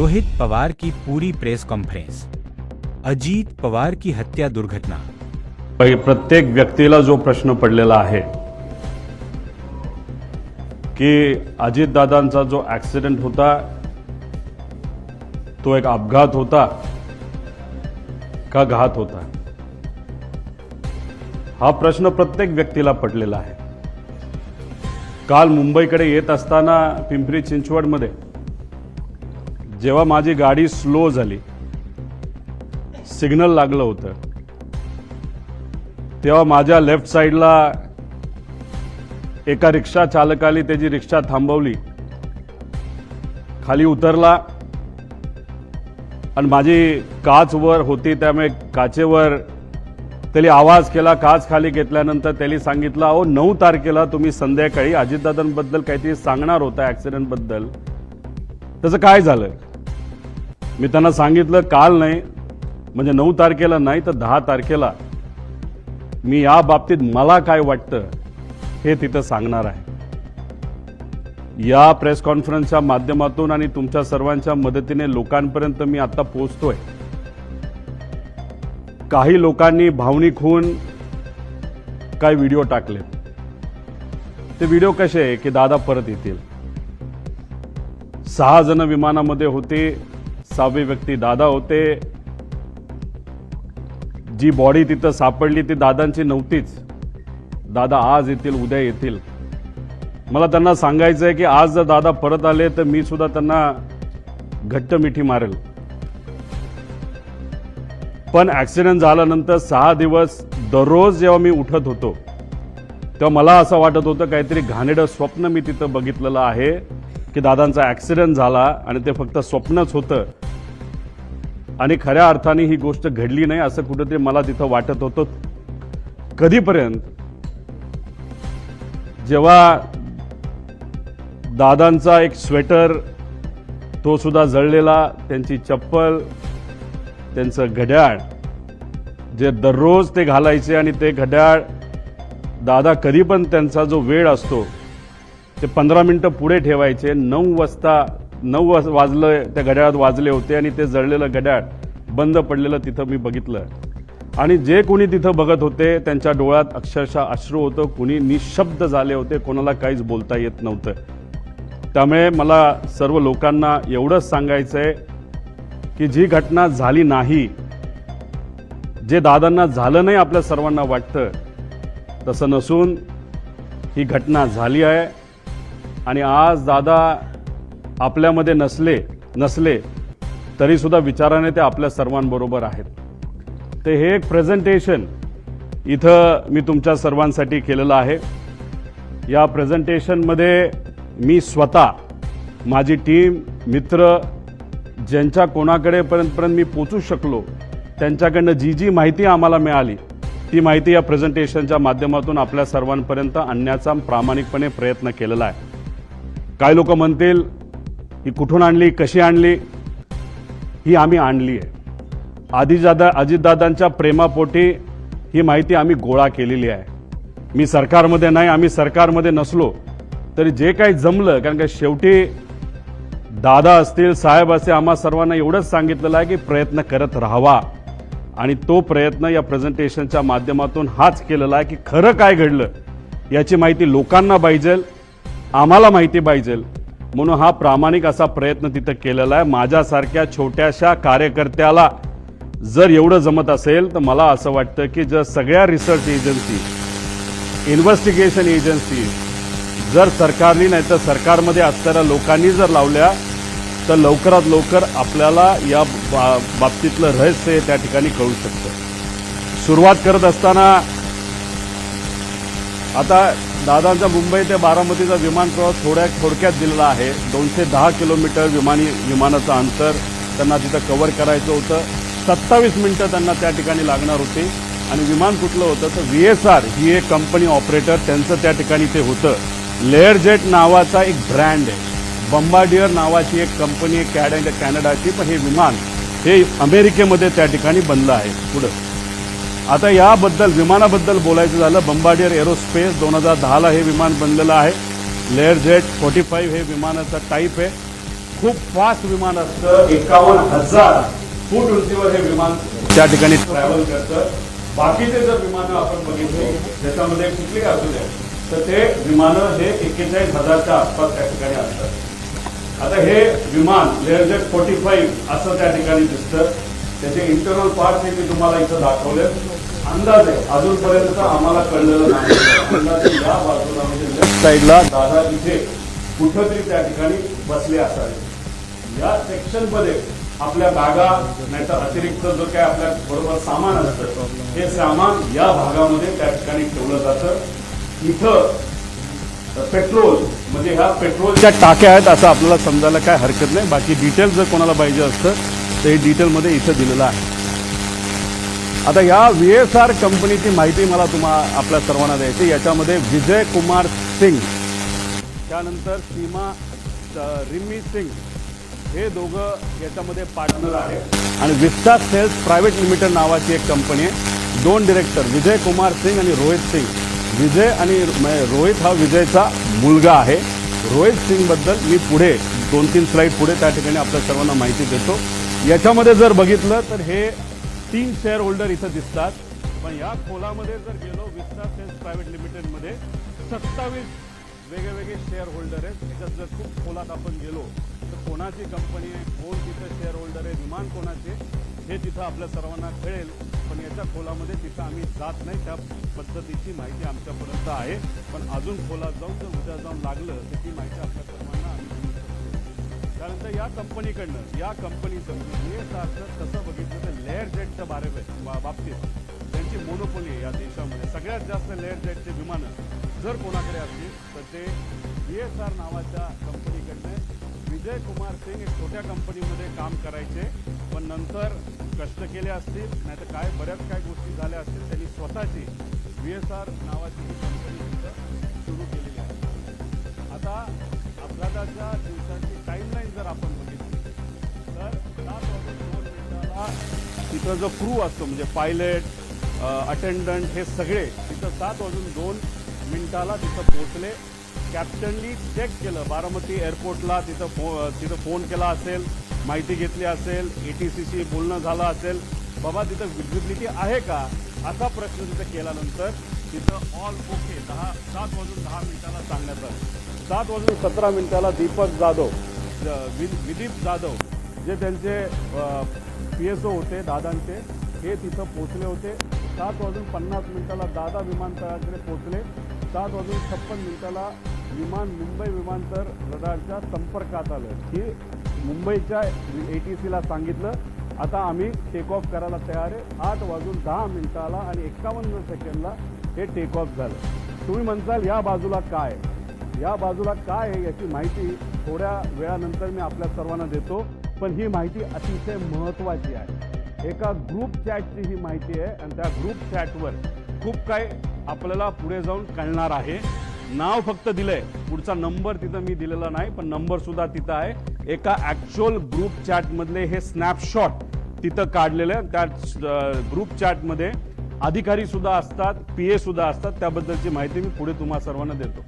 रोहित पवार की पूरी press conference. Ajit Pawar की हत्या दुर्घटना। प्रत्येक व्यक्तीला जो प्रश्न पडलेला आहे की अजितदादांचा जो ॲक्सिडेंट होता तो एक अपघात होता का घात होता, हा प्रश्न प्रत्येक व्यक्तीला पडलेला आहे। काल मुंबईकडे येत असताना पिंपरी चिंचवडमध्ये जेव्हा माझी गाडी स्लो झाली, सिग्नल लागलं होतं, तेव्हा माझ्या लेफ्ट साईडला एका रिक्षा चालकाने त्याची रिक्षा थांबवली, खाली उतरला आणि माझी काच वर होती त्यामुळे काचेवर त्याने आवाज केला। काच खाली घेतल्यानंतर त्याने सांगितलं, अहो 9 तारखेला तुम्ही संध्याकाळी अजितदादांबद्दल काहीतरी सांगणार होता ॲक्सिडेंट बद्दल, त्याचं काय झालं? मी त्यांना सांगितलं काल नाही, म्हणजे 9 तारखेला नाही तर 10 तारखेला मी या बाबतीत मला काय वाटतं हे तिथं सांगणार आहे। या प्रेस कॉन्फरन्सच्या माध्यमातून आणि तुमच्या सर्वांच्या मदतीने लोकांपर्यंत मी आता पोहोचतोय। काही लोकांनी भावनिक होऊन काही व्हिडिओ टाकले। ते व्हिडिओ कसे आहे की दादा परत येतील। 6 जण विमानामध्ये होते, 6वी व्यक्ती दादा होते। जी बॉडी तिथं सापडली ती दादांची नव्हतीच। दादा आज येतील, उद्या येतील। मला त्यांना सांगायचं आहे की आज जर दादा परत आले तर मी सुद्धा त्यांना घट्ट मिठी मारेल। पण ॲक्सिडेंट झाल्यानंतर 6 दिवस दररोज जेव्हा मी उठत होतो तेव्हा मला असं वाटत होतं काहीतरी घाणेरडं स्वप्न मी तिथं बघितलेलं आहे की दादांचा ॲक्सिडेंट झाला आणि ते फक्त स्वप्नच होतं आणि खऱ्या अर्थाने ही गोष्ट घडली नाही असं कुठेतरी मला तिथं वाटत होतं। कधीपर्यंत? जेव्हा दादांचा एक स्वेटर तो सुद्धा जळलेला, त्यांची चप्पल, त्यांचं घड्याळ जे दररोज ते घालायचे आणि ते घड्याळ दादा कधी पण त्यांचा जो वेळ असतो ते 15 मिनिटं पुढे ठेवायचे। 9 वाजलं त्या घड्याळात वाजले होते आणि ते जळलेलं घड्याळ बंद पडलेलं तिथं मी बघितलं आणि जे कोणी तिथं बघत होते त्यांच्या डोळ्यात अक्षरशः अश्रू होतं। कोणी निशब्द झाले होते, कोणाला काहीच बोलता येत नव्हतं। त्यामुळे मला सर्व लोकांना एवढंच सांगायचं आहे की जी घटना झाली नाही, जे दादांना झालं नाही आपल्या सर्वांना वाटतं तसं नसून ही घटना झाली आहे आणि आज दादा आपल्यामध्ये नसले तरी सुद्धा विचाराने ते आपल्या सर्वांबरोबर आहेत। ते हे एक प्रेझेंटेशन इथं मी तुमच्या सर्वांसाठी केलेलं आहे। या प्रेझेंटेशनमध्ये मी स्वतः, माझी टीम, मित्र, ज्यांच्या कोणाकडे पर्यंत मी पोचू शकलो त्यांच्याकडनं जी माहिती आम्हाला मिळाली ती माहिती या प्रेझेंटेशनच्या माध्यमातून आपल्या सर्वांपर्यंत आणण्याचा प्रामाणिकपणे प्रयत्न केलेला आहे। काही लोक म्हणतील ही कुठून आणली, कशी आणली? ही आम्ही आणली आहे। अजितदादांच्या प्रेमापोटी ही माहिती आम्ही गोळा केलेली आहे। मी सरकारमध्ये नाही, आम्ही सरकारमध्ये नसलो तरी जे काही जमलं, कारण का शेवटी दादा असतील, साहेब असतील, आम्हा सर्वांना एवढंच सांगितलेलं आहे की प्रयत्न करत राहावा आणि तो प्रयत्न या प्रेझेंटेशनच्या माध्यमातून हाच केलेला आहे की खरं काय घडलं याची माहिती लोकांना पाहिजे, आम्हाला माहिती पाहिजे, म्हणून हा प्रामाणिक असा प्रयत्न तिथं केलेला आहे। माझ्यासारख्या छोट्याशा कार्यकर्त्याला जर एवढं जमत असेल तर मला असं वाटतं की जर सगळ्या रिसर्च एजन्सी, इन्व्हेस्टिगेशन एजन्सी जर सरकारने नाही तर सरकारमध्ये असणाऱ्या लोकांनी जर लावल्या तर लवकरात लवकर आपल्याला या बाबतीतलं रहस्य त्या ठिकाणी कळू शकतं। सुरुवात करत असताना आता दादांचा मुंबई ते बारामतीचा विमान प्रवास थोडक्यात दिलेला आहे। 210 किलोमीटर विमानाचं अंतर त्यांना तिथं कव्हर करायचं होतं। 27 मिनिटं त्यांना त्या ठिकाणी लागणार होती आणि विमान कुठलं होतं तर VSR ही एक कंपनी ऑपरेटर, त्यांचं त्या ठिकाणी ते होतं। लेअरजेट नावाचा एक ब्रँड आहे, बंबार्डियर नावाची एक कंपनी आहे कॅनडाची, पण हे विमान हे अमेरिकेमध्ये त्या ठिकाणी बनलं आहे। पुढं आता याबद्दल विमानाबद्दल बोलायचं झालं, बंबार्डियर एरोस्पेस 2010ला हे विमान बनलेलं आहे। लेअरजेट 45 हे विमानाचा टाईप आहे खूप फास्ट विमान असतं. 51,000 फूट उंचीवर हे विमान त्या ठिकाणी ट्रॅव्हल करतं. बाकीचे जर विमानं आपण बघितली ज्याच्यामध्ये कुठली असू द्या तर ते विमानं हे 41,000च्या आसपास त्या ठिकाणी असतात. आता हे विमान लेअरजेट 45 असं त्या ठिकाणी दिसतं. त्याचे इंटरनल पार्ट हे मी तुम्हाला इथं दाखवले. अंदाजे अजूनपर्यंत आम्हाला कळलेलं नाही. अंदाजे या बाजूला म्हणजे लेफ्ट साईडला दादा तिथे कुठंतरी त्या ठिकाणी बसले असावे. या सेक्शनमध्ये आपल्या बॅगा नाहीतर अतिरिक्त जो काय आपल्या बरोबर सामान असतं हे सामान या भागामध्ये त्या ठिकाणी ठेवलं जातं. इथं पेट्रोल म्हणजे ह्या पेट्रोलच्या टाक्या आहेत असं आपल्याला समजायला काय हरकत नाही. बाकी डिटेल जर कोणाला पाहिजे असतं तर हे डिटेलमध्ये इथं दिलेलं आहे. आता या VSR कंपनीची माहिती मला आपल्या सर्वांना द्यायची. याच्यामध्ये विजय कुमार सिंग त्यानंतर सीमा रिमी सिंग हे दोघं याच्यामध्ये पार्टनर आहेत. आणि विस्टा सेल्स प्रायव्हेट लिमिटेड नावाची एक कंपनी आहे. 2 डिरेक्टर विजय कुमार सिंग आणि रोहित सिंग. विजय आणि रोहित हा विजयचा मुलगा आहे. रोहित सिंगबद्दल मी पुढे 2-3 स्लाईड पुढे त्या ठिकाणी आपल्या सर्वांना माहिती देतो. याच्यामध्ये जर बघितलं तर हे 3 शेअर होल्डर इथं दिसतात. पण या खोलामध्ये जर गेलो विस्टा सेल्स प्रायव्हेट लिमिटेडमध्ये 27 वेगवेगळे शेअर होल्डर आहेत. त्याच्यात जर खूप खोलात आपण गेलो तर कोणाची कंपनी आहे, कोण तिथं शेअर होल्डर आहे, विमान कोणाचे हे तिथं आपल्या सर्वांना कळेल. पण याच्या खोलामध्ये तिथं आम्ही जात नाही. त्या पद्धतीची माहिती आमच्यापर्यंत आहे. पण अजून खोलात जाऊन जर उद्या जाऊन लागलं तर ती माहिती आपल्या सर्वांना आम्ही देऊ शकतो. त्यानंतर या कंपनीकडनं या कंपनीचं VSRचं तसं बघितलं तर लेअर जेटच्या बाबतीत त्यांची मोनोपोली आहे या देशामध्ये. सगळ्यात जास्त लेअर जेटचे विमानं जर कोणाकडे असतील तर ते VSR नावाच्या कंपनीकडनं. विजय कुमार सिंग एक छोट्या कंपनीमध्ये काम करायचे पण नंतर कष्ट केले असतील नाहीतर काय बऱ्याच काय गोष्टी झाल्या असतील. त्यांनी स्वतःची VSR नावाची ही कंपनी तिथं सुरू केलेली आहे. आता अपघाताच्या दिवसाची टाईमलाईन जर आपण बघितली तर 7:02 तिथं जो क्रू असतो म्हणजे पायलट अटेंडंट हे सगळे तिथं 7:02 तिथं पोहोचले. कॅप्टननी चेक केलं बारामती एअरपोर्टला. तिथं फोन केला असेल, माहिती घेतली असेल, ATCशी बोलणं झालं असेल, बाबा तिथं विजिबिलिटी आहे का असा प्रश्न तिथं केल्यानंतर तिथं ऑल ओके 7:10 सांगण्यात आलं. 7:17 दीपक जाधव विदीप जाधव जे त्यांचे PSO होते दादांचे हे तिथं पोचले होते. 7:50 दादा विमानतळाकडे पोचले. 7:56 विमान मुंबई विमानतळ रडारच्या संपर्कात आलं की मुंबईच्या ATCला सांगितलं आता आम्ही टेक ऑफ करायला तयार आहे. 8:10 आणि 51 सेकंडला हे टेक ऑफ झालं. तुम्ही म्हणताल या बाजूला काय, या बाजूला काय आहे याची माहिती थोड्या वेळानंतर मी आपल्या सर्वांना देतो. पण ही माहिती अतिशय महत्त्वाची आहे. एका ग्रुप चॅटची ही माहिती आहे आणि त्या ग्रुप चॅटवर खूप काय आपल्याला पुढे जाऊन कळणार आहे. नाव फक्त दिलंय, पुढचा नंबर तिथं मी दिलेला नाही पण नंबर सुद्धा तिथं आहे. एका ऍक्च्युअल ग्रुप चॅटमधले हे स्नॅपशॉट तिथं काढलेले. त्या ग्रुप चॅटमध्ये अधिकारी सुद्धा असतात, PA सुद्धा असतात. त्याबद्दलची माहिती मी पुढे तुम्हा सर्वांना देतो.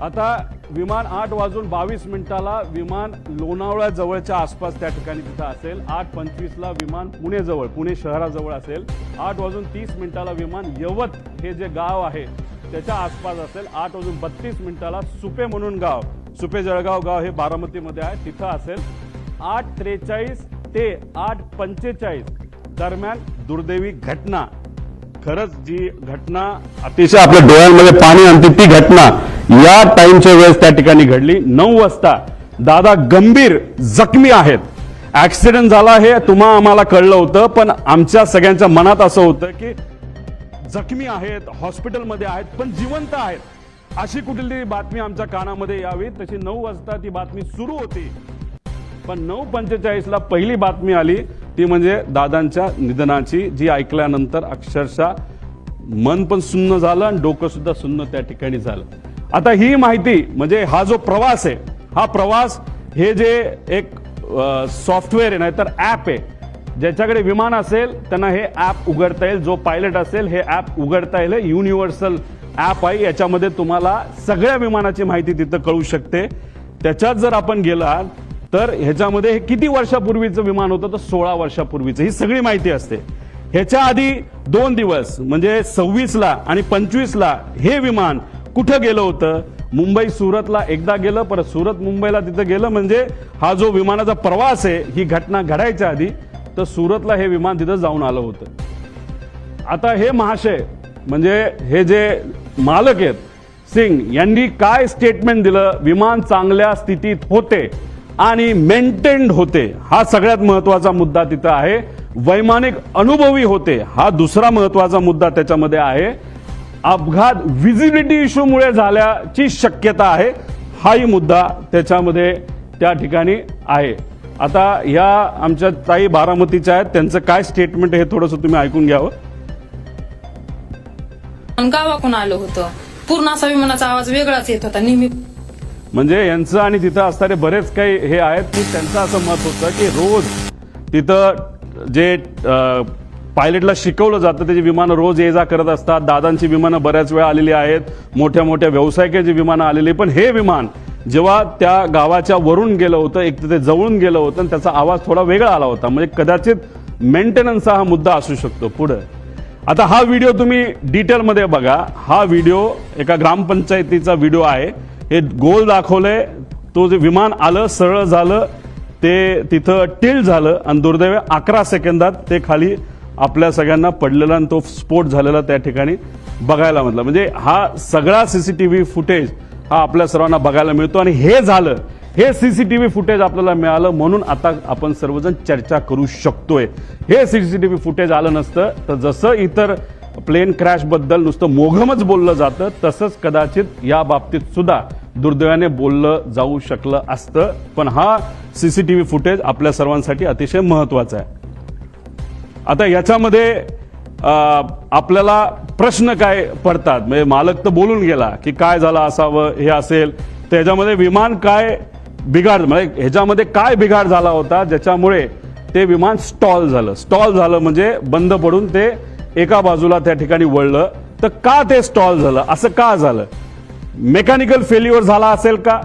आता विमान 8:22 विमान लोणावळा जवळच्या आसपास त्या ठिकाणी तिथं असेल. 8:25 विमान पुणे शहराजवळ असेल. 8:30 विमान यवत हे जे गाव आहे त्याच्या आसपास असेल. 8:32 सुपे म्हणून गाव, सुपे जळगाव गाव हे बारामतीमध्ये आहे तिथं असेल. 8:43 ते 8:45 दरम्यान दुर्दैवी घटना. खरंच जी घटना अतिशय आपल्या डोळ्यांमध्ये पाणी आणते ती घटना या टाइमच्या वेळेस त्या ठिकाणी घडली. 9 वाजता दादा गंभीर जखमी आहेत. ऍक्सिडेंट झाला हे आम्हाला कळलं होतं पण आमच्या सगळ्यांच्या मनात असं होतं की जखमी आहेत, हॉस्पिटलमध्ये आहेत पण जिवंत आहेत अशी कुठली बातमी आमच्या कानामध्ये यावी. तशी 9 वाजता ती बातमी सुरू होती. पण 9:45 पहिली बातमी आली ती म्हणजे दादांच्या निधनाची, जी ऐकल्यानंतर अक्षरशः मन पण सुन्न झालं आणि डोकं सुद्धा सुन्न त्या ठिकाणी झालं. आता ही माहिती म्हणजे हा जो प्रवास आहे हा प्रवास हे जे एक सॉफ्टवेअर आहे नाहीतर ॲप आहे ज्याच्याकडे विमान असेल त्यांना हे ॲप उघडता येईल. जो पायलट असेल हे ॲप उघडता येईल. युनिव्हर्सल ॲप आहे. याच्यामध्ये तुम्हाला सगळ्या विमानाची माहिती तिथं कळू शकते. त्याच्यात जर आपण गेला तर ह्याच्यामध्ये हे किती वर्षापूर्वीचं विमान होतं, तर 16 वर्षापूर्वीचं, ही सगळी माहिती असते. ह्याच्या आधी 2 दिवस म्हणजे 26ला आणि 25ला हे विमान कुठं गेलं होतं, मुंबई सुरतला एकदा गेलं, परत सुरत मुंबईला तिथं गेलं. म्हणजे हा जो विमानाचा प्रवास आहे, ही घटना घडायच्या आधी तर सुरतला हे विमान तिथं जाऊन आलं होतं. आता हे महाशय म्हणजे हे जे मालक आहेत सिंग यांनी काय स्टेटमेंट दिलं, विमान चांगल्या स्थितीत होते आणि मेंटेन्ड होते, हा सगळ्यात महत्वाचा मुद्दा तिथं आहे. वैमानिक अनुभवी होते, हा दुसरा महत्वाचा मुद्दा त्याच्यामध्ये आहे. अपघात व्हिजिबिलिटी इश्यूमुळे झाल्याची शक्यता आहे, हाही मुद्दा त्याच्यामध्ये त्या ठिकाणी आहे. आता या आमच्या ताई बारामतीच्या आहेत, त्यांचं काय स्टेटमेंट हे थोडंसं तुम्ही ऐकून घ्यावं. गावाकडून आलं होतं, पूर्ण असा विमानाचा आवाज वेगळाच येत होता नेहमी. म्हणजे यांचं आणि तिथं असणारे बरेच काही हे आहेत की त्यांचं असं मत होतं की रोज तिथं जे पायलटला शिकवलं जातं त्याची विमानं रोज ये जा करत असतात. दादांची विमानं बऱ्याच वेळा आलेली आहेत, मोठ्या मोठ्या व्यावसायिकांची विमानं आलेली, पण हे विमान जेव्हा त्या गावाच्या वरून गेलं होतं, एक तर ते जवळून गेलं होतं आणि त्याचा आवाज थोडा वेगळा आला होता. म्हणजे कदाचित मेंटेनन्सचा हा मुद्दा असू शकतो पुढे. आता हा व्हिडिओ तुम्ही डिटेलमध्ये बघा. हा व्हिडिओ एका ग्रामपंचायतीचा व्हिडिओ आहे. हे गोल दाखवलंय, तो जे विमान आलं सरळ झालं, ते तिथं टिल्ट झालं आणि दुर्दैवी 11 सेकंदात ते खाली आपल्या सगळ्यांना पडलेला आणि तो स्फोट झालेला त्या ठिकाणी बघायला म्हटलं. म्हणजे हा सगळा सीसीटीव्ही फुटेज हा आपल्या सर्वांना बघायला मिळतो आणि हे झालं, हे सीसीटीव्ही फुटेज आपल्याला मिळालं म्हणून आता आपण सर्वजण चर्चा करू शकतोय. हे सीसीटीव्ही फुटेज आलं नसतं तर जसं इतर प्लेन क्रॅश बद्दल नुसतं मोघमच बोललं जातं, तसंच कदाचित या बाबतीत सुद्धा दुर्दैवाने बोललं जाऊ शकलं असतं. पण हा सीसीटीव्ही फुटेज आपल्या सर्वांसाठी अतिशय महत्वाचा आहे. आता याच्यामध्ये आपल्याला प्रश्न काय पडतात, म्हणजे मालक तर बोलून गेला की काय झालं असावं, हे असेल त्याच्यामध्ये विमान काय बिघाड, म्हणजे ह्याच्यामध्ये काय बिघाड झाला होता ज्याच्यामुळे ते विमान स्टॉल झालं म्हणजे बंद पडून ते एका बाजूला त्या ठिकाणी वळलं. तर का ते स्टॉल झालं, असं का झालं, मेकॅनिकल फेल्युअर झाला असेल का,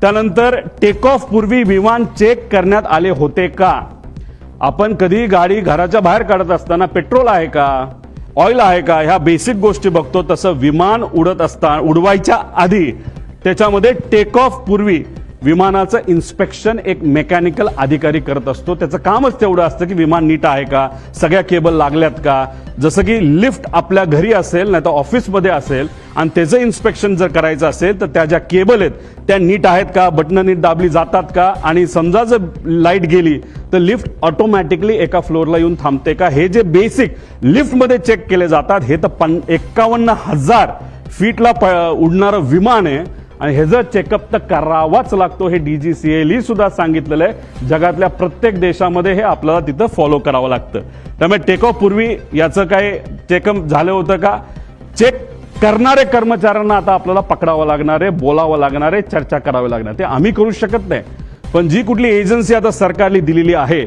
त्यानंतर टेक ऑफ पूर्वी विमान चेक करण्यात आले होते का. आपण कधी गाडी घराच्या बाहेर काढत असताना पेट्रोल आहे का, ऑइल आहे का, ह्या बेसिक गोष्टी बघतो. तसं विमान उडवायच्या आधी त्याच्यामध्ये टेक ऑफ पूर्वी विमानाचं इन्स्पेक्शन एक मेकॅनिकल अधिकारी करत असतो. त्याचं कामच तेवढं असतं की विमान नीट आहे का, सगळ्या केबल लागल्यात का. जसं की लिफ्ट आपल्या घरी असेल नाही तर ऑफिसमध्ये असेल आणि त्याचं इन्स्पेक्शन जर करायचं असेल तर त्या ज्या केबल आहेत त्या नीट आहेत का, बटणं नीट दाबली जातात का, आणि समजा जर लाईट गेली तर लिफ्ट ऑटोमॅटिकली एका फ्लोअरला येऊन थांबते का, हे जे बेसिक लिफ्टमध्ये चेक केले जातात. हे तर 51,000 फीटला उडणारं विमान आहे आणि ह्याचं चेकअप तर करावाच लागतो. हे DGCA सुद्धा सांगितलेलं आहे. जगातल्या प्रत्येक देशामध्ये हे आपल्याला तिथं फॉलो करावं लागतं. त्यामुळे टेक ऑफ पूर्वी याचं काय चेकअप झालं होतं का, चेक करणारे कर्मचाऱ्यांना आता आपल्याला पकडावं लागणार आहे, बोलावं लागणार आहे, चर्चा करावी लागणार. ते आम्ही करू शकत नाही, पण जी कुठली एजन्सी आता सरकारने दिलेली आहे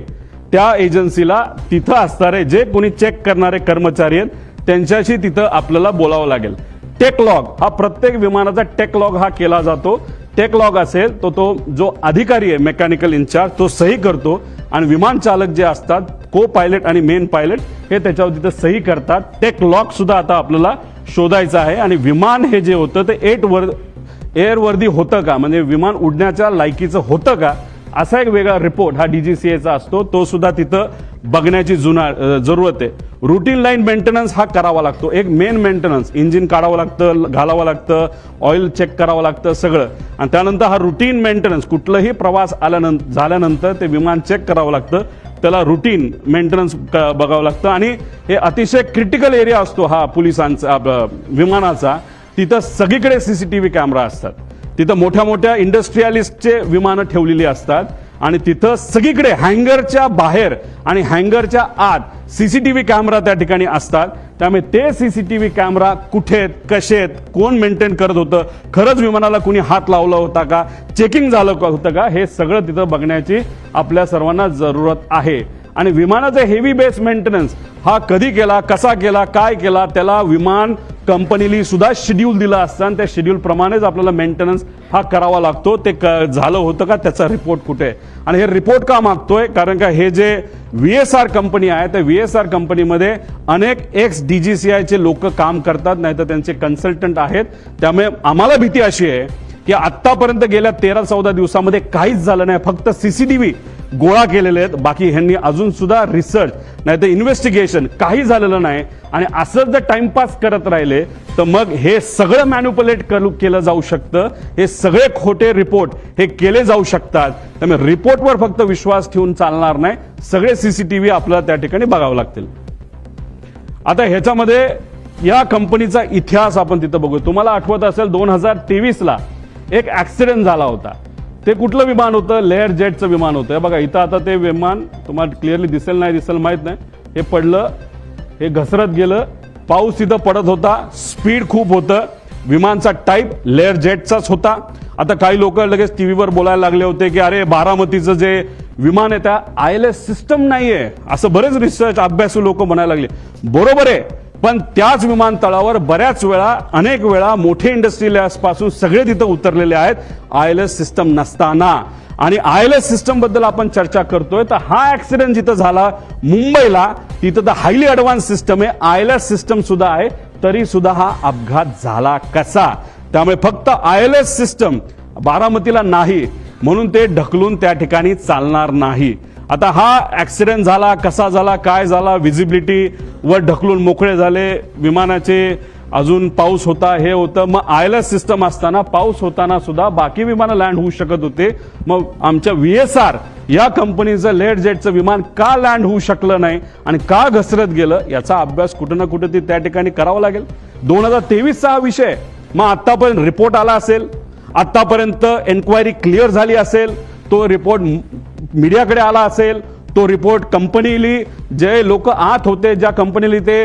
त्या एजन्सीला तिथं असणारे जे कोणी चेक करणारे कर्मचारी आहेत त्यांच्याशी तिथं आपल्याला बोलावं लागेल. टेक लॉग हा प्रत्येक विमानाचा टेक लॉग हा केला जातो. टेक लॉग असेल तो जो अधिकारी आहे मेकॅनिकल इन्चार्ज तो सही करतो आणि विमान चालक जे असतात को पायलट आणि मेन पायलट हे त्याच्यावर तिथं सही करतात. टेक लॉग सुद्धा आता आपल्याला शोधायचं आहे आणि विमान हे जे होतं ते एअरवर्दी होतं का, म्हणजे विमान उडण्याच्या लायकीचं होतं का, असा एक वेगळा रिपोर्ट हा DGCAचा असतो. तो सुद्धा तिथं बघण्याची जरूरत आहे. रुटीन लाईन मेंटेनन्स हा करावा लागतो. एक मेन मेंटेनन्स, इंजिन काढावं लागतं, घालावं लागतं, ऑइल चेक करावं लागतं सगळं. आणि त्यानंतर हा रुटीन मेंटेनन्स, कुठलाही प्रवास झाल्यानंतर ते विमान चेक करावं लागतं, त्याला रुटीन मेंटेनन्स बघावं लागतं. आणि हे अतिशय क्रिटिकल एरिया असतो हा पोलिसांचा विमानाचा. तिथं सगळीकडे CCTV कॅमेरा असतात. तिथं मोठ्या मोठ्या इंडस्ट्रियलिस्टचे विमानं ठेवलेली असतात आणि तिथं सगळीकडे हँगरच्या बाहेर आणि हँगरच्या आत CCTV कॅमेरा त्या ठिकाणी असतात. त्यामुळे ते CCTV कॅमेरा कुठे आहेत, कसे आहेत, कोण मेंटेन करत होतं, खरंच विमानाला कुणी हात लावला होता का, चेकिंग झालं होतं का, हे सगळं तिथं बघण्याची आपल्या सर्वांना जरूरत आहे. आणि विमानाचा हेवी बेस मेंटेनन्स हा कधी केला, कसा केला, काय केला, त्याला विमान कंपनीली सुद्धा शेड्यूल दिला असतं आणि त्या शेड्यूल प्रमाणेच आपल्याला मेंटेनन्स हा करावा लागतो. ते झालं होतं का, त्याचा रिपोर्ट कुठे आहे? आणि हे रिपोर्ट का मागतोय? कारण का हे जे VSR कंपनी आहे त्या VSR कंपनीमध्ये अनेक एक्स DGCIचे लोक काम करतात, नाहीतर त्यांचे कन्सल्टंट आहेत. त्यामुळे आम्हाला भीती अशी आहे की आतापर्यंत गेल्या 13-14 दिवसामध्ये काहीच झालं नाही, फक्त CCTV गोळा केलेले आहेत. बाकी ह्यांनी अजून सुद्धा रिसर्च नाही तर इन्व्हेस्टिगेशन काही झालेलं नाही. आणि असं जर टाइमपास करत राहिले तर मग हे सगळं मॅन्युप्युलेट केलं जाऊ शकतं. हे सगळे खोटे रिपोर्ट हे केले जाऊ शकतात. त्यामुळे रिपोर्टवर फक्त विश्वास ठेवून चालणार नाही, सगळे CCTV आपल्याला त्या ठिकाणी बघावं लागतील. आता ह्याच्यामध्ये या कंपनीचा इतिहास आपण तिथं बघू. तुम्हाला आठवत असेल 2023ला एक ऍक्सिडेंट झाला होता. ते कुठलं विमान होतं? लेअर जेटचं विमान होतं. बघा इथं आता ते विमान तुम्हाला क्लिअरली दिसेल नाही दिसेल माहित नाही. हे पडलं, हे घसरत गेलं, पाऊस तिथं पडत होता, स्पीड खूप होतं, विमानचा टाईप लेअर जेटचाच होता. आता काही लोक लगेच टीव्हीवर बोलायला लागले होते की अरे बारामतीचं जे विमान आहे त्या ILS सिस्टम नाहीये, असं बरेच रिसर्च अभ्यासू लोक म्हणायला लागले. बरोबर आहे, पण त्याच विमानतळावर बऱ्याच वेळा अनेक वेळा मोठे इंडस्ट्रियल्स पासून सगळे तिथं उतरलेले आहेत ILS सिस्टम नसताना. आणि ILS सिस्टम बद्दल आपण चर्चा करतोय तर हा ऍक्सिडेंट जिथं झाला मुंबईला, तिथं तर हायली ऍडव्हान्स सिस्टम आहे, ILS सिस्टम सुद्धा आहे, तरी सुद्धा हा अपघात झाला कसा? त्यामुळे फक्त ILS सिस्टम बारामतीला नाही म्हणून ते ढकलून त्या ठिकाणी चालणार नाही. आता हा ऍक्सिडेंट झाला, कसा झाला, काय झाला, व्हिजिबिलिटी वर ढकलून मोकळे झाले विमानाचे, अजून पाऊस होता, हे होतं. मग ILS सिस्टम असताना पाऊस होताना सुद्धा बाकी विमानं लँड होऊ शकत होते. मग आमच्या VSR या कंपनीचं लेअर जेटचं विमान का लँड होऊ शकलं नाही आणि का घसरत गेलं याचा अभ्यास कुठं ना कुठे त्या ठिकाणी करावा लागेल. 2023चा हा विषय. मग आतापर्यंत रिपोर्ट आला असेल, आतापर्यंत एन्क्वायरी क्लिअर झाली असेल, तो रिपोर्ट मीडियाकडे आला असेल, तो रिपोर्ट कंपनीली जे लोक आत होते, ज्या कंपनीली ते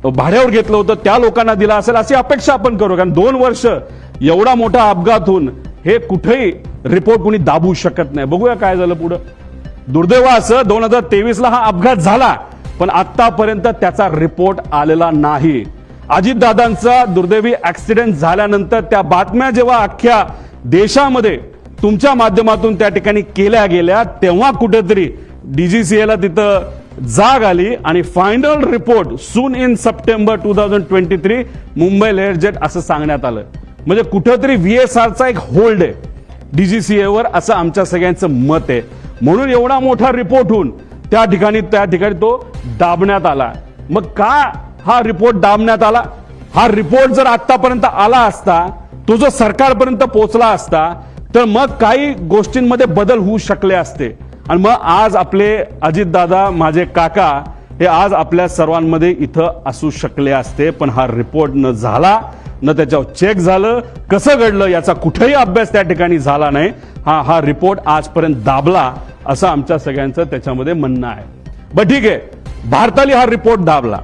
भाड्यावर घेतलं होतं त्या लोकांना दिला असेल अशी अपेक्षा आपण करू. कारण 2 वर्ष एवढा मोठा अपघात होऊन हे कुठेही रिपोर्ट कोणी दाबू शकत नाही. बघूया काय झालं पुढं. दुर्दैव असं 2023ला हा अपघात झाला, पण आतापर्यंत त्याचा रिपोर्ट आलेला नाही. अजितदादांचा दुर्दैवी ऍक्सिडेंट झाल्यानंतर त्या बातम्या जेव्हा अख्ख्या देशामध्ये तुमच्या माध्यमातून त्या ठिकाणी केल्या गेल्या, तेव्हा कुठेतरी DGCAला तिथं जाग आली आणि final report soon in September 2023 Mumbai layer jet असं सांगण्यात आलं. म्हणजे कुठेतरी VSRचा एक होल्ड आहे DGCAवर, असं आमच्या सगळ्यांचं मत आहे. म्हणून एवढा मोठा रिपोर्ट होऊन त्या ठिकाणी तो दाबण्यात आला. मग का हा रिपोर्ट दाबण्यात आला? हा रिपोर्ट जर आतापर्यंत आला असता, तो जर सरकारपर्यंत पोहोचला असता, तर मग काही गोष्टींमध्ये बदल होऊ शकले असते. आणि मग आज आपले अजितदादा, माझे काका, हे आज आपल्या सर्वांमध्ये इथं असू शकले असते. पण हा रिपोर्ट न झाला, न त्याच्यावर चेक झालं, कसं घडलं याचा कुठेही अभ्यास त्या ठिकाणी झाला नाही. हा रिपोर्ट आजपर्यंत दाबला असं आमच्या सगळ्यांचं त्याच्यामध्ये म्हणणं आहे. बरं ठीक आहे, भारताने हा रिपोर्ट दाबला.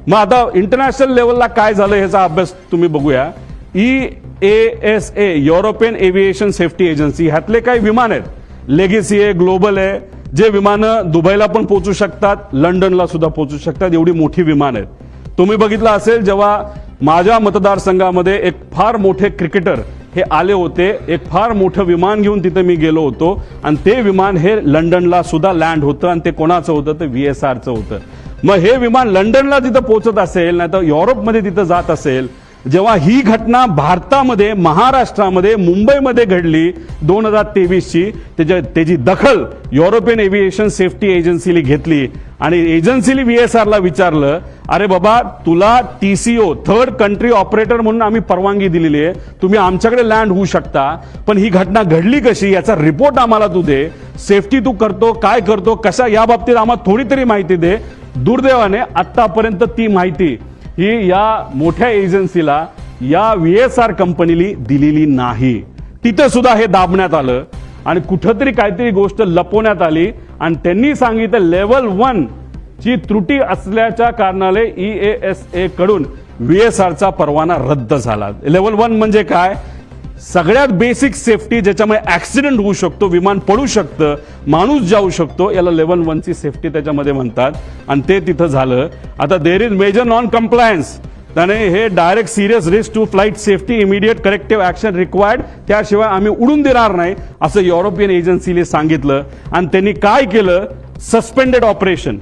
मग आता इंटरनॅशनल लेवलला काय झालं ह्याचा अभ्यास तुम्ही बघूया. EASA European aviation safety agency, ह्यातले काही विमान आहेत, लेगेसी आहे, ग्लोबल आहे, जे विमानं दुबईला पण पोहोचू शकतात, लंडनला सुद्धा पोहोचू शकतात, एवढी मोठी विमान आहेत. तुम्ही बघितलं असेल जेव्हा माझ्या मतदारसंघामध्ये एक फार मोठे क्रिकेटर हे आले होते, एक फार मोठं विमान घेऊन तिथे मी गेलो होतो आणि ते विमान हे लंडनला सुद्धा लँड होतं आणि ते कोणाचं होतं? ते VSRचं होतं. मग हे विमान लंडनला तिथं पोहोचत असेल, नाही तर युरोपमध्ये तिथं जात असेल, जेव्हा ही घटना भारतामध्ये, महाराष्ट्रामध्ये, मुंबईमध्ये घडली 2023ची, त्याची दखल युरोपियन एव्हिएशन सेफ्टी एजन्सीने घेतली आणि एजन्सीने VSRला विचारलं, अरे बाबा तुला TCO थर्ड कंट्री ऑपरेटर म्हणून आम्ही परवानगी दिलेली आहे, तुम्ही आमच्याकडे लँड होऊ शकता, पण ही घटना घडली कशी याचा रिपोर्ट आम्हाला तू दे, सेफ्टी तू करतो काय करतो कशा, या बाबतीत आम्हाला थोडी तरी माहिती दे. दुर्दैवाने आतापर्यंत ती माहिती ही या मोठ्या एजन्सीला, या VSR कंपनीली दिलेली नाही. तिथे सुद्धा हे दाबण्यात आलं आणि कुठंतरी काहीतरी गोष्ट लपवण्यात आली आणि त्यांनी सांगितलं लेवल 1 ची त्रुटी असल्याच्या कारणाने EASA कडून VSRचा परवाना रद्द झाला. लेवल 1 म्हणजे काय? सगळ्यात बेसिक सेफ्टी ज्याच्यामुळे ऍक्सिडेंट होऊ शकतो, विमान पडू शकतं, माणूस जाऊ शकतो, याला लेव्हल 1 ची सेफ्टी त्याच्यामध्ये म्हणतात आणि ते तिथं झालं. आता there is major non compliance, त्याने हे direct serious risk to flight safety, immediate corrective action required, त्याशिवाय आम्ही उडून देणार नाही असं युरोपियन एजन्सीने सांगितलं. आणि त्यांनी काय केलं, सस्पेंडेड ऑपरेशन,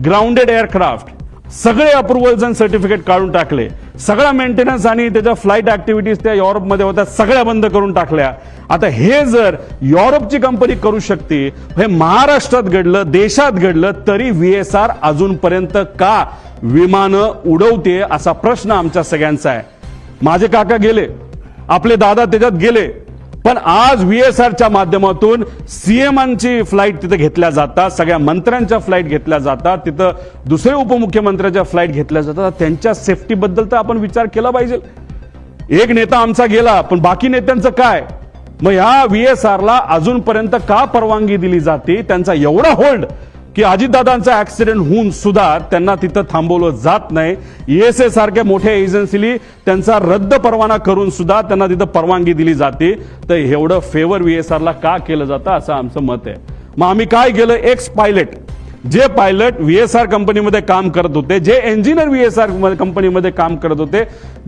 ग्राउंडेड एअरक्राफ्ट, सगळे अप्रुव्हल्स आणि सर्टिफिकेट काढून टाकले, सगळा मेंटेनन्स आणि त्याच्या फ्लाईट ऍक्टिव्हिटीज त्या युरोपमध्ये होत्या सगळ्या बंद करून टाकल्या. आता हे जर युरोपची कंपनी करू शकते, हे महाराष्ट्रात घडलं, देशात घडलं, तरी VSR अजूनपर्यंत का विमानं उडवते असा प्रश्न आमच्या सगळ्यांचा आहे. माझे काका गेले, आपले दादा त्याच्यात गेले, पण आज VSRच्या माध्यमातून सीएमांची फ्लाईट तिथे घेतल्या जातात, सगळ्या मंत्र्यांच्या फ्लाईट घेतल्या जातात, तिथं दुसरे उपमुख्यमंत्र्यांच्या फ्लाईट घेतल्या जातात. त्यांच्या सेफ्टीबद्दल तर आपण विचार केला पाहिजे. एक नेता आमचा गेला, पण बाकी नेत्यांचं काय? मग ह्या VSRला अजूनपर्यंत का परवानगी दिली जाते? त्यांचा एवढा होल्ड की अजितदादांचा ऍक्सिडेंट होऊन सुद्धा त्यांना तिथं थांबवलं जात नाही. ESA सारख्या मोठ्या एजन्सीली त्यांचा रद्द परवाना करून सुद्धा त्यांना तिथं परवानगी दिली जाते. तर एवढं फेवर VSRला का केलं जातं असं आमचं मत आहे. मग आम्ही काय केलं, एक्स पायलट, जे पायलट VSR कंपनीमध्ये काम करत होते, जे इंजिनियर VSR कंपनीमध्ये काम करत होते,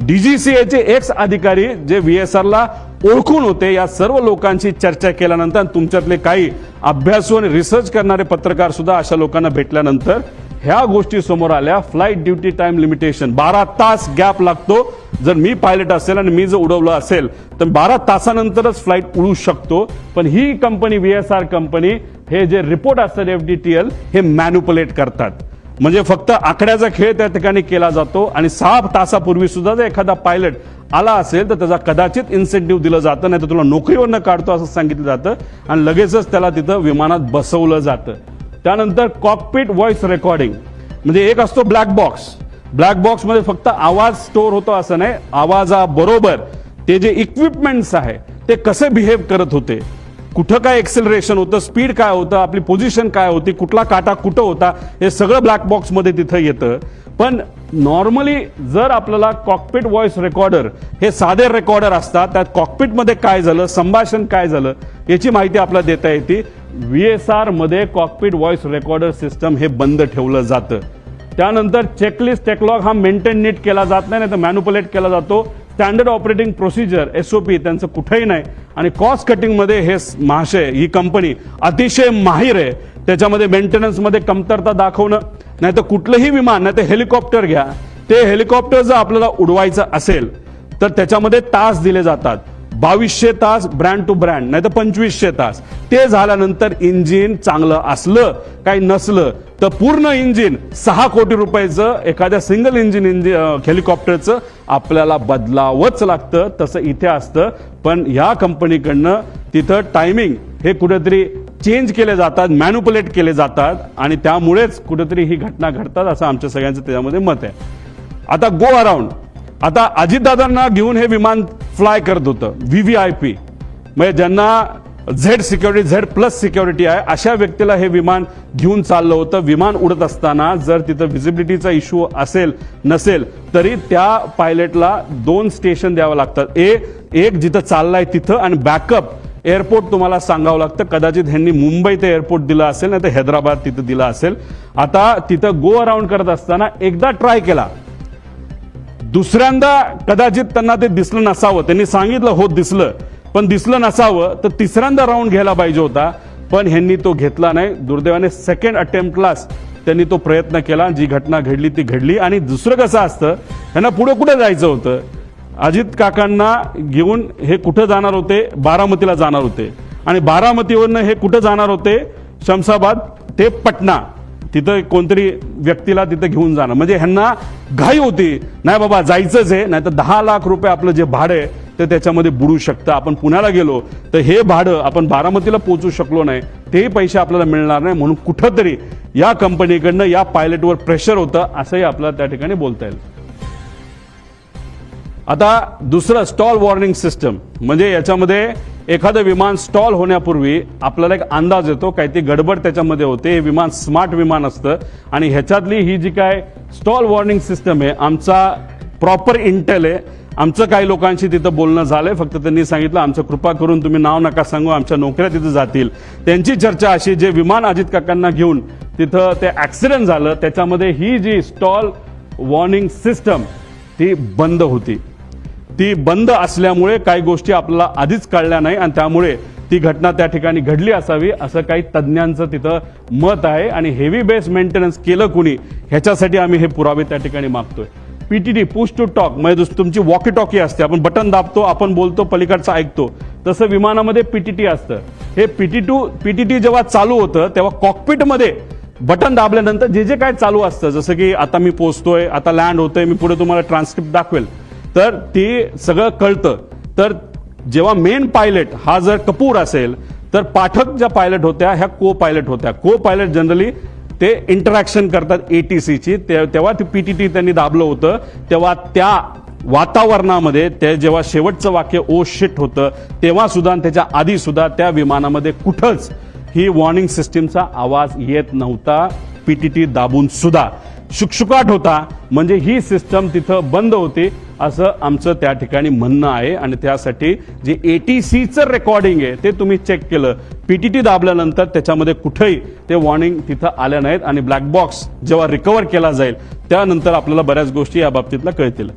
DGCAचे एक्स अधिकारी जे VSRला ओळखून होते, या सर्व लोकांची चर्चा केल्यानंतर तुमच्यातले काही अभ्यासू आणि रिसर्च करणारे पत्रकार सुद्धा अशा लोकांना भेटल्यानंतर ह्या गोष्टी समोर आल्या. फ्लाईट ड्युटी टाइम लिमिटेशन, 12 तास गॅप लागतो. जर मी पायलट असेल आणि मी जर उडवलं असेल तर 12 तासानंतरच फ्लाईट उडू शकतो. पण ही कंपनी VSR कंपनी हे जे रिपोर्ट असतात FDTL हे मॅन्युपुलेट करतात. म्हणजे फक्त आकड्याचा खेळ त्या ठिकाणी केला जातो आणि 6 तासापूर्वी सुद्धा जर एखादा पायलट आला असेल तर त्याचा कदाचित इन्सेंटिव्ह दिलं जातं, नाही तर तुला नोकरीवरनं काढतो असं सांगितलं जातं आणि लगेचच त्याला तिथं विमानात बसवलं जातं. त्यानंतर कॉकपिट व्हॉइस रेकॉर्डिंग, म्हणजे एक असतो ब्लॅक बॉक्स. ब्लॅक बॉक्स मध्ये फक्त आवाज स्टोअर होतो असं नाही, आवाजाबरोबर ते जे इक्विपमेंट्स आहे ते कसे बिहेव करत होते, कुठं काय एक्सेलरेशन होतं, स्पीड काय होतं, आपली पोझिशन काय होती, कुठला काटा कुठं होता, हे सगळं ब्लॅक बॉक्स मध्ये तिथं येतं. पण नॉर्मली जर आपल्याला कॉकपिट व्हॉइस रेकॉर्डर हे साधे रेकॉर्डर असतात, त्यात कॉकपिटमध्ये काय झालं, संभाषण काय झालं याची माहिती आपल्याला देता येते. VSR मध्ये कॉकपिट व्हॉइस रेकॉर्डर सिस्टम हे बंद ठेवलं जातं. त्यानंतर चेकलिस्ट टेकलॉग हा मेंटेन नीट केला जात नाही, तर मॅन्युपुलेट केला जातो. स्टँडर्ड ऑपरेटिंग प्रोसिजर SOP त्यांचं कुठेही नाही. आणि कॉस्ट कटिंग मध्ये हे महाशय, ही कंपनी अतिशय माहिर आहे. त्याच्यामध्ये मेंटेनन्समध्ये कमतरता दाखवणं, नाही तर कुठलंही विमान, नाही तर हेलिकॉप्टर घ्या, ते हेलिकॉप्टर जर आपल्याला उडवायचं असेल तर त्याच्यामध्ये तास दिले जातात. 2200 तास ब्रँड टू ब्रँड, नाही तर 2500 तास. ते झाल्यानंतर इंजिन चांगलं असलं काही नसलं तर पूर्ण इंजिन 6 कोटी रुपयाचं एखाद्या सिंगल इंजिन हेलिकॉप्टरचं आपल्याला बदलावंच लागतं. तसं इथे असतं. पण या कंपनीकडनं तिथं टायमिंग हे कुठेतरी चेंज केले जातात, मॅन्युपुलेट केले जातात आणि त्यामुळेच कुठेतरी ही घटना घडतात असं आमच्या सगळ्यांचं त्याच्यामध्ये मत आहे. आता गो अराउंड, आता अजितदादांना घेऊन हे विमान फ्लाय करत होतं VVIP, म्हणजे ज्यांना Z सिक्युरिटी, Z+ सिक्युरिटी आहे अशा व्यक्तीला हे विमान घेऊन चाललं होतं. विमान उडत असताना जर तिथं व्हिजिबिलिटीचा इश्यू असेल नसेल तरी त्या पायलटला 2 स्टेशन द्यावं लागतात. एक जिथं चाललाय तिथं आणि बॅकअप एअरपोर्ट तुम्हाला सांगावं लागतं. कदाचित ह्यांनी मुंबई ते एअरपोर्ट दिलं असेल, नाही तर हैदराबाद तिथं दिलं असेल. आता तिथं गो अराउंड करत असताना एकदा ट्राय केला, दुसऱ्यांदा कदाचित त्यांना ते दिसलं नसावं. त्यांनी सांगितलं हो दिसलं, पण दिसलं नसावं तर तिसऱ्यांदा राऊंड घ्यायला पाहिजे होता. पण ह्यांनी तो घेतला नाही. दुर्दैवाने सेकंड अटेम्प्टलाच त्यांनी तो प्रयत्न केला. जी घटना घडली ती घडली. आणि दुसरं कसं असतं, ह्यांना पुढे कुठे जायचं होतं, अजित काकांना घेऊन हे कुठं जाणार होते, बारामतीला जाणार होते. आणि बारामतीवरनं हे कुठं जाणार होते, शमशाबाद ते पटना, तिथं कोणतरी व्यक्तीला तिथं घेऊन जाणं. म्हणजे ह्यांना घाई होती, नाही बाबा जायचंच आहे, नाही तर 10 लाख रुपये आपलं जे भाडं आहे ते त्याच्यामध्ये बुडू शकतं. आपण पुण्याला गेलो तर हे भाडं आपण बारामतीला पोहोचू शकलो नाही, तेही पैसे आपल्याला मिळणार नाही. म्हणून कुठंतरी या कंपनीकडनं या पायलटवर प्रेशर होतं असंही आपल्याला त्या ठिकाणी बोलता येईल. आता दुसरं स्टॉल वॉर्निंग सिस्टम, म्हणजे याच्यामध्ये एखादं विमान स्टॉल होण्यापूर्वी आपल्याला एक अंदाज येतो, काही ती गडबड त्याच्यामध्ये होते. हे विमान स्मार्ट विमान असतं आणि ह्याच्यातली ही जी काय स्टॉल वॉर्निंग सिस्टम आहे आमचा प्रॉपर इंटेल आहे आमचं काही लोकांशी तिथं बोलणं झालंय, फक्त त्यांनी सांगितलं आमचं कृपा करून तुम्ही नाव नका सांगू, आमच्या नोकऱ्या तिथं जातील. त्यांची चर्चा अशी, जे विमान अजित काकांना घेऊन तिथं ते ऍक्सिडेंट झालं त्याच्यामध्ये ही जी स्टॉल वॉर्निंग सिस्टम ती बंद होती. ती बंद असल्यामुळे काही गोष्टी आपल्याला आधीच कळल्या नाही आणि त्यामुळे ती घटना त्या ठिकाणी घडली असावी असं काही तज्ज्ञांचं तिथं मत आहे. आणि हेवी बेस मेंटेनन्स केलं कुणी ह्याच्यासाठी आम्ही हे पुरावे त्या ठिकाणी मागतोय. पीटीटी पुश टू टॉक म्हणजे तुमची वॉकी टॉकी असते, आपण बटन दाबतो, आपण बोलतो, पलीकडचं ऐकतो, तसं विमानामध्ये पीटीटी असतं. हे पीटीटी जेव्हा चालू होतं तेव्हा कॉकपिटमध्ये बटन दाबल्यानंतर जे जे काय चालू असतं, जसं की आता मी पोहोचतोय, आता लँड होतोय, मी पुढे तुम्हाला ट्रान्सक्रिप्ट दाखवेल, तर ती सगळं कळतं. तर जेव्हा मेन पायलट हा जर कपूर असेल तर पाठक ज्या पायलट होत्या ह्या को पायलट होत्या. को पायलट जनरली ते इंटरॅक्शन करतात एटीसीची. तेव्हा ती पीटीटी त्यांनी दाबलं होतं, तेव्हा त्या वातावरणामध्ये ते जेव्हा शेवटचं वाक्य ओ शिट होतं तेव्हा सुद्धा त्याच्या आधी सुद्धा त्या विमानामध्ये कुठंच ही वॉर्निंग सिस्टीमचा आवाज येत नव्हता. पीटीटी दाबून सुद्धा शुकशुकाट होता, म्हणजे ही सिस्टम तिथं बंद होती असं आमचं त्या ठिकाणी म्हणणं आहे. आणि त्यासाठी जे एटीसीचं रेकॉर्डिंग आहे ते तुम्ही चेक केलं, पीटीटी दाबल्यानंतर त्याच्यामध्ये कुठेही ते वॉर्निंग तिथं आल्या नाहीत. आणि ब्लॅक बॉक्स जेव्हा रिकव्हर केला जाईल त्यानंतर आपल्याला बऱ्याच गोष्टी या बाबतीतला कळतील.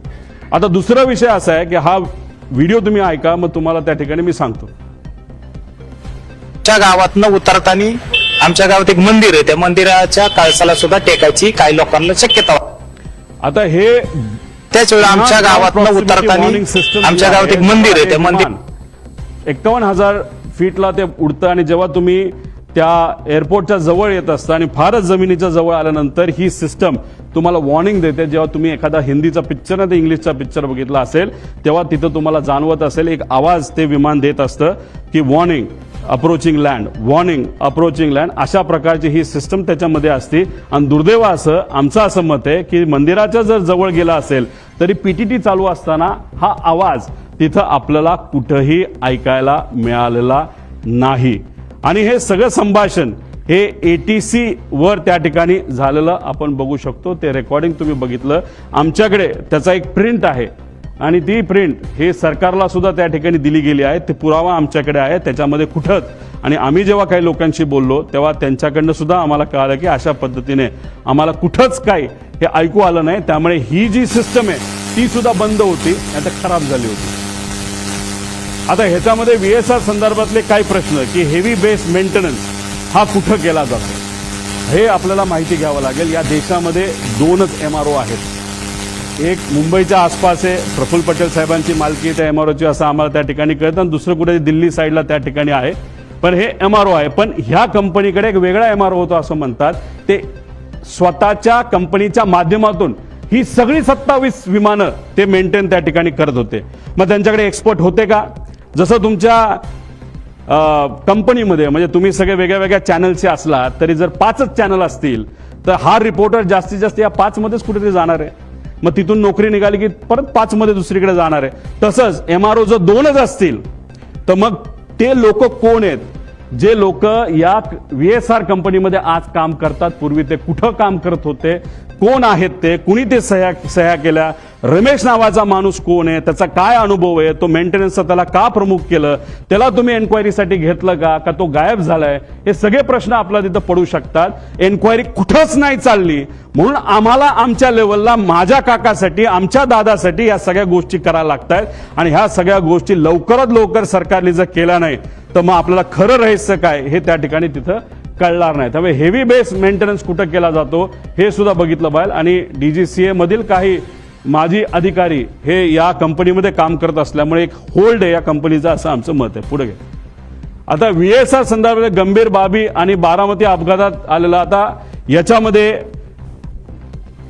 आता दुसरा विषय असा आहे की हा व्हिडिओ तुम्ही ऐका, मग तुम्हाला त्या ठिकाणी मी सांगतो. आमच्या गावातनं उतरताना आमच्या गावात एक मंदिर आहे, त्या मंदिराच्या कळसाला सुद्धा टेकायची काही लोकांना शक्यता. आता हे त्याच वेळी आमच्या गावातनं उतरताना आमच्या गावात एक मंदिर आहे, त्या मंदिर 51,000 फीटला ते उडतं आणि जेव्हा तुम्ही त्या एअरपोर्टच्या जवळ येत असता आणि फारच जमिनीच्या जवळ आल्यानंतर ही सिस्टम तुम्हाला वॉर्निंग देते. जेव्हा तुम्ही एखादा हिंदीचा पिक्चर नाही तर इंग्लिशचा पिक्चर बघितला असेल तेव्हा तिथं तुम्हाला जाणवत असेल एक आवाज ते विमान देत असतं की warning approaching land, warning approaching land, अशा प्रकारची ही सिस्टम त्याच्यामध्ये असते. आणि दुर्दैव असं आमचं असं मत आहे की मंदिराच्या जर जवळ गेला असेल तरी पीटीटी चालू असताना हा आवाज तिथं आपल्याला कुठंही ऐकायला मिळालेला नाही. आणि हे सगळं संभाषण हे एटीसी वर त्या ठिकाणी झालेलं आपण बघू शकतो. ते रेकॉर्डिंग तुम्ही बघितलं, आमच्याकडे त्याचा एक प्रिंट आहे आणि ती प्रिंट हे सरकारला सुद्धा त्या ठिकाणी दिली गेली आहे. ते पुरावा आमच्याकडे आहे, त्याच्यामध्ये कुठंच. आणि आम्ही जेव्हा काही लोकांशी बोललो तेव्हा त्यांच्याकडनं सुद्धा आम्हाला कळालं की अशा पद्धतीने आम्हाला कुठंच काही हे ऐकू आलं नाही. त्यामुळे ही जी सिस्टम आहे ती सुद्धा बंद होती, आता खराब झाली होती. आता ह्याच्यामध्ये VSR संदर्भातले काही प्रश्न की हेवी बेस मेंटेनन्स हा कुठं केला जातो हे आपल्याला माहिती घ्यावं लागेल. या देशामध्ये 2च MRO आहेत. एक मुंबईच्या आसपास आहे, प्रफुल्ल पटेल साहेबांची मालकी त्या MROची असं आम्हाला त्या ठिकाणी कळतं, आणि दुसरं कुठे दिल्ली साईडला त्या ठिकाणी आहे. पण हे MRO आहे. पण ह्या कंपनीकडे एक वेगळा MRO होतो असं म्हणतात. ते स्वतःच्या कंपनीच्या माध्यमातून ही सगळी 27 विमानं ते मेंटेन त्या ठिकाणी करत होते. मग त्यांच्याकडे एक्सपर्ट होते का? जसं तुमच्या कंपनीमध्ये म्हणजे तुम्ही सगळे वेगळ्या वेगळ्या चॅनलचे असला तरी जर 5च चॅनल असतील तर हा रिपोर्टर जास्तीत जास्त या 5 मध्येच कुठेतरी जाणार आहे. मग तिथून नोकरी निघाली की परत 5 मध्ये दुसरीकडे जाणार आहे. तसंच MRO जर 2च असतील तर मग ते लोक कोण आहेत? जे लोक या VSR कंपनीमध्ये आज काम करतात, पूर्वी ते कुठं काम करत होते, कोण आहेत ते, कुणी ते सह्या केल्या, रमेश नावाचा माणूस कोण आहे, त्याचा काय अनुभव आहे, तो मेंटेनन्सचा त्याला का प्रमुख केलं, त्याला तुम्ही एन्क्वायरीसाठी घेतलं का तो गायब झालाय, हे सगळे प्रश्न आपल्याला तिथं पडू शकतात. एन्क्वायरी कुठंच नाही चालली म्हणून आम्हाला आमच्या लेवलला माझ्या काकासाठी, आमच्या दादासाठी या सगळ्या गोष्टी करायला लागतात. आणि ह्या सगळ्या गोष्टी लवकरात लवकर सरकारने जर केल्या नाही तर मग आपल्याला खरं रहस्य काय हे त्या ठिकाणी तिथं कळणार नाही. त्यामुळे हेवी बेस मेंटेनन्स कुठं केला जातो हे सुद्धा बघितलं पाहिजे. आणि DGCA मधील काही माजी अधिकारी हे या कंपनीमध्ये काम करत असल्यामुळे एक होल्ड आहे या कंपनीचा असं आमचं मत आहे. पुढे आता VSR संदर्भात गंभीर बाबी आणि बारामती अपघातात आलेला, आता याच्यामध्ये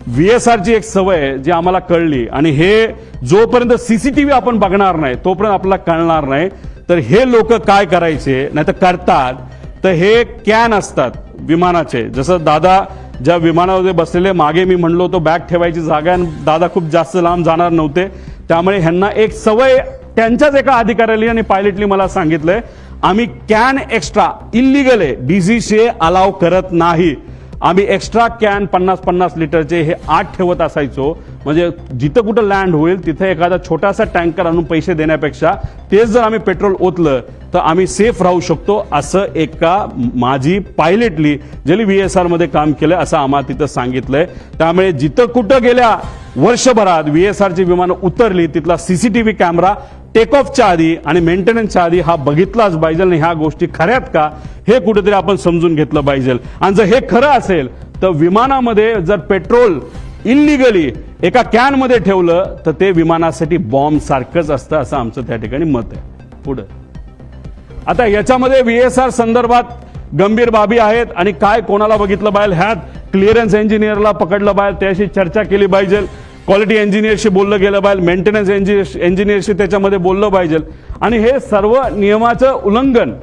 VSRची एक सवय आहे जी आम्हाला कळली, आणि हे जोपर्यंत CCTV आपण बघणार नाही तोपर्यंत आपल्याला कळणार नाही. तर हे लोक काय करायचे नाही तर करतात, तर हे कॅन असतात विमानाचे. जसं दादा ज्या विमानामध्ये बसलेले, मागे मी म्हणलो तो बॅग ठेवायची जागा, आणि दादा खूप जास्त लांब जाणार नव्हते, त्यामुळे ह्यांना एक सवय त्यांच्याच एका अधिकाऱ्याने आणि पायलटली मला सांगितलंय, आम्ही कॅन एक्स्ट्रा इल्लीगल आहे, DGCA अलाव करत नाही. आम्ही एक्स्ट्रा कॅन 50-50 लिटरचे हे 8 ठेवत असायचो. म्हणजे जिथं कुठं लँड होईल तिथे एखादा छोटासा टँकर आणून पैसे देण्यापेक्षा तेच जर आम्ही पेट्रोल ओतलं तर आम्ही सेफ राहू शकतो, असं एका माझी पायलटली ज्यांनी VSR मध्ये काम केलं असं आम्हाला तिथं सांगितलंय. त्यामुळे जिथं कुठं गेल्या वर्षभरात VSRची विमानं उतरली तिथला CCTV कॅमेरा टेक ऑफच्या आधी आणि मेंटेनन्सच्या आधी हा बघितलाच पाहिजे आणि ह्या गोष्टी खऱ्यात का हे कुठेतरी आपण समजून घेतलं पाहिजे. आणि जर हे खरं असेल तर विमानामध्ये जर पेट्रोल इलिगली एका कॅन मध्ये ठेवलं तर ते विमानासाठी बॉम्ब सारखंच असतं असं आमचं त्या ठिकाणी मत आहे. पुढे आता याच्यामध्ये VSR संदर्भात गंभीर बाबी आहेत आणि काय कोणाला बघितलं पाहिजे, ह्यात क्लिअरन्स इंजिनियरला पकडलं पाहिजे, त्याशी चर्चा केली पाहिजे, क्वालिटी इंजिनियरशी बोललं गेलं पाहिजे, मेंटेनन्स इंजिनियरशी त्याच्यामध्ये बोललं पाहिजे. आणि हे सर्व नियमाचं उल्लंघन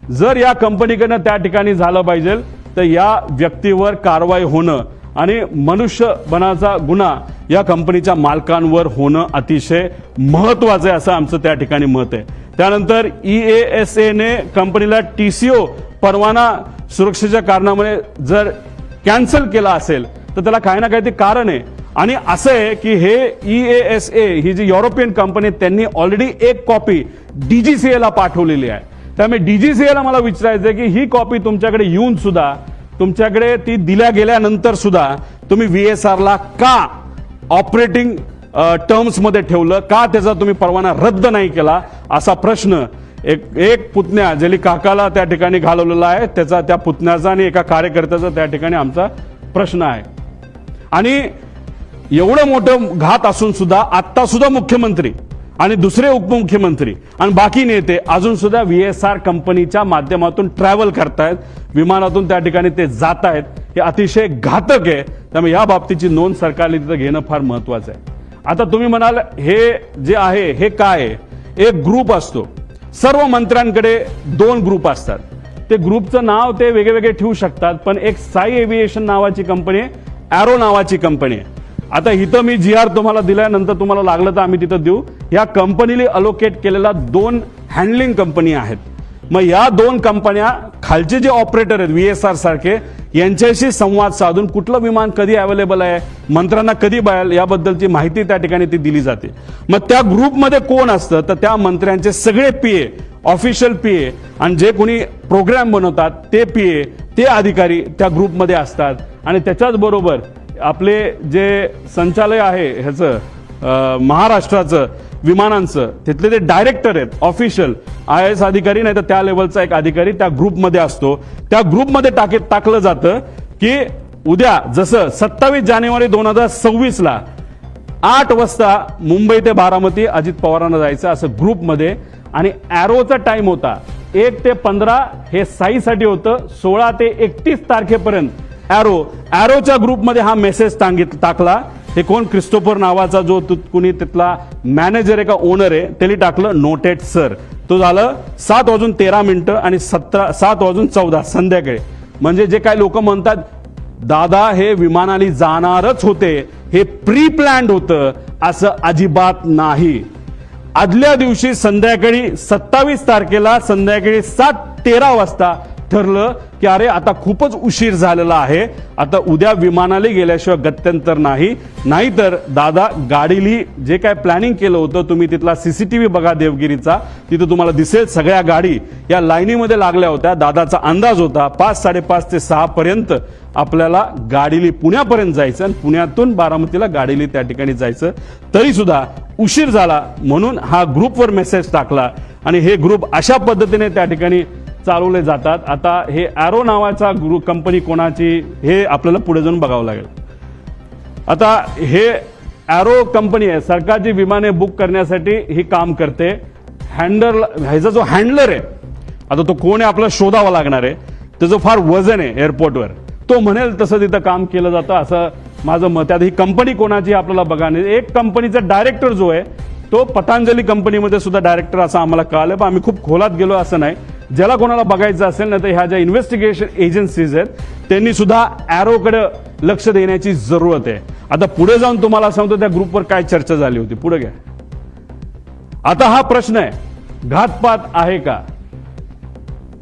जर या कंपनीकडनं त्या ठिकाणी झालं पाहिजे तर या व्यक्तीवर कारवाई होणं आणि मनुष्यबळाचा गुन्हा या कंपनीच्या मालकांवर होणं अतिशय महत्वाचं आहे असं आमचं त्या ठिकाणी मत आहे. त्यानंतर EASA ने कंपनीला TCO परवाना सुरक्षेच्या कारणामुळे जर कॅन्सल केला असेल तर त्याला काही ना काही ते कारण आहे. आणि असं आहे की हे EASA ही जी युरोपियन कंपनी त्यांनी ऑलरेडी एक कॉपी DGCA ला पाठवलेली आहे. त्यामुळे DGCA ला मला विचारायचं आहे की ही कॉपी तुमच्याकडे येऊन सुद्धा तुमच्याकडे ती दिल्या गेल्यानंतर सुद्धा तुम्ही VSR ला का ऑपरेटिंग टर्म्स मध्ये ठेवलं, का त्याचा तुम्ही परवाना रद्द नाही केला असा प्रश्न एक पुतण्या जेली काकाला त्या ठिकाणी घालवलेला आहे, त्याचा त्या पुतण्याचा आणि एका कार्यकर्त्याचा त्या ठिकाणी आमचा प्रश्न आहे. आणि एवढं मोठं घात असून सुद्धा आता सुद्धा मुख्यमंत्री आणि दुसरे उपमुख्यमंत्री आणि बाकी नेते अजून सुद्धा VSR कंपनीच्या माध्यमातून ट्रॅव्हल करतायत, विमानातून त्या ठिकाणी ते जात आहेत. हे अतिशय घातक आहे. त्यामुळे या बाबतीची नोंद सरकारने तिथं घेणं फार महत्वाचं आहे. आता तुम्ही म्हणाल हे जे आहे हे काय आहे, एक ग्रुप असतो, सर्व मंत्र्यांकडे 2 ग्रुप असतात, ते ग्रुपचं नाव ते वेगळे ठेवू शकतात, पण एक साई एव्हिएशन नावाची कंपनी आहे, एरो नावाची कंपनी आहे. आता इथं मी GR तुम्हाला दिल्यानंतर तुम्हाला लागलं तर आम्ही तिथं देऊ. या कंपनीने अलोकेट केलेला 2 हँडलिंग कंपनी आहेत. मग या 2 कंपन्या खालचे जे ऑपरेटर आहेत VSR सारखे यांच्याशी संवाद साधून कुठलं विमान कधी अवेलेबल आहे, मंत्र्यांना कधी बाहेर याबद्दलची माहिती त्या ठिकाणी ती दिली जाते. मग त्या ग्रुपमध्ये कोण असतं तर त्या मंत्र्यांचे सगळे PA, ऑफिशियल PA आणि जे कोणी प्रोग्राम बनवतात ते PA, ते अधिकारी त्या ग्रुपमध्ये असतात. आणि त्याच्याच बरोबर आपले जे संचालय आहे ह्याचं महाराष्ट्राचं विमानांचं तिथले ते डायरेक्टर आहेत, ऑफिशियल IAS अधिकारी नाही तर त्या लेवलचा एक अधिकारी त्या ग्रुपमध्ये असतो. त्या ग्रुपमध्ये टाकलं जातं की उद्या जसं 27 जानेवारी 2026 ला 8 वाजता मुंबई ते बारामती अजित पवारांना जायचं असं ग्रुपमध्ये. आणि एरोचा टाइम होता 1 ते 15 हे साईसाठी होतं, 16 ते 31 तारखेपर्यंत एरोच्या ग्रुपमध्ये हा मेसेज टाकला. हे कोण क्रिस्टोफर नावाचा जो कुणी तिथला मॅनेजर आहे का ओनर आहे त्यांनी टाकलं नोटेड सर. तो झालं 7:13 आणि 7:14 संध्याकाळी. म्हणजे जे काही लोक म्हणतात दादा हे विमानाने जाणारच होते, हे प्री प्लॅन्ड होतं, असं अजिबात नाही. आदल्या दिवशी संध्याकाळी 27 तारखेला संध्याकाळी 7:13 वाजता ठरलं की अरे आता खूपच उशीर झालेला आहे, आता उद्या विमानाला गेल्याशिवाय गत्यंतर नाही. नाहीतर दादा गाडीली जे काय प्लॅनिंग केलं होतं, तुम्ही तिथला CCTV बघा देवगिरीचा, तिथं तुम्हाला दिसेल सगळ्या गाडी या लाईनीमध्ये लागल्या होत्या. दादाचा अंदाज होता 5, 5:30 ते 6 पर्यंत आपल्याला गाडीली पुण्यापर्यंत जायचं आणि पुण्यातून बारामतीला गाडीली त्या ठिकाणी जायचं. तरी सुद्धा उशीर झाला म्हणून हा ग्रुपवर मेसेज टाकला आणि हे ग्रुप अशा पद्धतीने त्या ठिकाणी चालवले जातात. आता हे एरो नावाचा ग्रुप कंपनी कोणाची हे आपल्याला पुढे जाऊन बघावं लागेल. आता हे एरो कंपनी आहे, सरकारची विमाने बुक करण्यासाठी ही काम करते. ह्याचा जो हँडलर आहे आता तो कोण आहे आपल्याला शोधावा लागणार आहे, त्याचं फार वजन आहे एअरपोर्टवर, तो म्हणेल तसं तिथं काम केलं जातं असं माझं मत आहे. ही कंपनी कोणाची आपल्याला बघा नाही. एक कंपनीचा डायरेक्टर जो आहे तो पतंजली कंपनीमध्ये सुद्धा डायरेक्टर असं आम्हाला कळालं, पण आम्ही खूप खोलात गेलो असं नाही. ज्याला कोणाला बघायचं असेल ना तर ह्या ज्या इन्व्हेस्टिगेशन एजन्सीज आहेत त्यांनी सुद्धा एरोकडे लक्ष देण्याची जरूरत आहे. आता पुढे जाऊन तुम्हाला सांगतो त्या ग्रुपवर काय चर्चा झाली होती, पुढे घ्या. आता हा प्रश्न आहे घातपात आहे का.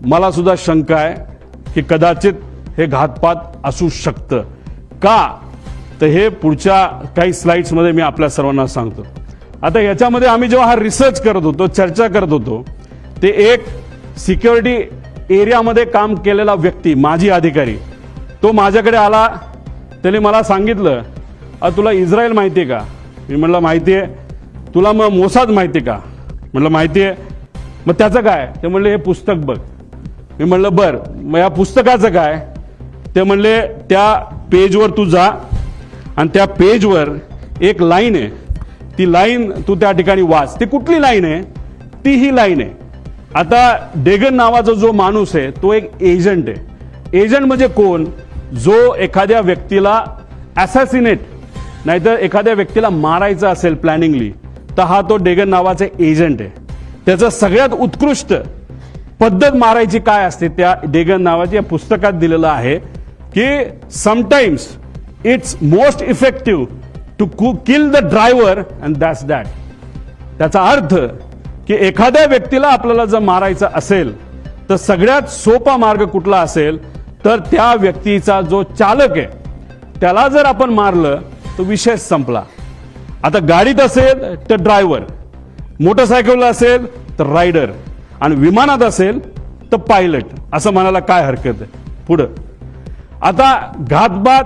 मला सुद्धा शंका आहे की कदाचित हे घातपात असू शकतं का, तर हे पुढच्या काही स्लाइड्समध्ये मी आपल्या सर्वांना सांगतो. आता याच्यामध्ये आम्ही जेव्हा हा रिसर्च करत होतो, चर्चा करत होतो, ते एक सिक्युरिटी एरियामध्ये काम केलेला व्यक्ती, माजी अधिकारी, तो माझ्याकडे आला. त्याने मला सांगितलं, तुला इस्रायल माहिती आहे का? मी म्हटलं माहिती आहे. तुला मग मोसाद माहिती आहे का? म्हटलं माहिती आहे. मग त्याचं काय? ते म्हणले हे पुस्तक बघ. मी म्हटलं बरं, मग या पुस्तकाचं काय? ते म्हणले त्या पेजवर तू जा आणि त्या पेजवर एक लाईन आहे, ती लाईन तू त्या ठिकाणी वाच. ती कुठली लाईन आहे? ती ही लाईन आहे. आता डेगन नावाचा जो माणूस आहे तो एक एजंट आहे. एजंट म्हणजे कोण? जो एखाद्या व्यक्तीला असॅसिनेट नाहीतर एखाद्या व्यक्तीला मारायचं असेल प्लॅनिंगली, तर हा तो डेगन नावाचा एजंट आहे. त्याचं सगळ्यात उत्कृष्ट पद्धत मारायची काय असते त्या डेगन नावाच्या पुस्तकात दिलेलं आहे की sometimes it's most effective to kill the driver and that's that. त्याचा अर्थ की एखाद्या व्यक्तीला आपल्याला जर मारायचं असेल तर सगळ्यात सोपा मार्ग कुठला असेल, तर त्या व्यक्तीचा जो चालक आहे त्याला जर आपण मारलं तर विषय संपला. आता गाडीत असेल तर ड्रायव्हर, मोटरसायकलला असेल तर रायडर, आणि विमानात असेल तर पायलट, असं म्हणायला काय हरकत आहे. पुढं आता घातपात,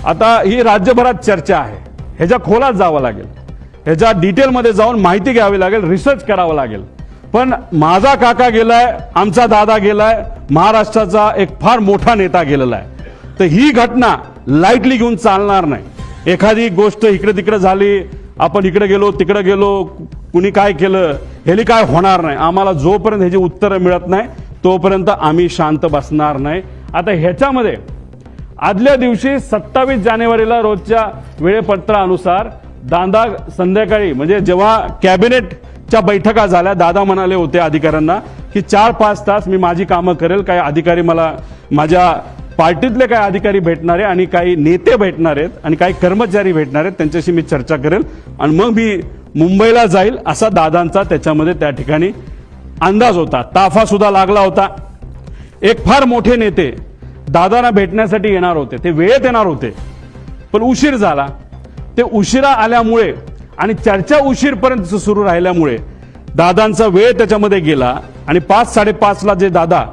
आता ही राज्यभरात चर्चा आहे. ह्याच्या खोलात जावं लागेल, ह्याच्या डिटेलमध्ये जाऊन माहिती घ्यावी लागेल, रिसर्च करावं लागेल. पण माझा काका गेलाय, आमचा दादा गेलाय, महाराष्ट्राचा एक फार मोठा नेता गेलेला आहे. तर ही घटना लाईटली घेऊन चालणार नाही. एखादी गोष्ट इकडे तिकडे झाली, आपण इकडे गेलो तिकडे गेलो, कुणी काय केलं, ह्याली काय होणार नाही. आम्हाला जोपर्यंत ह्याची उत्तरं मिळत नाही तोपर्यंत आम्ही शांत बसणार नाही. आता ह्याच्यामध्ये आदल्या दिवशी 27 जानेवारीला रोजच्या वेळेपत्रानुसार दादा संध्याकाळी, म्हणजे जेव्हा कॅबिनेटच्या बैठका झाल्या, दादा म्हणाले होते अधिकाऱ्यांना की 4-5 तास मी माझी कामं करेल. काही अधिकारी मला, माझ्या पार्टीतले काही अधिकारी भेटणार आहे आणि काही नेते भेटणार आहेत आणि काही कर्मचारी भेटणार आहेत, त्यांच्याशी मी चर्चा करेल आणि मग मी मुंबईला जाईल, असा दादांचा त्याच्यामध्ये त्या ठिकाणी अंदाज होता. ताफा सुद्धा लागला होता. एक फार मोठे नेते दादांना भेटण्यासाठी येणार होते, ते वेळेत येणार होते, पण उशीर झाला. ते उशिरा आल्यामुळे आणि चर्चा उशीरपर्यंत सुरू राहिल्यामुळे दादांचा वेळ त्याच्यामध्ये गेला आणि 5-5:30ला जे दादा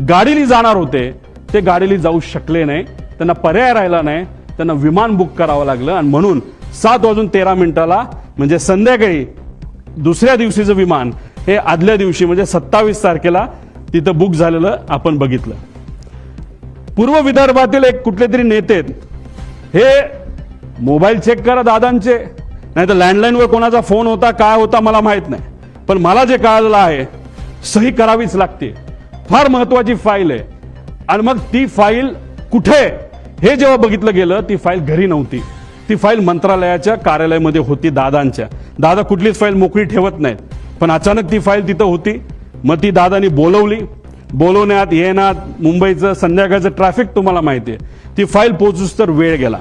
गाडीने जाणार होते ते गाडीने जाऊ शकले नाही. त्यांना पर्याय राहिला नाही, त्यांना विमान बुक करावं लागलं आणि म्हणून 7:13 म्हणजे संध्याकाळी दुसऱ्या दिवशीचं विमान हे आदल्या दिवशी म्हणजे 27 तारखेला तिथं बुक झालेलं आपण बघितलं. पूर्व विदर्भातील एक कुठले तरी नेते, हे मोबाईल चेक करा दादांचे, नाही तर लँडलाईनवर कोणाचा फोन होता काय होता मला माहित नाही, पण मला जे कळालेलं आहे सही करावीच लागते. फार महत्वाची फाईल आहे. आणि मग ती फाईल कुठे हे जेव्हा बघितलं गेलं, ती फाईल घरी नव्हती, ती फाईल मंत्रालयाच्या कार्यालयामध्ये होती दादांच्या. दादा कुठलीच फाईल मोकळी ठेवत नाहीत, पण अचानक ती फाईल तिथं होती. मग ती दादानी बोलवली. बोलवण्यात येण्यात मुंबईचं संध्याकाळचं ट्रॅफिक तुम्हाला माहिती आहे. ती फाईल पोहोचूस तर वेळ गेला.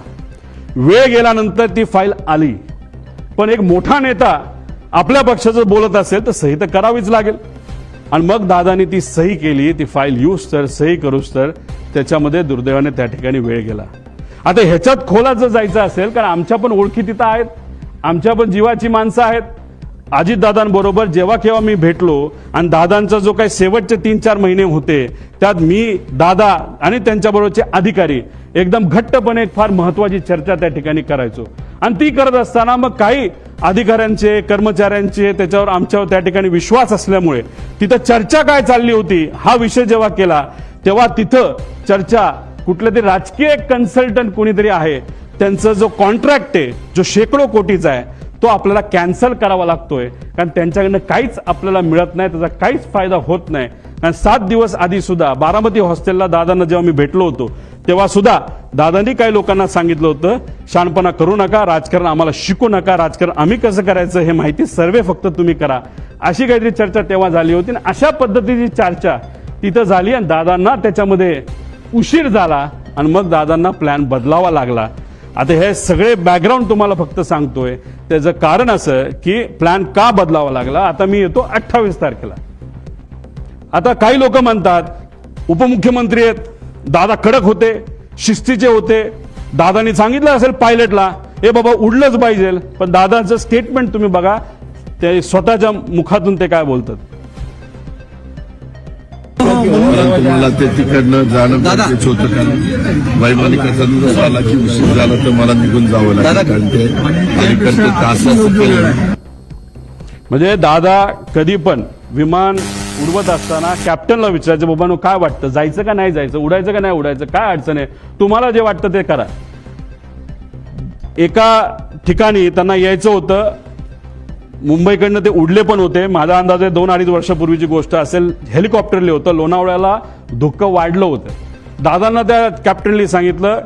वेळ गेल्यानंतर ती फाईल आली. पण एक मोठा नेता आपल्या पक्षाचं बोलत असेल तर सही तर करावीच लागेल. आणि मग दादानी ती सही केली. ती फाईल यूज तर सही करूस तर त्याच्यामध्ये दुर्दैवाने त्या ठिकाणी वेळ गेला. आता ह्याच्यात खोलात जर जायचं असेल, कारण आमच्या पण ओळखी तिथं आहेत, आमच्या पण जीवाची माणसं आहेत. अजितदादांबरोबर जेव्हा केव्हा मी भेटलो आणि दादांचा जो काही शेवटचे 3-4 महिने होते त्यात मी, दादा आणि त्यांच्याबरोबरचे अधिकारी एकदम घट्टपणे एक फार महत्वाची चर्चा त्या ठिकाणी करायचो. आणि ती करत असताना मग काही अधिकाऱ्यांचे, कर्मचाऱ्यांचे त्याच्यावर आमच्यावर त्या ठिकाणी विश्वास असल्यामुळे तिथं चर्चा काय चालली होती हा विषय जेव्हा केला, तेव्हा तिथं चर्चा कुठले तरी राजकीय कन्सल्टंट कोणीतरी आहे, त्यांचा जो कॉन्ट्रॅक्ट आहे जो शेकडो कोटीचा आहे तो आपल्याला कॅन्सल करावा लागतोय. कारण त्यांच्याकडनं काहीच आपल्याला मिळत नाही, त्याचा काहीच फायदा होत नाही. कारण 7 दिवस आधी सुद्धा बारामती हॉस्टेलला दादांना जेव्हा मी भेटलो होतो तेव्हा सुद्धा दादांनी काही लोकांना सांगितलं होतं, शहाणपणा करू नका, राजकारण आम्हाला शिकू नका, राजकारण आम्ही कसं करायचं हे माहिती सर्वे फक्त तुम्ही करा, अशी काहीतरी चर्चा तेव्हा झाली होती. आणि अशा पद्धतीची चर्चा तिथं झाली आणि दादांना त्याच्यामध्ये उशीर झाला आणि मग दादांना प्लॅन बदलावा लागला. आता हे सगळे बॅकग्राऊंड तुम्हाला फक्त सांगतोय. त्याचं कारण असं की प्लॅन का बदलावा लागला. आता मी येतो 28 तारखेला. आता काही लोक म्हणतात उपमुख्यमंत्री आहेत, दादा कडक होते, शिस्तीचे होते. दादानी सांगितलं असेल पायलटला हे बाबा उडलंच पाहिजे, पण दादाचं स्टेटमेंट तुम्ही बघा, ते स्वतःच्या मुखातून ते काय बोलतात. परंतु मला ते तिकडनं जाणं गरजेच होतं, कारण वैमानिकाचा दिवस आला की उशीर झाला तर मला निघून जावं लागलं, कारण ते अलीकडचं तासाचं केलं. म्हणजे दादा कधी पण विमान उडवत असताना कॅप्टनला विचारायचं, बाबांनो काय वाटतं, जायचं का नाही जायचं, उडायचं का नाही उडायचं, काय अडचण आहे, तुम्हाला जे वाटतं ते करा. एका ठिकाणी त्यांना यायचं होतं, मुंबईकडनं ते उडले पण होते. माझा अंदाजे 2-2.5 वर्षापूर्वीची गोष्ट असेल. हेलिकॉप्टरले होतं, लोणावळ्याला धुक्क वाढलं होतं. दादांना त्या कॅप्टनली सांगितलं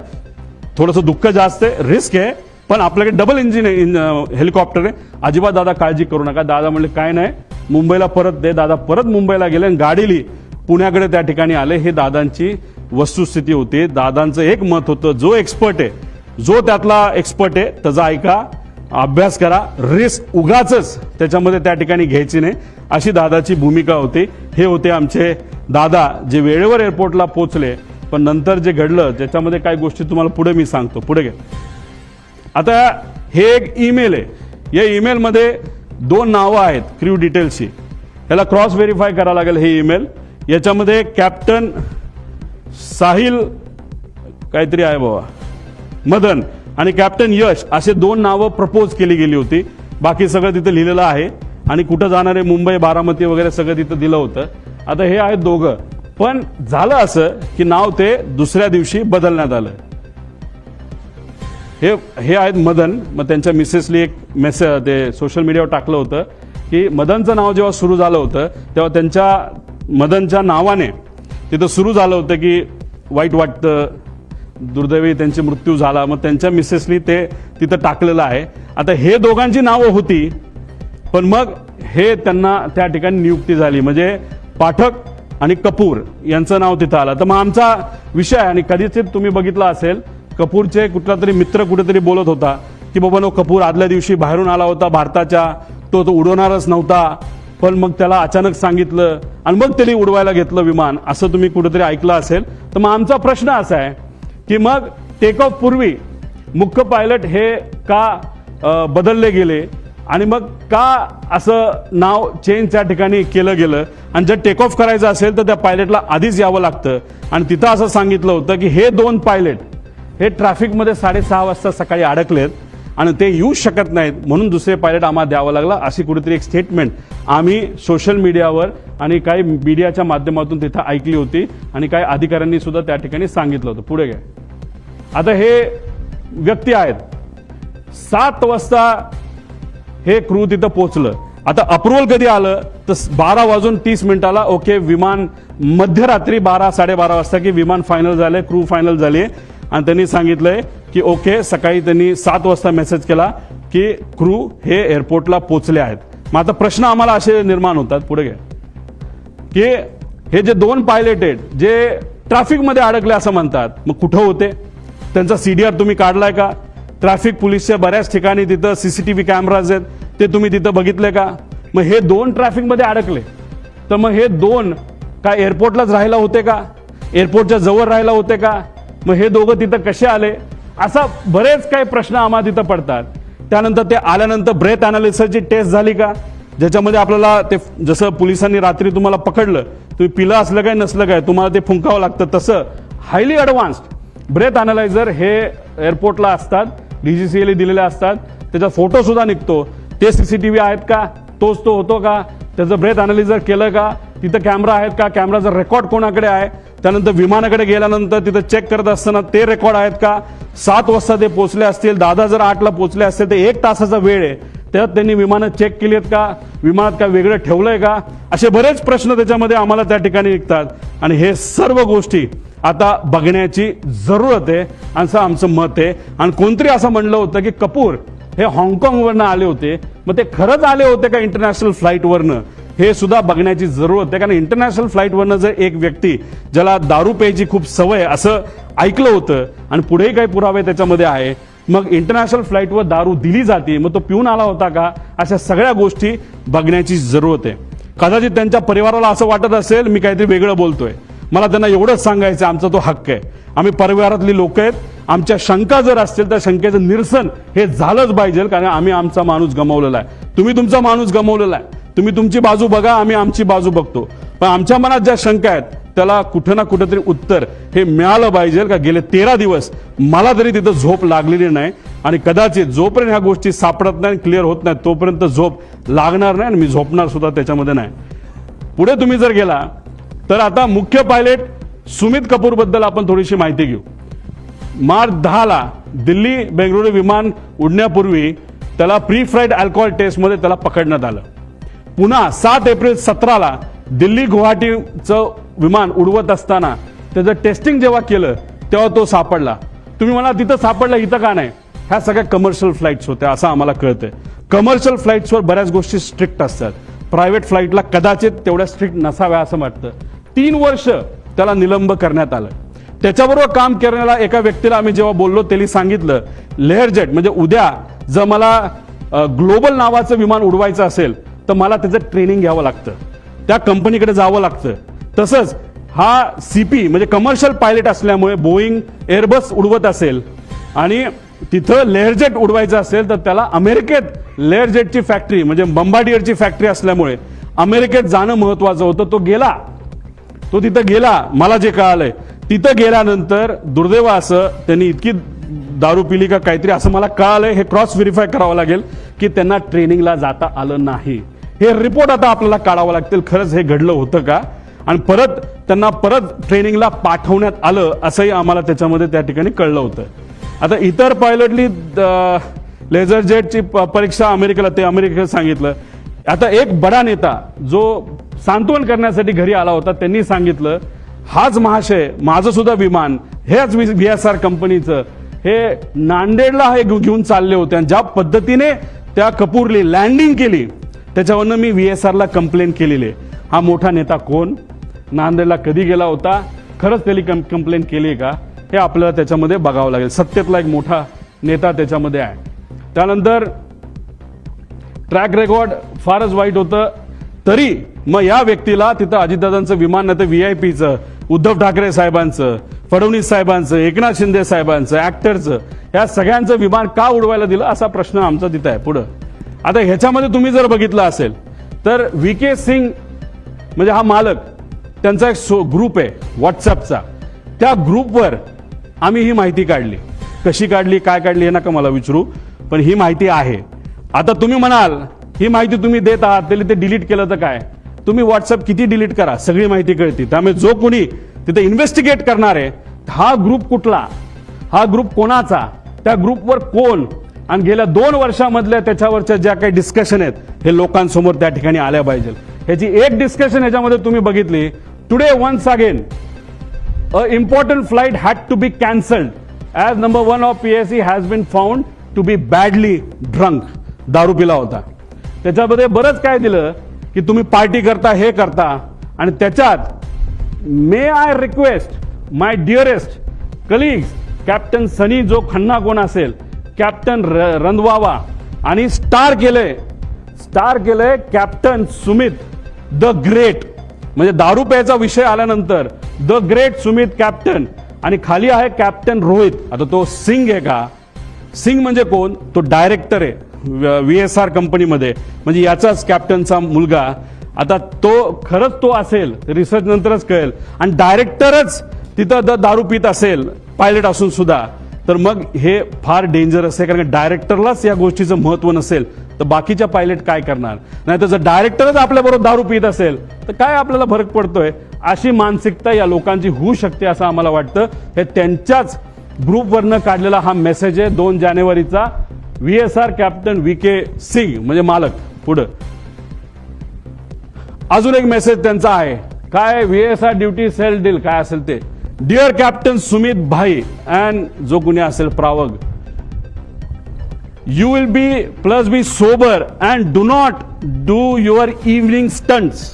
थोडंसं दुःख जास्त आहे, रिस्क आहे, पण आपल्याकडे डबल इंजिन हेलिकॉप्टर आहे, अजिबात दादा काळजी करू नका. दादा म्हणले काय नाही, मुंबईला परत दे. दादा परत मुंबईला गेले आणि गाडीली पुण्याकडे त्या ठिकाणी आले. हे दादांची वस्तुस्थिती होती. दादांचं एक मत होतं, जो एक्सपर्ट आहे, जो त्यातला एक्सपर्ट आहे त्याचा ऐका, अभ्यास करा, रिस्क उगाचच त्याच्यामध्ये त्या ठिकाणी घ्यायची नाही, अशी दादाची भूमिका होती. हे होते आमचे दादा, जे वेळेवर एअरपोर्टला पोहोचले. पण नंतर जे घडलं त्याच्यामध्ये काही गोष्टी तुम्हाला पुढे मी सांगतो. पुढे घ्या. आता हे एक ईमेल आहे. या ईमेलमध्ये 2 नावं आहेत क्रू डिटेल्सची. याला क्रॉस व्हेरीफाय करावं लागेल हे ईमेल. याच्यामध्ये कॅप्टन साहिल काहीतरी आहे बाबा मदन आणि कॅप्टन यश असे 2 नावं प्रपोज केली गेली होती. बाकी सगळं तिथं लिहिलेलं आहे आणि कुठं जाणार आहे, मुंबई, बारामती वगैरे सगळं तिथं दिलं होतं. आता हे आहेत दोघं, पण झालं असं की नाव ते दुसऱ्या दिवशी बदलण्यात आलं. हे आहेत मदन. मग त्यांच्या मिसेसली एक मेसेज ते सोशल मीडियावर टाकलं होतं की मदनचं नाव जेव्हा सुरू झालं होतं तेव्हा त्यांच्या मदनच्या नावाने तिथं सुरू झालं होतं की वाईट वाटतं, दुर्दैवी त्यांची मृत्यू झाला. मग त्यांच्या मिसेसली ते तिथं टाकलेलं आहे. आता हे दोघांची नावं होती, पण मग हे त्यांना त्या ठिकाणी नियुक्ती झाली, म्हणजे पाठक आणि कपूर यांचं नाव तिथं आलं. तर मग आमचा विषय, आणि कधीच तुम्ही बघितला असेल, कपूरचे कुठला तरी मित्र कुठेतरी बोलत होता की बाबा कपूर आदल्या दिवशी बाहेरून आला होता भारताच्या, तो उडवणारच नव्हता, पण मग त्याला अचानक सांगितलं आणि मग त्यांनी उडवायला घेतलं विमान, असं तुम्ही कुठेतरी ऐकलं असेल. तर मग आमचा प्रश्न असा आहे की मग टेक ऑफ पूर्वी मुख्य पायलट हे का बदलले गेले आणि मग का असं नाव चेंज त्या ठिकाणी केलं गेलं. आणि जर टेक ऑफ करायचं असेल तर त्या पायलटला आधीच यावं लागतं. आणि तिथं असं सांगितलं होतं की हे 2 पायलट हे ट्रॅफिकमध्ये 6:30 वाजता सकाळी अडकलेत आणि ते येऊ शकत नाहीत, म्हणून दुसरे पायलट आम्हाला द्यावं लागला, अशी कुठेतरी एक स्टेटमेंट आम्ही सोशल मीडियावर आणि काही मीडियाच्या माध्यमातून तिथं ऐकली होती आणि काही अधिकाऱ्यांनी सुद्धा त्या ठिकाणी सांगितलं होतं. पुढे घ्या. आता हे व्यक्ती आहेत, 7 वाजता हे क्रू तिथं पोहोचलं. आता अप्रुव्हल कधी आलं तर 12:30 ओके, विमान मध्यरात्री 12-12:30 वाजता की विमान फायनल झालंय, क्रू फायनल झाली आणि त्यांनी सांगितलंय की ओके. सकाळी त्यांनी 7 वाजता मेसेज केला की क्रू हे एअरपोर्टला पोहोचले आहेत. मग आता प्रश्न आम्हाला असे निर्माण होतात, पुढे घ्या, की हे जे 2 पायलट आहेत जे ट्रॅफिकमध्ये अडकले असं म्हणतात, मग कुठं होते, त्यांचा CDR तुम्ही काढलाय का, ट्रॅफिक पोलीसच्या बऱ्याच ठिकाणी तिथं CCTV कॅमेराज आहेत, ते तुम्ही तिथं बघितले का. मग हे 2 ट्रॅफिकमध्ये अडकले, तर मग हे 2 काय एअरपोर्टलाच राहायला होते का, एअरपोर्टच्या जवळ राहायला होते का, मग हे दोघं तिथं कसे आले, असा बरेच काही प्रश्न आम्हाला तिथं पडतात. त्यानंतर ते आल्यानंतर ब्रेथ अनालिसिसची टेस्ट झाली का, ज्याच्यामध्ये आपल्याला ते जसं पोलिसांनी रात्री तुम्हाला पकडलं, तुम्ही पिलं असलं काय नसलं काय तुम्हाला ते फुंकावं लागतं, तसं हायली ॲडव्हान्स्ड ब्रेथ अनालायझर हे एअरपोर्टला असतात, DGCA दिलेले असतात. त्याचा फोटो सुद्धा निघतो, ते CCTV आहेत का, तोच तो होतो का, त्याचं ब्रेथ अनालिझर केलं का, तिथं कॅमेरा आहेत का, कॅमेराचा रेकॉर्ड कोणाकडे आहे, त्यानंतर विमानाकडे गेल्यानंतर तिथं चेक करत असताना ते रेकॉर्ड आहेत का. 7 वाजता ते पोहोचले असतील, दादा जर 8ला पोहोचले असतील तर 1 तासाचा वेळ आहे, त्यात त्यांनी विमानं चेक केली आहेत का, विमानात काय वेगळं ठेवलंय का, असे बरेच प्रश्न त्याच्यामध्ये आम्हाला त्या ठिकाणी निघतात. आणि हे सर्व गोष्टी आता बघण्याची जरूरत आहे असं आमचं मत आहे. आणि कोणतरी असं म्हणलं होतं की कपूर हे हाँगकाँगवरनं आले होते, मग ते खरंच आले होते का इंटरनॅशनल फ्लाईटवरनं, हे सुद्धा बघण्याची जरूरत आहे. कारण इंटरनॅशनल फ्लाईटवरनं जर एक व्यक्ती ज्याला दारू प्यायची खूप सवय असं ऐकलं होतं आणि पुढेही काही पुरावे त्याच्यामध्ये आहे, मग इंटरनॅशनल फ्लाईटवर दारू दिली जाते, मग तो पिऊन आला होता का, अशा सगळ्या गोष्टी बघण्याची जरूरत आहे. कदाचित त्यांच्या परिवाराला असं वाटत असेल मी काहीतरी वेगळं बोलतोय, मला त्यांना एवढंच सांगायचं, आमचा तो हक्क आहे. आम्ही परिवारातली लोक आहेत. आमच्या शंका जर असतील तर शंकेचं निरसन हे झालंच पाहिजे, कारण आम्ही आमचा माणूस गमावलेला आहे. तुम्ही तुमचा माणूस गमावलेला आहे. तुम्ही तुमची बाजू बघा, आम्ही आमची बाजू बघतो. पण आमच्या मनात ज्या शंका आहेत त्याला कुठं ना कुठेतरी उत्तर हे मिळालं पाहिजे. का गेले 13 दिवस मला तरी तिथं झोप लागलेली नाही, आणि कदाचित जोपर्यंत ह्या गोष्टी सापडत नाही, क्लिअर होत नाही, तोपर्यंत झोप लागणार नाही, आणि मी झोपणार सुद्धा त्याच्यामध्ये नाही. पुढे तुम्ही जर गेला तर आता मुख्य पायलट सुमित कपूर बद्दल आपण थोडीशी माहिती घेऊ. मार्च 10ला दिल्ली बेंगळुरू विमान उडण्यापूर्वी त्याला प्री फ्लाईट अल्कोहोल टेस्टमध्ये त्याला पकडण्यात आलं. पुन्हा 7 एप्रिल 17ला दिल्ली गुवाहाटीचं विमान उडवत असताना त्याचं टेस्टिंग जेव्हा केलं तेव्हा तो सापडला. तुम्ही म्हणा तिथं सापडला, इथं का नाही? ह्या सगळ्या कमर्शियल फ्लाईट्स होत्या असं आम्हाला कळतंय. कमर्शियल फ्लाईट्सवर बऱ्याच गोष्टी स्ट्रिक्ट असतात. प्रायव्हेट फ्लाईटला कदाचित तेवढ्या स्ट्रिक्ट नसाव्या असं वाटतं. 3 वर्ष त्याला निलंब करण्यात आलं. त्याच्याबरोबर काम करण्याला एका व्यक्तीला आम्ही जेव्हा बोललो त्यांनी सांगितलं, लेअरजेट म्हणजे उद्या जर मला ग्लोबल नावाचं विमान उडवायचं असेल तर मला त्याचं ट्रेनिंग घ्यावं लागतं, त्या कंपनीकडे जावं लागतं. तसंच हा सीपी म्हणजे कमर्शियल पायलट असल्यामुळे बोईंग एअरबस उडवत असेल आणि तिथं लेअरजेट उडवायचं असेल तर त्याला अमेरिकेत लेअरजेटची फॅक्टरी म्हणजे बंबार्डियरची फॅक्टरी असल्यामुळे अमेरिकेत जाणं महत्वाचं होतं. तो तिथं गेला. मला जे कळालंय तिथं गेल्यानंतर दुर्दैव असं त्यांनी इतकी दारू पिली का काहीतरी असं मला कळालंय. हे क्रॉस व्हेरीफाय करावं लागेल की त्यांना ट्रेनिंगला जाता आलं नाही. हे रिपोर्ट आता आपल्याला काढावं लागतील, खरंच हे घडलं होतं का, आणि त्यांना परत ट्रेनिंगला पाठवण्यात आलं असंही आम्हाला त्याच्यामध्ये त्या ठिकाणी कळलं होतं. आता इतर पायलटली लेझर जेटची परीक्षा अमेरिकेला सांगितलं. आता एक बडा नेता जो सांत्वन करण्यासाठी घरी आला होता त्यांनी सांगितलं, हाच महाशय माझं सुद्धा विमान हेच VSR कंपनीचं हे नांदेडला हे घेऊन चालले होते, आणि ज्या पद्धतीने त्या कपूरली लँडिंग केली त्याच्यावरनं मी VSRला कंप्लेंट केलेली आहे. हा मोठा नेता कोण, नांदेडला कधी गेला होता, खरंच त्यांनी कंप्लेंट केली का, हे आपल्याला त्याच्यामध्ये बघावं लागेल. सत्तेतला एक मोठा नेता त्याच्यामध्ये आहे. त्यानंतर ट्रॅक रेकॉर्ड फारच वाईट होतं. तरी मग या व्यक्तीला तिथं अजितदादांचं विमान नाही तर VIPचं, उद्धव ठाकरे साहेबांचं, फडणवीस साहेबांचं, एकनाथ शिंदे साहेबांचं, ऍक्टरचं, या सगळ्यांचं विमान का उडवायला दिलं असा प्रश्न आमचा तिथं आहे. पुढं आता ह्याच्यामध्ये तुम्ही जर बघितलं असेल तर VK सिंग म्हणजे हा मालक, त्यांचा एक ग्रुप आहे व्हॉट्सअपचा. त्या ग्रुपवर आम्ही ही माहिती काढली. कशी काढली, काय काढली हे नका मला विचारू, पण ही माहिती आहे. आता तुम्ही म्हणाल ही माहिती तुम्ही देत आहात तरी ते डिलीट केलं तर काय, तुम्ही व्हॉट्सअप किती डिलीट करा, सगळी माहिती कळते. त्यामुळे जो कोणी तिथे इन्व्हेस्टिगेट करणार आहे, हा ग्रुप कुठला, हा ग्रुप कोणाचा, त्या ग्रुपवर कोण, आणि गेल्या 2 वर्षामधल्या त्याच्यावरच्या ज्या काही डिस्कशन आहेत हे लोकांसमोर त्या ठिकाणी आल्या पाहिजे. ह्याची एक डिस्कशन ह्याच्यामध्ये तुम्ही बघितली, today once again a important flight had to be cancelled as number 1 of PSC has been found to be badly drunk. दारू पिला होता. त्याच्यामध्ये बरंच काय दिलं की तुम्ही पार्टी करता, हे करता, आणि त्याच्यात may I request my dearest colleagues captain Sunny जो खन्ना कोण असेल, कॅप्टन रंधवावा, आणि स्टार केलंय कॅप्टन सुमित द ग्रेट. म्हणजे दारू प्यायचा विषय आल्यानंतर द ग्रेट सुमित कॅप्टन, आणि खाली आहे कॅप्टन रोहित. आता तो सिंग आहे का? सिंग म्हणजे कोण? तो डायरेक्टर आहे VSR कंपनीमध्ये, म्हणजे याचाच कॅप्टनचा मुलगा. आता तो खरंच तो असेल रिसर्च नंतरच कळेल, आणि डायरेक्टरच तिथं दारू पित असेल पायलट असून सुद्धा, तर मग हे फार डेंजरस आहे. कारण डायरेक्टरलाच या गोष्टीचं महत्व नसेल तर बाकीच्या पायलट काय करणार? नाही तर जर डायरेक्टरच आपल्याबरोबर दारू पित असेल तर काय आपल्याला फरक पडतोय? अशी मानसिकता या लोकांची होऊ शकते असं आम्हाला वाटतं. हे त्यांच्याच ग्रुपवरनं काढलेला हा मेसेज आहे 2 जानेवारीचा. VSR कॅप्टन VK सिंग म्हणजे मालक. पुढं अजून एक मेसेज त्यांचा आहे, काय VSR ड्युटी सेल डील काय असेल ते. डिअर कॅप्टन सुमित भाई अँड जो कुणी असेल प्रावग, you will be sober and do not do your evening stunts.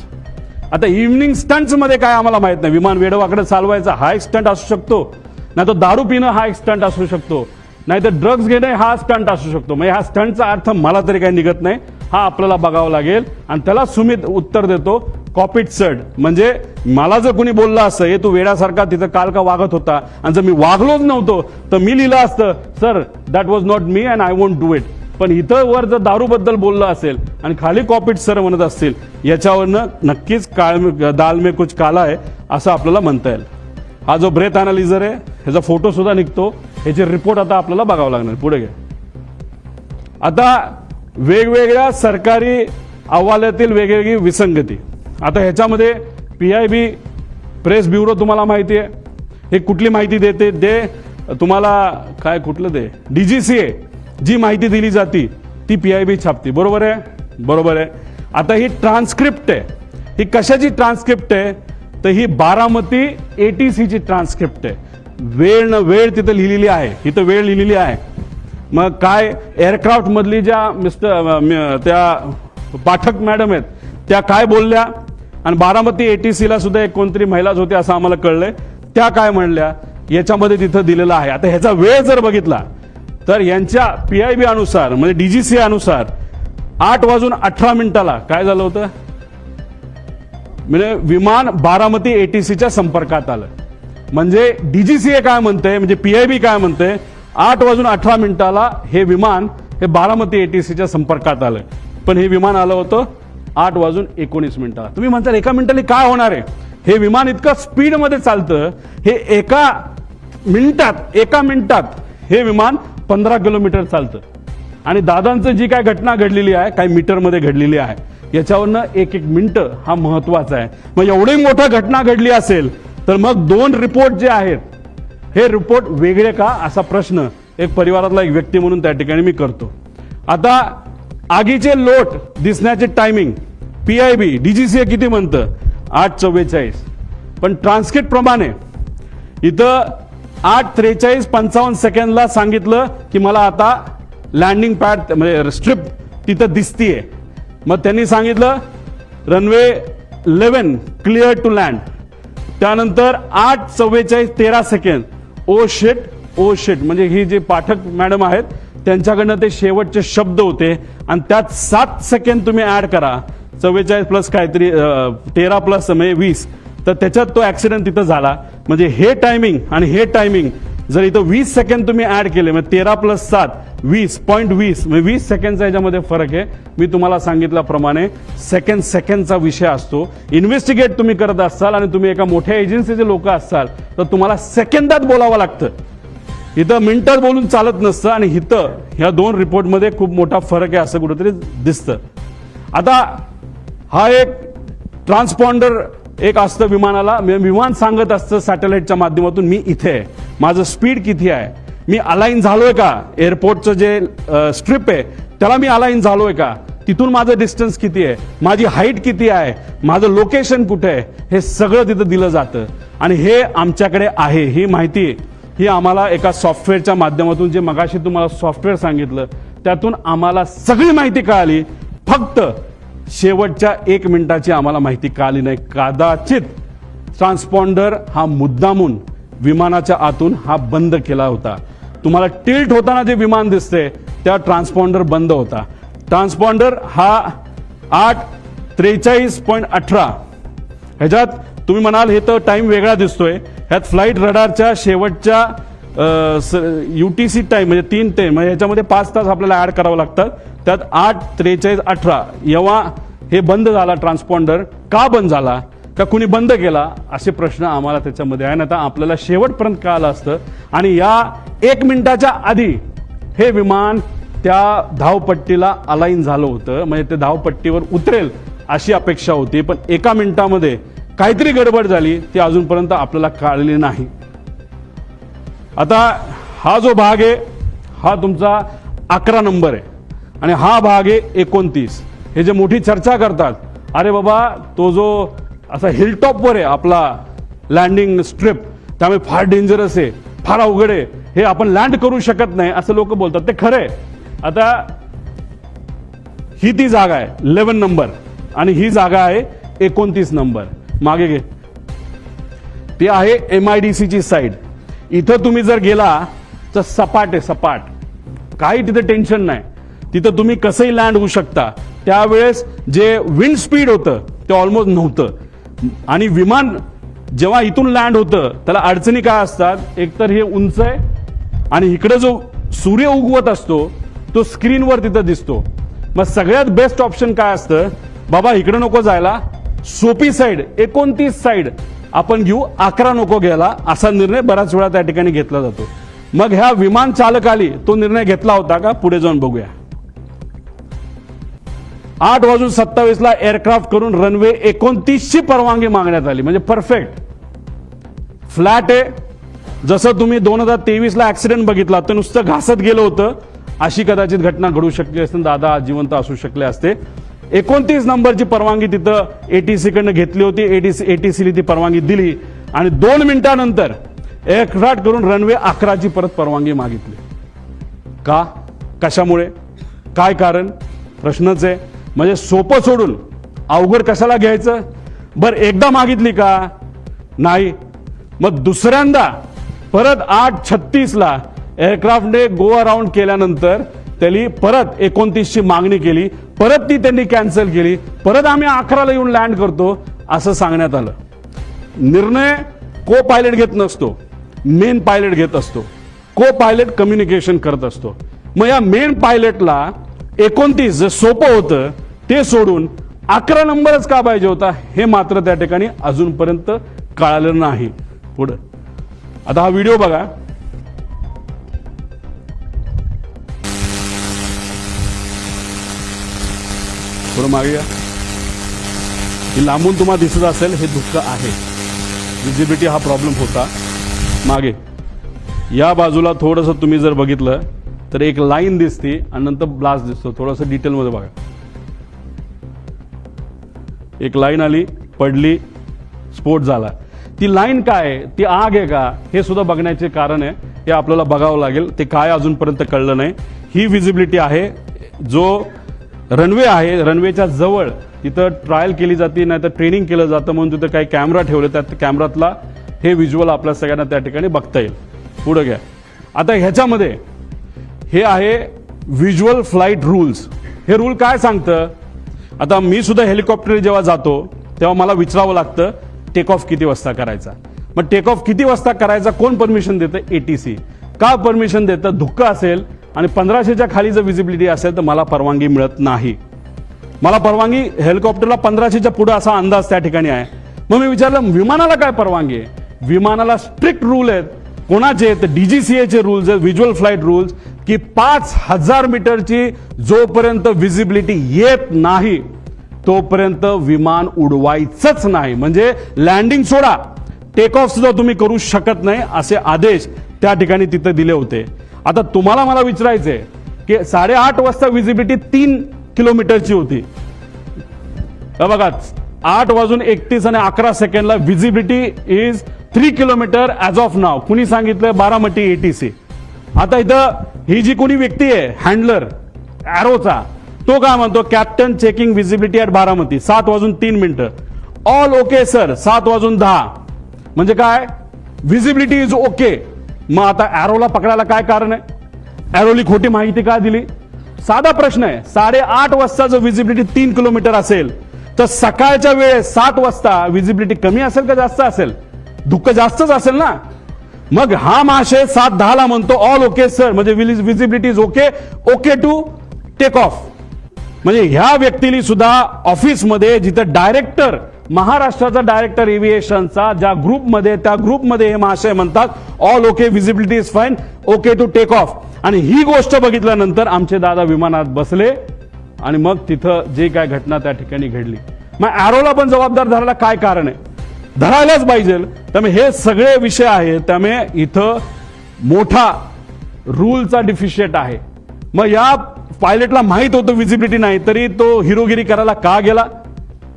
आता इव्हनिंग स्टंट्स मध्ये काय आम्हाला माहित नाही. विमान वेडवाकडे चालवायचा हा एक स्टंट असू शकतो, नाही तर दारू पिणं हा एक स्टंट असू शकतो, नाही तर ड्रग्ज घेणं हा स्टंट असू शकतो. म्हणजे हा स्टंटचा अर्थ मला तरी काही निघत नाही. हा आपल्याला बघावा लागेल, आणि त्याला सुमित उत्तर देतो, कॉपिट सर्ड, म्हणजे मला जर कोणी बोललं असतं हे तू वेड्यासारखा तिथं काल का वागत होता आणि जर मी वागलोच नव्हतो तर मी लिहिलं असतं sir that was not me and I won't do it. पण इथं वर जर दारूबद्दल बोललं असेल आणि खाली कॉपिट सर म्हणत असतील याच्यावरनं नक्कीच दाल में कुछ काला आहे असं आपल्याला म्हणता येईल. हा जो ब्रेथ अनालिझर आहे ह्याचा फोटो सुद्धा निघतो, ह्याचे रिपोर्ट आता आपल्याला बघावं लागणार. पुढे घ्या. आता वेगवेगळ्या सरकारी अहवालातील वेगवेगळी विसंगती. आता ह्याच्यामध्ये PIB प्रेस ब्युरो तुम्हाला माहिती आहे, हे कुठली माहिती देते ते तुम्हाला काय कुठलं ते DGCA जी माहिती दिली जाती ती PIB छापती. बरोबर आहे, बरोबर आहे. आता ही ट्रान्सक्रिप्ट आहे, ही कशाची ट्रान्सक्रिप्ट आहे तर ही बारामती ATC ची ट्रान्सक्रिप्ट आहे. वेळ न वेळ तिथं लिहिलेली आहे, इथं वेळ लिहिलेली आहे. मग काय एअरक्राफ्ट मधली ज्या त्या पाठक मॅडम आहेत त्या काय बोलल्या आणि बारामती ATC ला सुद्धा एक कोणतरी महिलाच होते असं आम्हाला कळलंय, त्या काय म्हणल्या याच्यामध्ये तिथं दिलेलं आहे. आता ह्याचा वेळ जर बघितला तर यांच्या PIB अनुसार म्हणजे DGCA अनुसार 8:18 काय झालं होतं, म्हणजे विमान बारामती ATCच्या संपर्कात आलं. म्हणजे DGCA काय म्हणते, म्हणजे PIB काय म्हणते, 8:18 हे विमान हे बारामती ATCच्या संपर्कात आलं. पण हे विमान आलं होतं 8:19. तुम्ही म्हणता एका मिनिटाने काय होणार आहे, हे विमान इतकं स्पीडमध्ये चालतं, हे एका मिनिटात हे विमान 15 किलोमीटर चालतं. आणि दादांचं जी काय घटना घडलेली आहे काही मीटरमध्ये घडलेली आहे याच्यावरनं एक मिनिटं हा महत्वाचा आहे. मग एवढी मोठी घटना घडली असेल तर मग 2 रिपोर्ट जे आहेत हे रिपोर्ट वेगळे का असा प्रश्न एक परिवारातला एक व्यक्ती म्हणून त्या ठिकाणी मी करतो. आता आगीचे लोट दिसण्याचे टायमिंग PIB DGCA किती म्हणतं 8:44, पण ट्रान्सक्रिप्ट प्रमाणे इथं 8:43:55 सांगितलं की मला आता लँडिंग पॅड म्हणजे स्ट्रिप तिथं दिसतीये. मग त्यांनी सांगितलं रनवे 11 क्लिअर टू लँड. त्यानंतर 8:44:13 ओ शिट म्हणजे ही जी पाठक मॅडम आहेत त्यांच्याकडनं ते शेवटचे शब्द होते आणि त्यात 7 सेकंद तुम्ही ऍड करा, 44 प्लस काहीतरी 13 प्लस 20, तर त्याच्यात तो ऍक्सिडेंट तिथं झाला. म्हणजे हे टायमिंग आणि हे टायमिंग जर इथं 20 सेकंद तुम्ही ऍड केले म्हणजे 13 प्लस 7 20.20 म्हणजे 20 सेकंडचा याच्यामध्ये फरक आहे. मी तुम्हाला सांगितल्याप्रमाणे सेकंडचा विषय असतो. इन्व्हेस्टिगेट तुम्ही करत असाल आणि तुम्ही एका मोठ्या एजन्सीचे लोक असाल तर तुम्हाला सेकंदात बोलावं लागतं, इथं मिनिटात बोलून चालत नसतं. आणि इथं ह्या 2 रिपोर्टमध्ये खूप मोठा फरक आहे असं कुठेतरी दिसतं. आता हा एक ट्रान्सपॉन्डर एक असतं विमानाला, विमान सांगत असतं सॅटेलाइटच्या माध्यमातून मी इथे आहे, माझं स्पीड किती आहे, मी अलाइन झालोय का, एअरपोर्टचं जे स्ट्रिप आहे त्याला मी अलाइन झालोय का, तिथून माझं डिस्टन्स किती आहे, माझी हाईट किती आहे, माझं लोकेशन कुठे आहे, हे सगळं तिथं दिलं जातं. आणि हे आमच्याकडे आहे, ही माहिती ही आम्हाला एका सॉफ्टवेअरच्या माध्यमातून जे मगाशी तुम्हाला सॉफ्टवेअर सांगितलं त्यातून आम्हाला सगळी माहिती कळाली. फक्त शेवटच्या 1 मिनिटाची आम्हाला माहिती कळाली नाही. कदाचित ट्रान्सपॉन्डर हा मुद्दामून विमानाच्या आतून हा बंद केला होता. तुम्हाला टिल्ट होताना जे विमान दिसते त्या ट्रान्सपॉन्डर बंद होता. ट्रान्सपॉन्डर हा 8:43.18 ह्याच्यात तुम्ही म्हणाल हे तर टाइम वेगळा दिसतोय, ह्यात फ्लाईट रडारच्या शेवटच्या UTC टाइम म्हणजे 3 ते म्हणजे ह्याच्यामध्ये 5 तास आपल्याला ऍड करावं लागतात. त्यात 8:43.18 जेव्हा हे बंद झाला ट्रान्सपॉन्डर, का बंद झाला, का कुणी बंद केला, असे प्रश्न आम्हाला त्याच्यामध्ये आहे. आता आपल्याला शेवटपर्यंत कळालं असतं. आणि या 1 मिनिटाच्या आधी हे विमान त्या धावपट्टीला अलाइन झालं होतं, म्हणजे ते धावपट्टीवर उतरेल अशी अपेक्षा होती. पण 1 मिनिटामध्ये काहीतरी गडबड झाली, ती अजूनपर्यंत आपल्याला कळलेली नाही. आता हा जो भाग आहे हा तुमचा 11 नंबर आहे आणि हा भाग आहे 29. हे जे मोठी चर्चा करतात, अरे बाबा तो जो असा हिलटॉपवर आहे आपला लँडिंग स्ट्रिप, त्यामुळे फार डेंजरस आहे, फार अवघड आहे, हे आपण लँड करू शकत नाही असं लोक बोलतात. ते खरं आहे. आता ही ती जागा आहे 11 नंबर आणि ही जागा आहे 29 नंबर. मागे घे, ती आहे MIDC ची साईड. इथं तुम्ही जर गेला तर सपाट आहे, सपाट, काही तिथे टेन्शन नाही, तिथं तुम्ही कसंही लँड होऊ शकता. त्यावेळेस जे विंड स्पीड होतं ते ऑलमोस्ट नव्हतं. आणि विमान जेव्हा इथून लँड होतं त्याला अडचणी काय असतात, एकतर हे उंच आहे आणि इकडे जो सूर्य उगवत असतो तो स्क्रीनवर तिथं दिसतो. मग सगळ्यात बेस्ट ऑप्शन काय असतं, बाबा इकडे नको जायला, सोपी साईड 29 साईड आपण घेऊ, 11 नको घ्यायला, असा निर्णय बऱ्याच वेळा त्या ठिकाणी घेतला जातो. मग ह्या विमान चालकाली तो निर्णय घेतला होता का, पुढे जाऊन बघूया. 8:27 एअरक्राफ्ट करून रनवे 29 ची परवानगी मागण्यात आली. म्हणजे परफेक्ट फ्लॅट आहे. जसं तुम्ही 2023 ऍक्सिडेंट बघितला तर नुसतं घासत गेलं होतं, अशी कदाचित घटना घडू शकली असते, दादा जिवंत असू शकले असते. 29 नंबरची परवानगी तिथं एटीसी कडनं घेतली होती. एटीसीने ती परवानगी दिली आणि 2 मिनिटांनंतर एअरक्राफ्ट करून रनवे 11 ची परत परवानगी मागितली. का, कशामुळे, काय कारण, प्रश्नच आहे. म्हणजे सोपं सोडून अवघड कशाला घ्यायचं. बरं एकदा मागितली का, नाही. मग दुसऱ्यांदा परत 8:36 एअरक्राफ्टने गो अराउंड केल्यानंतर त्यांनी परत 29 ची मागणी केली, परत ती त्यांनी कॅन्सल केली, परत आम्ही 11 येऊन लँड करतो असं सांगण्यात आलं. निर्णय को पायलट घेत नसतो, मेन पायलट घेत असतो. को पायलट कम्युनिकेशन करत असतो. मग या मेन पायलटला 29 जे सोपं होतं ते सोडून 11 नंबरच का पाहिजे होता, हे मात्र त्या ठिकाणी अजूनपर्यंत कळालं नाही. पुढे आता हा व्हिडिओ बघा. थोडं मागे या. ही लांबून तुम्हाला दिसत असेल, हे दुःख आहे. विजिबिलिटी हा प्रॉब्लेम होता. मागे या बाजूला थोडंसं तुम्ही जर बघितलं तर एक लाईन दिसते आणि नंतर ब्लास्ट दिसतो. थोडंसं डिटेलमध्ये बघा. एक लाईन आली, पडली, स्फोट झाला. ती लाईन काय, ती आग आहे का, हे सुद्धा बघण्याचे कारण आहे. हे आपल्याला बघावं लागेल. ते काय अजूनपर्यंत कळलं नाही. ही विजिबिलिटी आहे. जो रनवे आहे, रनवेच्या जवळ तिथं ट्रायल केली जाते, नाही तर ट्रेनिंग केलं जातं, म्हणून तिथं काही कॅमेरा ठेवले, त्या कॅमेरातला हे व्हिज्युअल आपल्या सगळ्यांना त्या ठिकाणी बघता येईल. पुढे घ्या. आता ह्याच्यामध्ये हे आहे व्हिज्युअल फ्लाईट रूल्स. हे रूल काय सांगतं, आता मी सुद्धा हेलिकॉप्टर जेव्हा जातो तेव्हा मला विचारावं लागतं टेक ऑफ किती वाजता करायचा. मग टेक ऑफ किती वाजता करायचा कोण परमिशन देतं, एटीसी. का परमिशन देतं, धुक्क असेल आणि 1500च्या खाली जर विजिबिलिटी असेल तर मला परवानगी मिळत नाही. मला परवानगी हेलिकॉप्टरला 1500च्या पुढे असा अंदाज त्या ठिकाणी आहे. मग मी विचारलं विमानाला काय परवानगी आहे. विमानाला स्ट्रिक्ट रूल आहेत. कोणाचे, तर डीजीसीएचे रूल्स आहेत, व्हिज्युअल फ्लाईट रूल्स, की 5000 मीटरची जोपर्यंत विजिबिलिटी येत नाही तोपर्यंत विमान उडवायचंच नाही. म्हणजे लँडिंग सोडा, टेक ऑफ सुद्धा तुम्ही करू शकत नाही, असे आदेश त्या ठिकाणी तिथे दिले होते. आता तुम्हाला मला विचारायचंय की 8:30 वाजता विजिबिलिटी 3 किलोमीटरची होती. बघा 8:31 आणि 11 सेकंडला visibility is 3 kilometer as of now. कुणी सांगितलंय, बारामती एटीसी. आता इथं ही जी कोणी व्यक्ती आहे हँडलर एरोचा, तो काय म्हणतो, captain checking visibility at Baramati 7:03. All okay sir 7:10. म्हणजे काय, विजिबिलिटी इज ओके. मग आता एरोला पकडायला काय कारण आहे, एरोली खोटी माहिती का दिली. साधा प्रश्न आहे. 8:30 वाजता जर विजिबिलिटी 3 किलोमीटर असेल तर सकाळच्या वेळेस 7 वाजता विजिबिलिटी कमी असेल का जास्त असेल, धुक्क जास्तच असेल ना. मग हा महाशय 7:10 म्हणतो ऑल ओके सर, म्हणजे visibility is okay, okay to take off. म्हणजे ह्या व्यक्तीने सुद्धा ऑफिसमध्ये जिथं डायरेक्टर, महाराष्ट्राचा डायरेक्टर एव्हिएशनचा ज्या ग्रुपमध्ये, त्या ग्रुपमध्ये हे महाशय म्हणतात all okay, visibility is fine, okay to take off. आणि ही गोष्ट बघितल्यानंतर आमचे दादा विमानात बसले आणि मग तिथं जे काय घटना त्या ठिकाणी घडली. मग एरोला पण जबाबदार धरायला काय कारण आहे, धरायलाच पाहिजे. त्यामुळे हे सगळे विषय आहेत. त्यामुळे इथं मोठा रूलचा डिफिशिएट आहे. मग या पायलटला माहित होतं विजिबिलिटी नाही, तरी तो हिरोगिरी करायला का गेला,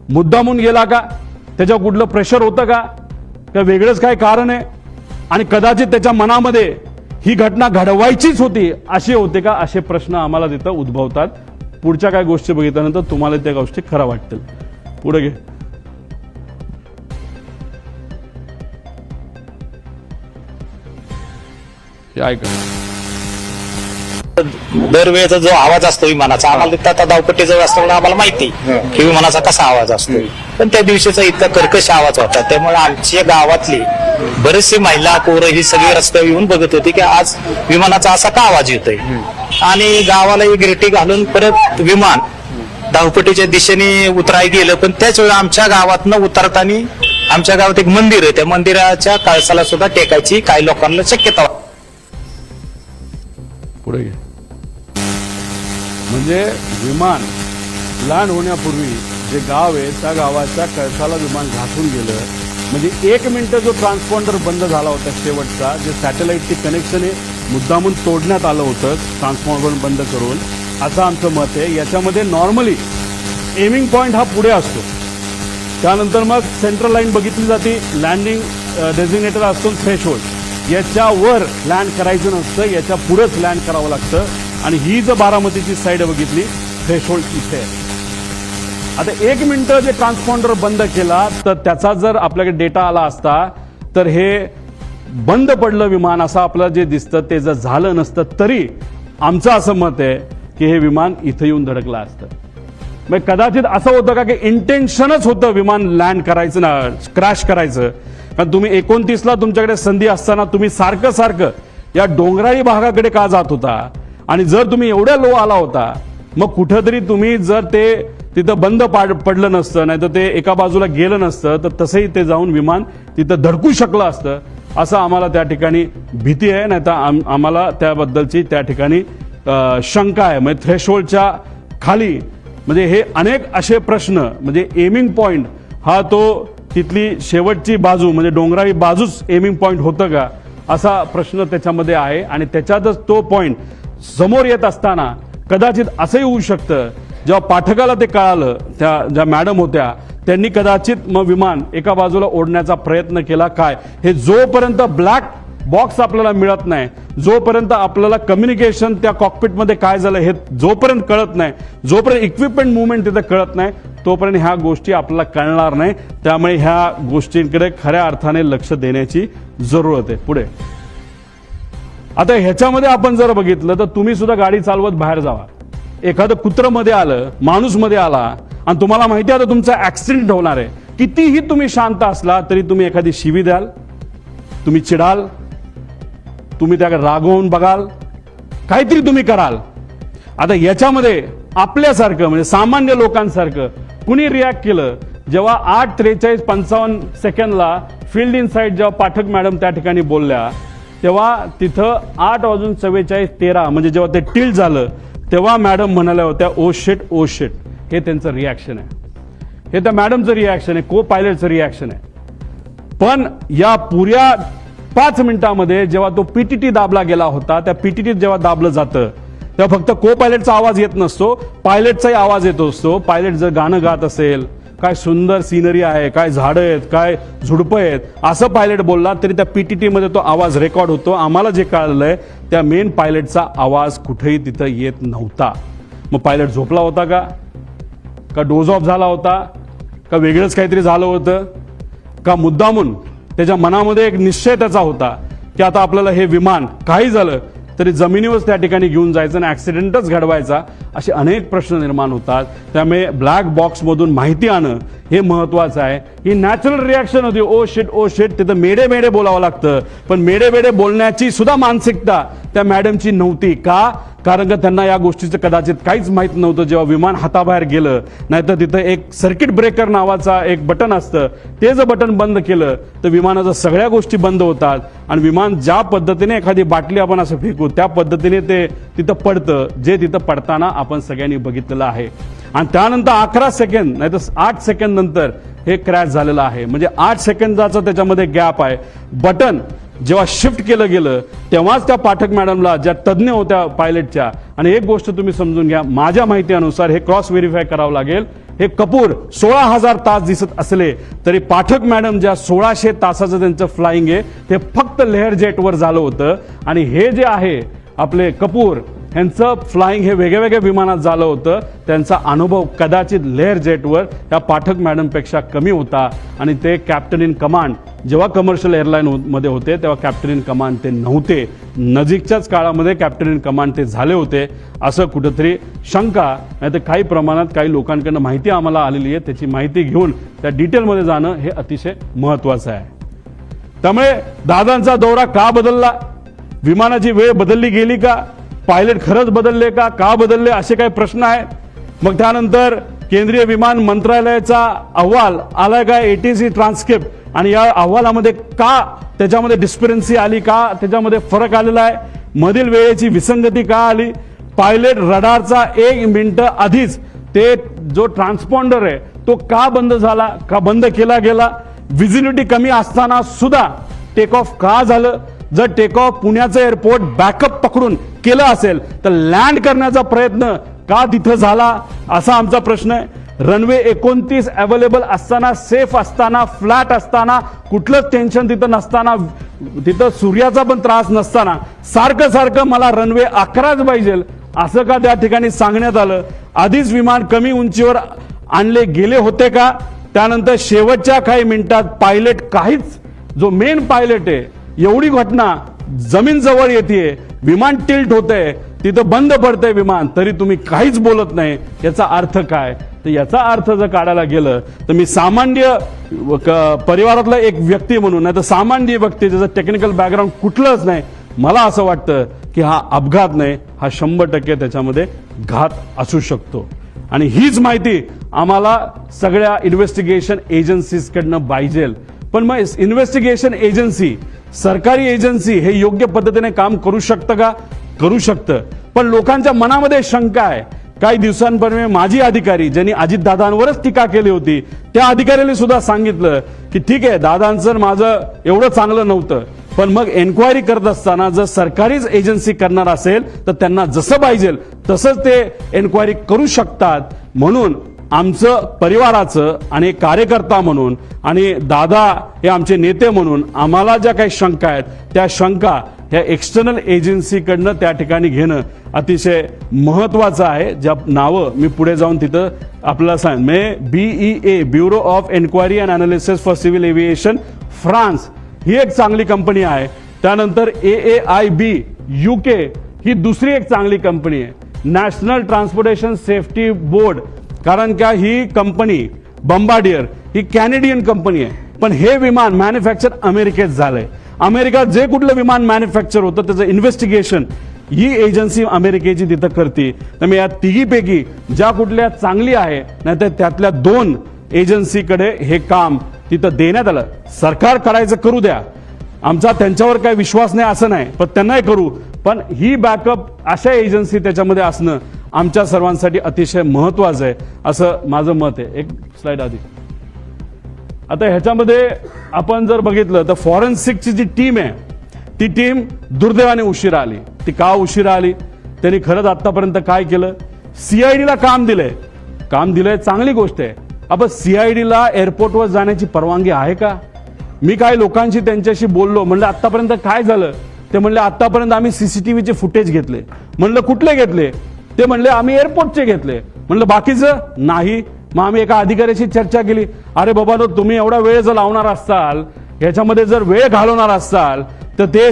मुद्दामून गेला का, त्याच्यावर कुठलं प्रेशर होतं का वेगळंच काय कारण आहे. आणि कदाचित त्याच्या मनामध्ये ही घटना घडवायचीच होती अशी होते का, असे प्रश्न आम्हाला तिथं उद्भवतात. पुढच्या काय गोष्टी बघितल्यानंतर तुम्हाला त्या गोष्टी खऱ्या वाटतील. पुढे घे. ऐका, दरवेळेचा जो आवाज असतो विमानाचा, आम्हाला तिथं आता धावपट्टी जवळ असतो आम्हाला माहिती की विमानाचा कसा आवाज असतो. पण त्या दिवशीचा इतका कर्कश आवाज होता, त्यामुळे आमच्या गावातली बरेचसे महिला पोरं ही सगळी रस्त्यावर येऊन बघत होती की आज विमानाचा असा का आवाज येतोय. आणि गावाला एक रेटी घालून परत विमान धावपट्टीच्या दिशेने उतराय गेलं, पण त्याच वेळी आमच्या गावातनं उतरताना आमच्या गावात एक मंदिर आहे, त्या मंदिराच्या कळसाला सुद्धा टेकायची काही लोकांना शक्यता होती. पुढे घे. म्हणजे विमान लँड होण्यापूर्वी जे गाव आहे त्या गावाच्या कळसाला विमान घासून गेलं. म्हणजे 1 मिनिट जो ट्रान्सपॉन्डर बंद झाला होता शेवटचा, जे सॅटेलाइटचे कनेक्शन हे मुद्दामून तोडण्यात आलं होतं ट्रान्सपॉन्डर बंद करून, असं आमचं मत आहे. याच्यामध्ये नॉर्मली एमिंग पॉईंट हा पुढे असतो, त्यानंतर मग सेंट्रल लाईन बघितली जाते, लँडिंग डेझिग्नेटर असतो थ्रेशोल्ड, याच्यावर लँड करायचं नसतं, याच्या पुढेच लँड करावं लागतं. आणि ही जर बारामतीची साईड बघितली, थ्रेशोल्ड इथे आहे. आता 1 मिनिट जे ट्रान्सपॉन्डर बंद केला तर त्याचा जर आपल्याकडे डेटा आला असता तर हे बंद पडलं विमान असं आपल्याला जे दिसतं ते जर झालं नसतं, तरी आमचं असं मत आहे की हे विमान इथं येऊन धडकलं असतं. मग कदाचित असं होतं का की इंटेन्शनच होतं विमान लँड करायचं ना, क्रॅश करायचं. कारण तुम्ही 29ला तुमच्याकडे संधी असताना तुम्ही सारखं सारखं या डोंगराळी भागाकडे का जात होता, आणि जर तुम्ही एवढ्या लो आला होता मग कुठंतरी तुम्ही जर ते तिथं बंद पडलं नसतं, नाही तर ते एका बाजूला गेलं नसतं, तर तसंही ते जाऊन विमान तिथं धडकू शकलं असतं, असं आम्हाला त्या ठिकाणी भीती आहे. नाही तर आम्हाला त्याबद्दलची त्या ठिकाणी शंका आहे. म्हणजे थ्रेशोल्डच्या खाली म्हणजे हे अनेक असे प्रश्न, म्हणजे एमिंग पॉइंट हा तो तिथली शेवटची बाजू म्हणजे डोंगराळी बाजूच एमिंग पॉइंट होतं का, असा प्रश्न त्याच्यामध्ये आहे. आणि त्याच्यातच तो पॉइंट समोर येत असताना कदाचित असंही होऊ शकतं, जेव्हा पाठकाला ते कळालं, त्या ज्या मॅडम होत्या त्यांनी कदाचित मग विमान एका बाजूला ओढण्याचा प्रयत्न केला. काय हे जोपर्यंत ब्लॅक बॉक्स आपल्याला मिळत नाही, जोपर्यंत आपल्याला कम्युनिकेशन त्या कॉकपिटमध्ये काय झालं हे जोपर्यंत कळत नाही, जोपर्यंत इक्विपमेंट मुवमेंट तिथे कळत नाही, तोपर्यंत ह्या गोष्टी आपल्याला कळणार नाही. त्यामुळे ह्या गोष्टींकडे खऱ्या अर्थाने लक्ष देण्याची जरूरत आहे. पुढे आता ह्याच्यामध्ये आपण जर बघितलं तर तुम्ही सुद्धा गाडी चालवत बाहेर जावा, एखादं कुत्रं मध्ये आलं, माणूस मध्ये आला आणि तुम्हाला माहिती आहे आता तुमचा ऍक्सिडेंट होणार आहे, कितीही तुम्ही शांत असला तरी तुम्ही एखादी शिवी द्याल, तुम्ही चिडाल, तुम्ही त्याकडे रागवून बघाल, काहीतरी तुम्ही कराल. आता याच्यामध्ये आपल्यासारखं म्हणजे सामान्य लोकांसारखं कुणी रिॲक्ट केलं, जेव्हा 8:43:55 फील्ड इन साईड जेव्हा पाठक मॅडम त्या ठिकाणी बोलल्या, तेव्हा तिथं 8:44:13 म्हणजे जेव्हा ते टिल्ट झालं तेव्हा मॅडम म्हणाल्या होत्या ओ शिट ओ शिट. हे त्यांचं रिॲक्शन आहे, हे त्या मॅडमचं रिॲक्शन आहे, को पायलटचं रिॲक्शन आहे. पण या पुऱ्या 5 मिनिटांमध्ये जेव्हा तो पीटीटी दाबला गेला होता, त्या पीटीटीत जेव्हा दाबलं जातं तेव्हा फक्त को पायलटचा आवाज येत नसतो, पायलटचाही आवाज येत असतो. पायलट जर गाणं गात असेल, काय सुंदर सिनरी आहे, काय झाडं आहेत, काय झुडपं आहेत, असं पायलट बोलला तरी त्या पीटीटी मध्ये तो आवाज रेकॉर्ड होतो. आम्हाला जे कळलंय त्या मेन पायलटचा आवाज कुठेही तिथं येत नव्हता. मग पायलट झोपला होता का डोज ऑफ झाला होता का वेगळंच काहीतरी झालं होतं का मुद्दामून त्याच्या मनामध्ये एक निश्चय त्याचा होता की आता आपल्याला हे विमान काही झालं तरी जमिनीवर त्या ठिकाणी घेऊन जायचं आणि ऍक्सिडेंटच घडवायचा, असे अनेक प्रश्न निर्माण होतात. त्यामुळे ब्लॅक बॉक्स मधून माहिती आणणं हे महत्वाचं आहे. ही नॅचरल रिॲक्शन होती, ओ शिट. तिथं मेडे मेडे बोलावं लागतं, पण मेडे मेडे बोलण्याची सुद्धा मानसिकता त्या मॅडमची नव्हती. का? कारण का त्यांना या गोष्टीचं कदाचित काहीच माहित नव्हतं. जेव्हा विमान हाताबाहेर गेलं, नाहीतर तिथं एक सर्किट ब्रेकर नावाचा एक बटन असतं, ते जर बटन बंद केलं तर विमानाच्या सगळ्या गोष्टी बंद होतात आणि विमान ज्या पद्धतीने एखादी बाटली आपण असं फेकू त्या पद्धतीने ते तिथं पडतं, जे तिथं पडताना आपण सगळ्यांनी बघितलेलं आहे. आणि त्यानंतर 11 सेकंद नाही तर 8 सेकंद नंतर हे क्रॅश झालेलं आहे. म्हणजे 8 सेकंदाचा त्याच्यामध्ये गॅप आहे. बटन जेव्हा शिफ्ट केलं गेलं तेव्हाच त्या पाठक मॅडमला, ज्या तज्ज्ञ होत्या पायलटच्या, आणि एक गोष्ट तुम्ही समजून घ्या, माझ्या माहितीनुसार हे क्रॉस व्हेरीफाय करावं लागेल, हे कपूर 16,000 तास दिसत असले तरी पाठक मॅडम ज्या 1600 तासाचं त्यांचं फ्लाइंग आहे ते फक्त लेअर जेटवर झालं होतं. आणि हे जे आहे आपले कपूर यांचं फ्लाइंग हे वेगळ्या वेगळ्या विमानात झालं होतं. त्यांचा अनुभव कदाचित लेअर जेटवर त्या पाठक मॅडमपेक्षा कमी होता आणि ते कॅप्टन इन कमांड जेव्हा कमर्शियल एअरलाईन मध्ये होते तेव्हा कॅप्टन इन कमांड ते नव्हते, नजीकच्याच काळामध्ये कॅप्टन इन कमांड ते झाले होते, असं कुठंतरी शंका नाही तर काही प्रमाणात काही लोकांकडनं माहिती आम्हाला आलेली आहे. त्याची माहिती घेऊन त्या डिटेलमध्ये जाणं हे अतिशय महत्त्वाचं आहे. त्यामुळे दादांचा दौरा का बदलला, विमानाची वेळ बदलली गेली का, पायलट खरंच बदलले का बदलले, असे काही प्रश्न आहेत. मग त्यानंतर केंद्रीय विमान मंत्रालयाचा अहवाल आलाय का, एटीसी ट्रान्सक्रिप्ट, आणि या अहवालामध्ये का त्याच्यामध्ये डिस्परन्सी आली, का त्याच्यामध्ये फरक आलेला आहे, मधील वेळेची विसंगती का आली, पायलट रडारचा 1 मिनिट आधीच ते जो ट्रान्सपॉन्डर आहे तो का बंद झाला, का बंद केला गेला, व्हिजिबिलिटी कमी असताना सुद्धा टेक ऑफ का झालं, जर टेक ऑफ पुण्याचं एअरपोर्ट बॅकअप पकडून केलं असेल तर लँड करण्याचा प्रयत्न का तिथं झाला, असा आमचा प्रश्न आहे. रनवे 29 अवेलेबल असताना, सेफ असताना, फ्लॅट असताना, कुठलंच टेन्शन तिथं नसताना, तिथं सूर्याचा पण त्रास नसताना सारखं मला रनवे 11च पाहिजे असं का त्या ठिकाणी सांगण्यात आलं. आधीच विमान कमी उंचीवर आणले गेले होते का, त्यानंतर शेवटच्या काही मिनिटात पायलट काहीच, जो मेन पायलट आहे, एवढी घटना जमीन जवळ येते, विमान टिल्ट होतंय, तिथं बंद पडतंय विमान, तरी तुम्ही काहीच बोलत नाही, याचा अर्थ काय. तर याचा अर्थ जर काढायला गेलं तर मी सामान्य परिवारातला एक व्यक्ती म्हणून, नाही तर सामान्य व्यक्ती ज्याचं टेक्निकल बॅकग्राऊंड कुठलंच नाही, मला असं वाटतं की हा अपघात नाही, हा 100% त्याच्यामध्ये घात असू शकतो. आणि हीच माहिती आम्हाला सगळ्या इन्व्हेस्टिगेशन एजन्सीजकडनं पाहिजे. पण मग इन्व्हेस्टिगेशन एजन्सी, सरकारी एजन्सी हे योग्य पद्धतीने काम करू शकतं का, करू शकतं. पण लोकांच्या मनामध्ये शंका आहे. काही दिवसांपूर्वी माजी अधिकारी ज्यांनी अजितदादांवरच टीका केली होती, त्या अधिकाऱ्याने सुद्धा सांगितलं की ठीक आहे, दादांचं माझं एवढं चांगलं नव्हतं, पण मग एन्क्वायरी करत असताना जर सरकारीच एजन्सी करणार असेल तर त्यांना जसं पाहिजे तसंच ते एन्क्वायरी करू शकतात. म्हणून आमचं परिवाराचं आणि कार्यकर्ता म्हणून आणि दादा हे आमचे नेते म्हणून आम्हाला ज्या काही शंका आहेत त्या शंका ह्या एक्सटर्नल एजन्सीकडनं त्या ठिकाणी घेणं अतिशय महत्वाचं आहे. ज्या नावं मी पुढे जाऊन तिथं आपल्याला सांग, BEA bureau of enquiry and analysis for civil aviation France ही एक चांगली कंपनी आहे. त्यानंतर AAIB UK ही दुसरी एक चांगली कंपनी आहे. नॅशनल ट्रान्सपोर्टेशन सेफ्टी बोर्ड, कारण का ही कंपनी बंबार्डियर ही कॅनेडियन कंपनी आहे, पण हे विमान मॅन्युफॅक्चर अमेरिकेत झालंय. अमेरिका जे कुठलं विमान मॅन्युफॅक्चर होतं त्याचं इन्व्हेस्टिगेशन ही एजन्सी अमेरिकेची तिथं करते. त्यामुळे या तिघीपैकी ज्या कुठल्या चांगली आहे, नाहीतर त्यातल्या 2 एजन्सीकडे हे काम तिथं देण्यात आलं. सरकार करायचं करू द्या, आमचा त्यांच्यावर काही विश्वास नाही असं नाही, पण त्यांनाही करू, पण ही बॅकअप अशा एजन्सी त्याच्यामध्ये असणं आमच्या सर्वांसाठी अतिशय महत्वाचं आहे असं माझं मत आहे. एक स्लाइड आधी. आता ह्याच्यामध्ये आपण जर बघितलं तर फॉरेन्सिकची जी टीम आहे ती टीम दुर्दैवाने उशिरा आली. ती का उशिरा आली, त्यांनी खरंच आतापर्यंत काय केलं, CIDला काम दिलंय, चांगली गोष्ट आहे. आपण CIDला एअरपोर्टवर जाण्याची परवानगी आहे का. मी काही लोकांशी त्यांच्याशी बोललो, म्हणलं आतापर्यंत काय झालं, ते म्हणले आतापर्यंत आम्ही CCTVचे फुटेज घेतले. म्हणलं कुठले घेतले, ते म्हणले आम्ही एअरपोर्टचे घेतले. म्हणलं बाकीचं नाही. मग आम्ही एका अधिकाऱ्याशी चर्चा केली, अरे बाबा तुम्ही एवढा वेळ जर लावणार असाल, ह्याच्यामध्ये जर वेळ घालवणार असाल तर ते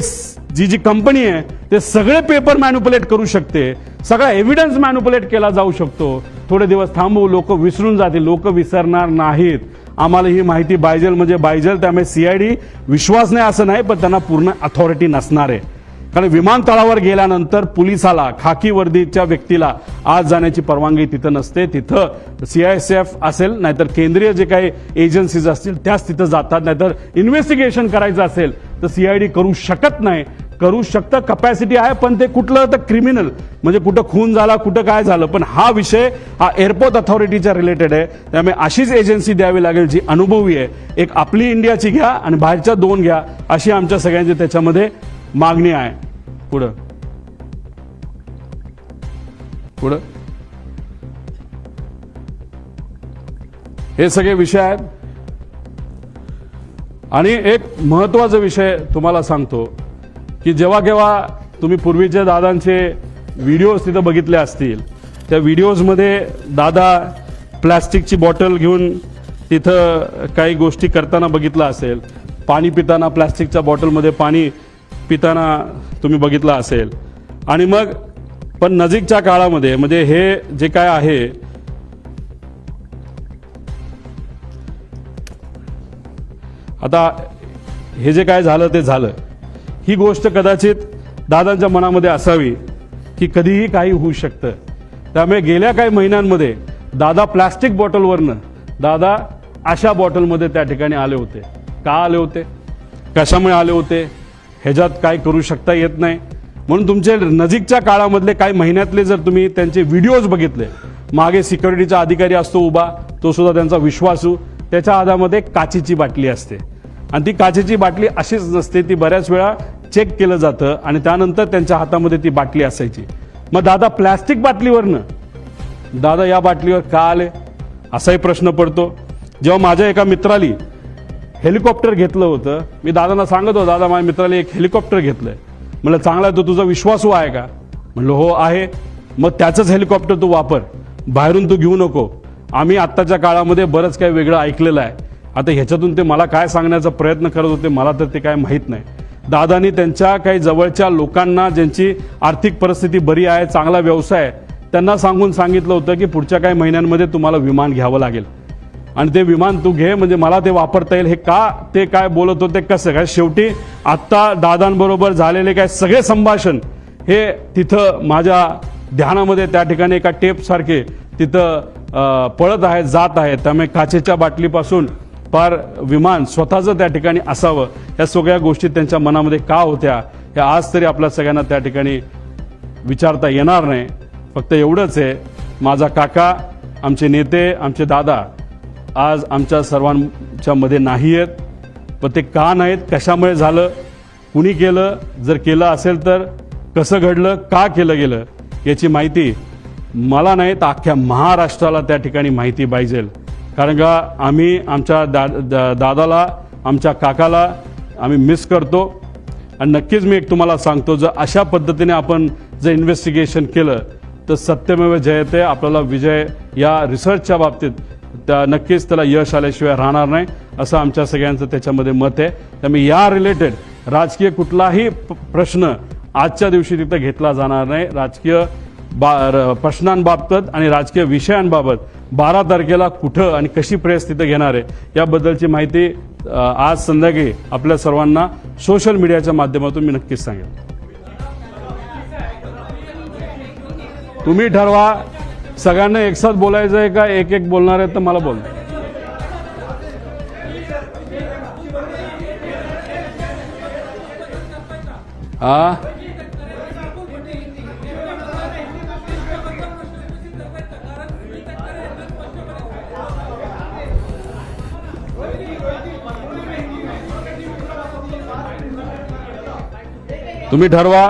जी कंपनी आहे ते सगळे पेपर मॅन्युपुलेट करू शकते, सगळा एव्हिडन्स मॅन्युपुलेट केला जाऊ शकतो. थोडे दिवस थांबू, लोक विसरून जातील, लोक विसरणार नाहीत. आम्हाला ही माहिती पाहिजे म्हणजे पाहिजे. त्यामुळे CID विश्वास नाही असं नाही, पण त्यांना पूर्ण अथॉरिटी नसणार आहे. कारण विमानतळावर गेल्यानंतर पोलिसाला, खाकी वर्दीच्या व्यक्तीला आत जाण्याची परवानगी तिथं नसते. तिथं CISF असेल, नाहीतर केंद्रीय जे काही एजन्सीज असतील त्याच तिथं जातात. नाहीतर इन्व्हेस्टिगेशन करायचं असेल तर CID करू शकत नाही. करू शकतं, कपॅसिटी आहे, पण ते कुठलं तर क्रिमिनल म्हणजे कुठं खून झाला, कुठं काय झालं. पण हा विषय हा एअरपोर्ट अथॉरिटीच्या रिलेटेड आहे. त्यामुळे अशीच एजन्सी द्यावी लागेल जी अनुभवी आहे. एक आपली इंडियाची घ्या आणि बाहेरच्या 2 घ्या, अशी आमच्या सगळ्यांची त्याच्यामध्ये मागणी आहे. पुढं हे सगळे विषय आहेत. आणि एक महत्वाचा विषय तुम्हाला सांगतो की जेव्हा केव्हा तुम्ही पूर्वीच्या दादांचे व्हिडिओज तिथं बघितले असतील, त्या व्हिडिओजमध्ये दादा प्लॅस्टिकची बॉटल घेऊन तिथं काही गोष्टी करताना बघितलं असेल. पाणी पिताना प्लॅस्टिकच्या बॉटलमध्ये पाणी पिताना तुम्ही बघितलं असेल. आणि मग पण नजीकच्या काळामध्ये म्हणजे हे जे काय आहे आता हे जे काय झालं ते झालं. ही गोष्ट कदाचित दादांच्या मनामध्ये असावी की कधीही काही होऊ शकतं. त्यामुळे गेल्या काही महिन्यांमध्ये दादा प्लॅस्टिक बॉटलवरनं दादा अशा बॉटलमध्ये त्या ठिकाणी आले होते. का आले होते, कशामुळे आले होते, ह्याच्यात काय करू शकता येत नाही. म्हणून तुमचे नजीकच्या काळामधले काही महिन्यातले जर तुम्ही त्यांचे व्हिडिओज बघितले, मागे सिक्युरिटीचा अधिकारी असतो उभा, तो सुद्धा त्यांचा विश्वासू, त्याच्या हातामध्ये काचेची बाटली असते आणि ती काचेची बाटली अशीच नसते, ती बऱ्याच वेळा चेक केलं जातं आणि त्यानंतर त्यांच्या हातामध्ये ती बाटली असायची. मग दादा प्लॅस्टिक बाटलीवरनं दादा या बाटलीवर का आले असाही प्रश्न पडतो. जेव्हा माझ्या एका मित्राली हेलिकॉप्टर घेतलं होतं, मी दादांना सांगत होतो, दादा माझ्या मित्राला एक हेलिकॉप्टर घेतलंय. म्हणलं चांगला आहे, तो तुझा विश्वासू आहे का? म्हणलं हो आहे. मग त्याचंच हेलिकॉप्टर तू वापर, बाहेरून तू घेऊ नको. आम्ही आत्ताच्या काळामध्ये बरंच काही वेगळं ऐकलेलं आहे. आता ह्याच्यातून ते मला काय सांगण्याचा प्रयत्न करत होते मला तर ते काय माहीत नाही. दादांनी त्यांच्या काही जवळच्या लोकांना ज्यांची आर्थिक परिस्थिती बरी आहे, चांगला व्यवसाय आहे, त्यांना सांगितलं होतं की पुढच्या काही महिन्यांमध्ये तुम्हाला विमान घ्यावं लागेल आणि ते विमान तू घे म्हणजे मला ते वापरता येईल. हे का ते काय बोलत होते कसं काय, शेवटी आत्ता दादांबरोबर झालेले काय सगळे संभाषण हे तिथं माझ्या ध्यानामध्ये त्या ठिकाणी एका टेपसारखे तिथं पळत आहेत, जात आहेत. त्यामुळे काचेच्या बाटलीपासून पार विमान स्वतःचं त्या ठिकाणी असावं, या सगळ्या गोष्टी त्यांच्या मनामध्ये का होत्या हे आज तरी आपल्या सगळ्यांना त्या ठिकाणी विचारता येणार नाही. फक्त एवढंच आहे, माझा काका, आमचे नेते, आमचे दादा आज आमच्या सर्वांच्या मध्ये नाही आहेत. पण ते का नाहीत, कशामुळे झालं, कुणी केलं, जर केलं असेल तर कसं घडलं, का केलं गेलं याची माहिती मला नाही तर अख्ख्या महाराष्ट्राला त्या ठिकाणी माहिती पाहिजे. कारण का आम्ही आमच्या दादाला, आमच्या काकाला आम्ही मिस करतो. आणि नक्कीच मी एक तुम्हाला सांगतो, जर अशा पद्धतीने आपण जर इन्व्हेस्टिगेशन केलं तर सत्यमेव जयते, आपल्याला विजय या रिसर्चच्या बाबतीत त्या नक्कीच त्याला यश आल्याशिवाय राहणार नाही असं आमच्या सगळ्यांचं त्याच्यामध्ये मत आहे. त्यामुळे या रिलेटेड राजकीय कुठलाही प्रश्न आजच्या दिवशी तिथं घेतला जाणार नाही. राजकीय प्रश्नांबाबत आणि राजकीय विषयांबाबत 12 तारखेला कुठं आणि कशी प्रेस तिथं घेणार आहे याबद्दलची माहिती आज संध्याकाळी आपल्या सर्वांना सोशल मीडियाच्या माध्यमातून मी नक्कीच सांगेन. तुम्ही ठरवा सगळ्यांना एकसाथ बोलायचं आहे का एक एक बोलणार आहे तर मला बोल. हा तुम्ही ठरवा.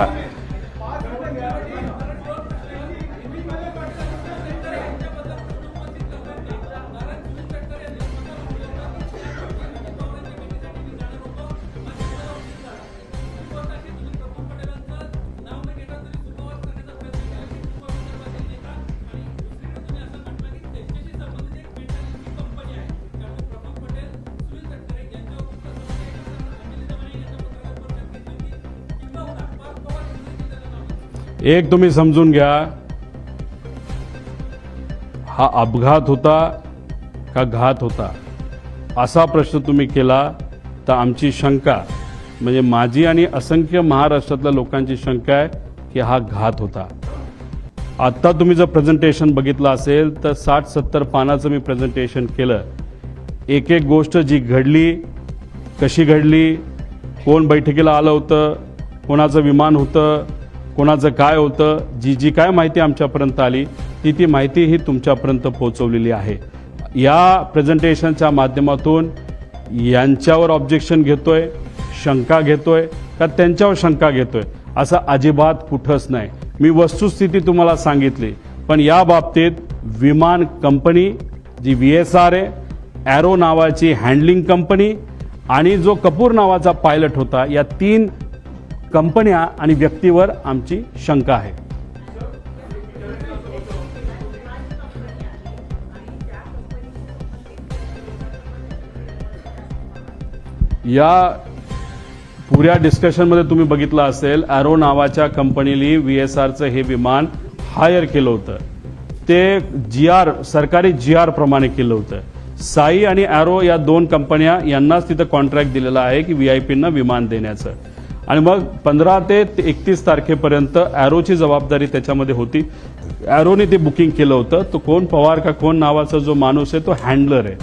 एक तुम्ही समजून घ्या, हा अपघात होता का घात होता असा प्रश्न तुम्ही केला तर आमची शंका म्हणजे माझी आणि असंख्य महाराष्ट्रातल्या लोकांची शंका आहे की हा घात होता. आत्ता तुम्ही जर प्रेझेंटेशन बघितलं असेल तर 60-70 पानाचं मी प्रेझेंटेशन केलं. एक एक गोष्ट जी घडली, कशी घडली, कोण बैठकीला आलं होतं, कोणाचं विमान होतं, कोणाचं काय होतं, जी काय माहिती आमच्यापर्यंत आली ती माहिती ही तुमच्यापर्यंत पोहोचवलेली आहे. या प्रेझेंटेशनच्या माध्यमातून यांच्यावर ऑब्जेक्शन घेतोय, शंका घेतोय का त्यांच्यावर शंका घेतोय असं अजिबात कुठंच नाही. मी वस्तुस्थिती तुम्हाला सांगितली. पण या बाबतीत विमान कंपनी जी VSR आहे, ॲरो नावाची हँडलिंग कंपनी आणि जो कपूर नावाचा पायलट होता, या 3 कंपन्या आणि व्यक्तीवर आमची शंका आहे. या पुऱ्या डिस्कशनमध्ये तुम्ही बघितलं असेल, ॲरो नावाच्या कंपनीने VSRचं हे विमान हायर केलं होतं. ते सरकारी GR प्रमाणे केलं होतं. साई आणि ॲरो या 2 कंपन्या यांनाच तिथं कॉन्ट्रॅक्ट दिलेलं आहे की VIPंना विमान देण्याचं. आणि मग 15 ते 31 तारखेपर्यंत ॲरोची जबाबदारी त्याच्यामध्ये होती. ॲरोने ते बुकिंग केलं होतं. तो कोण पवार का कोण नावाचा जो माणूस आहे तो हँडलर आहे,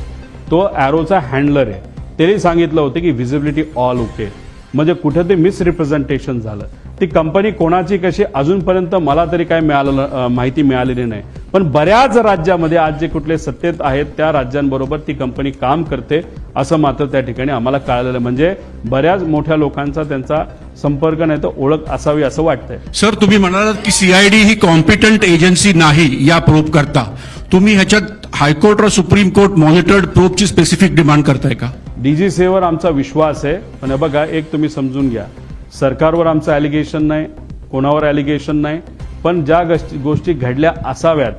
तो ॲरोचा हँडलर आहे. त्यांनी सांगितलं होतं की व्हिजिबिलिटी ऑल ओके. म्हणजे कुठे ते मिसरिप्रेझेंटेशन झालं. ती कंपनी कोणाची कशी अजूनपर्यंत मला तरी काय माहिती मिळालेली नाही. पण बऱ्याच राज्यामध्ये आज जे कुठले सत्तेत आहेत त्या राज्यांबरोबर ती कंपनी काम करते असं मात्र त्या ठिकाणी आम्हाला कळालेलं. म्हणजे बऱ्याच मोठ्या लोकांचा त्यांचा संपर्क नाही तर ओळख असावी असं वाटतंय. सर, तुम्ही म्हणालात की CID ही कॉम्पिटंट एजन्सी नाही या प्रोब करता. तुम्ही ह्याच्यात हायकोर्ट और सुप्रीम कोर्ट मॉनिटर्ड प्रोबची स्पेसिफिक डिमांड करताय का? DGCAवर आमचा विश्वास आहे. पण हे बघा, एक तुम्ही समजून घ्या, सरकारवर आमचं ॲलिगेशन नाही, कोणावर ॲलिगेशन नाही. पण ज्या गोष्टी घडल्या असाव्यात,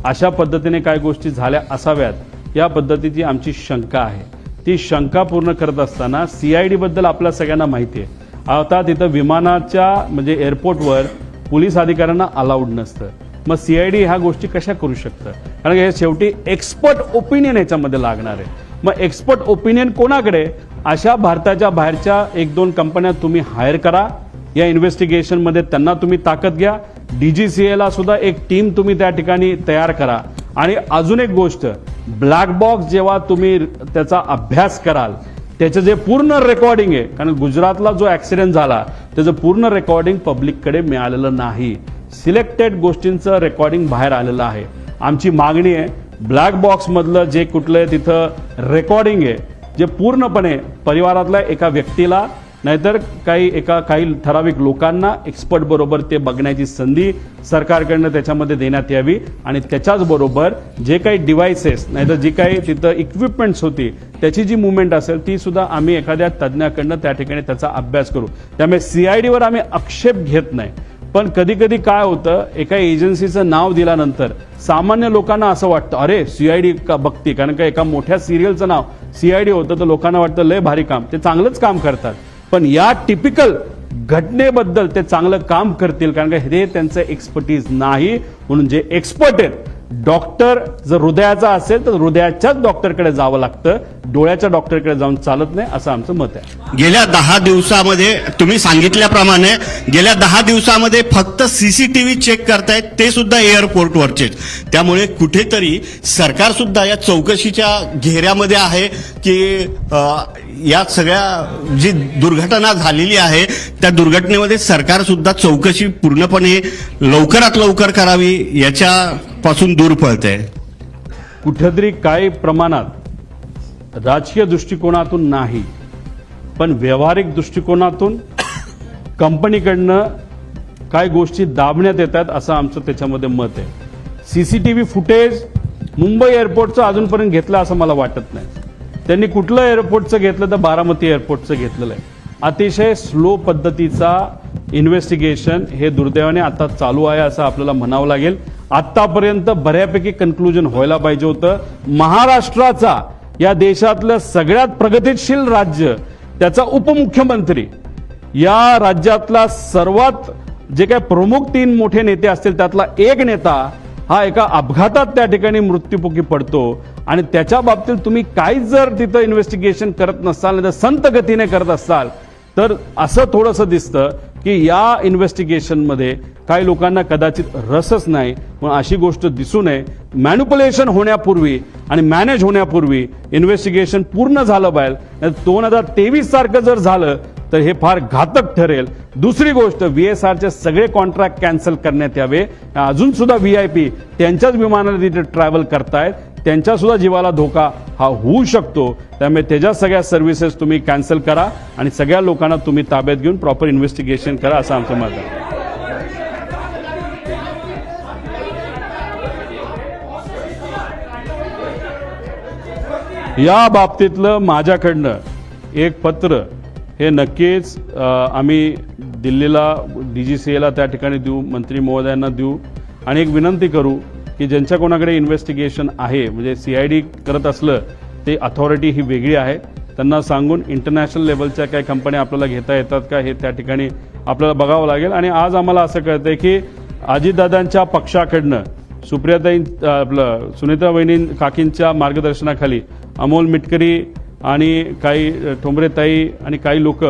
अशा पद्धतीने काय गोष्टी झाल्या असाव्यात, या पद्धतीची आमची शंका आहे. ती शंका पूर्ण करत असताना CID बद्दल आपल्या सगळ्यांना माहिती आहे. आता तिथं विमानाच्या म्हणजे एअरपोर्टवर पोलीस अधिकाऱ्यांना अलाउड नसतं. मग CID ह्या गोष्टी कशा करू शकतं? कारण हे शेवटी एक्सपर्ट ओपिनियन याच्यामध्ये लागणार आहे. मग एक्सपर्ट ओपिनियन कोणाकडे? अशा भारताच्या बाहेरच्या 1-2 कंपन्या तुम्ही हायर करा. या इन्व्हेस्टिगेशनमध्ये त्यांना तुम्ही ताकद घ्या. DGCAला सुद्धा एक टीम तुम्ही त्या ठिकाणी तयार करा. आणि अजून एक गोष्ट, ब्लॅक बॉक्स जेव्हा तुम्ही त्याचा अभ्यास कराल, त्याचं जे पूर्ण रेकॉर्डिंग आहे, कारण गुजरातला जो ॲक्सिडेंट झाला त्याचं पूर्ण रेकॉर्डिंग पब्लिककडे मिळालेलं नाही. सिलेक्टेड गोष्टींचं रेकॉर्डिंग बाहेर आलेलं आहे. आमची मागणी आहे, ब्लॅक बॉक्समधलं जे कुठलं तिथं रेकॉर्डिंग आहे, जे पूर्णपणे परिवारातल्या एका व्यक्तीला नाहीतर काही ठराविक लोकांना एक्सपर्ट बरोबर ते बघण्याची संधी सरकारकडनं त्याच्यामध्ये देण्यात यावी. आणि त्याच्याच बरोबर जे काही डिव्हाइसेस नाहीतर जी काही तिथं इक्विपमेंट्स होती त्याची जी मुवमेंट असेल ती सुद्धा आम्ही एखाद्या तज्ज्ञाकडनं त्या ठिकाणी त्याचा अभ्यास करू. त्यामुळे CIDवर आम्ही आक्षेप घेत नाही. पण कधी कधी काय होतं, एका एजन्सीचं नाव दिल्यानंतर सामान्य लोकांना असं वाटतं अरे CID का बघते, कारण का एका मोठ्या सिरियलचं नाव CID होतं तर लोकांना वाटतं लय भारी काम, ते चांगलंच काम करतात. पण या टिपिकल घटनेबद्दल ते चांगलं काम करतील, कारण का हे त्यांचं एक्सपर्टीज नाही. म्हणून जे एक्सपर्ट आहेत, डॉक्टर जर हृदयाचा असेल तर हृदयाच्याच डॉक्टरकडे जावं लागतं, डोळ्याच्या डॉक्टरकडे जाऊन चालत नाही, असं आमचं मत आहे. गेल्या 10 दिवसामध्ये तुम्ही सांगितल्याप्रमाणे गेल्या 10 दिवसामध्ये फक्त CCTV चेक करतायत, ते सुद्धा एअरपोर्टवरचेच. त्यामुळे कुठेतरी सरकार सुद्धा या चौकशीच्या घेऱ्यामध्ये आहे की या सगळ्या जी दुर्घटना झालेली आहे त्या दुर्घटनेमध्ये सरकार सुद्धा चौकशी पूर्णपणे लवकरात लवकर करावी याच्यापासून दूर पळतंय. कुठेतरी काही प्रमाणात राजकीय दृष्टिकोनातून नाही, पण व्यावहारिक दृष्टिकोनातून कंपनीकडनं काय गोष्टी दाबण्यात येतात असं आमचं त्याच्यामध्ये मत आहे. CCTV फुटेज मुंबई एअरपोर्टचं अजूनपर्यंत घेतलं असं मला वाटत नाही. त्यांनी कुठलं एअरपोर्टचं घेतलं तर बारामती एअरपोर्टचं घेतलेलं आहे. अतिशय स्लो पद्धतीचा इन्व्हेस्टिगेशन हे दुर्दैवाने आता चालू आहे असं आपल्याला म्हणावं लागेल. आतापर्यंत बऱ्यापैकी कन्क्लुजन व्हायला पाहिजे होतं. महाराष्ट्राचा, या देशातलं सगळ्यात प्रगतिशील राज्य, त्याचा उपमुख्यमंत्री, या राज्यातला सर्वात जे काही प्रमुख 3 मोठे नेते असतील त्यातला एक नेता हा एका अपघातात त्या ठिकाणी मृत्युमुखी पडतो. आणि त्याच्या बाबतीत तुम्ही काही जर तिथं इन्व्हेस्टिगेशन करत नसाल, नाही तर संत गतीने करत असाल, तर असं थोडंसं दिसतं की या इन्व्हेस्टिगेशनमध्ये काही लोकांना कदाचित रसच नाही. पण अशी गोष्ट दिसू नये. मॅन्युप्युलेशन होण्यापूर्वी आणि मॅनेज होण्यापूर्वी इन्व्हेस्टिगेशन पूर्ण झालं पाहिजे. 2023 सारखं जर झालं तर हे फार घातक ठरेल. दुसरी गोष्ट, VSRचे सगळे कॉन्ट्रॅक्ट कॅन्सल करण्यात यावे. अजून सुद्धा VIP त्यांच्याच विमानाने तिथे ट्रॅव्हल करतायत, त्यांच्या सुद्धा जीवाला धोका हा होऊ शकतो. त्यामुळे त्याच्या सगळ्या सर्व्हिसेस तुम्ही कॅन्सल करा आणि सगळ्या लोकांना तुम्ही ताब्यात घेऊन प्रॉपर इन्व्हेस्टिगेशन करा असं आमचं मत आहे. या बाबतीतलं माझ्याकडनं एक पत्र हे नक्कीच आम्ही दिल्लीला DGCAला त्या ठिकाणी देऊ, मंत्री महोदयांना देऊ आणि एक विनंती करू की ज्यांच्या कोणाकडे इन्व्हेस्टिगेशन आहे, म्हणजे CID करत असलं ते अथॉरिटी ही वेगळी आहे, त्यांना सांगून इंटरनॅशनल लेवलच्या काही कंपन्या आपल्याला घेता येतात का हे त्या ठिकाणी आपल्याला बघावं लागेल. आणि आज आम्हाला असं कळतंय की अजितदादांच्या पक्षाकडनं सुप्रियाताई आपलं सुनीता वहिनी काकींच्या मार्गदर्शनाखाली अमोल मिटकरी आणि काही ठोंबरेताई आणि काही लोक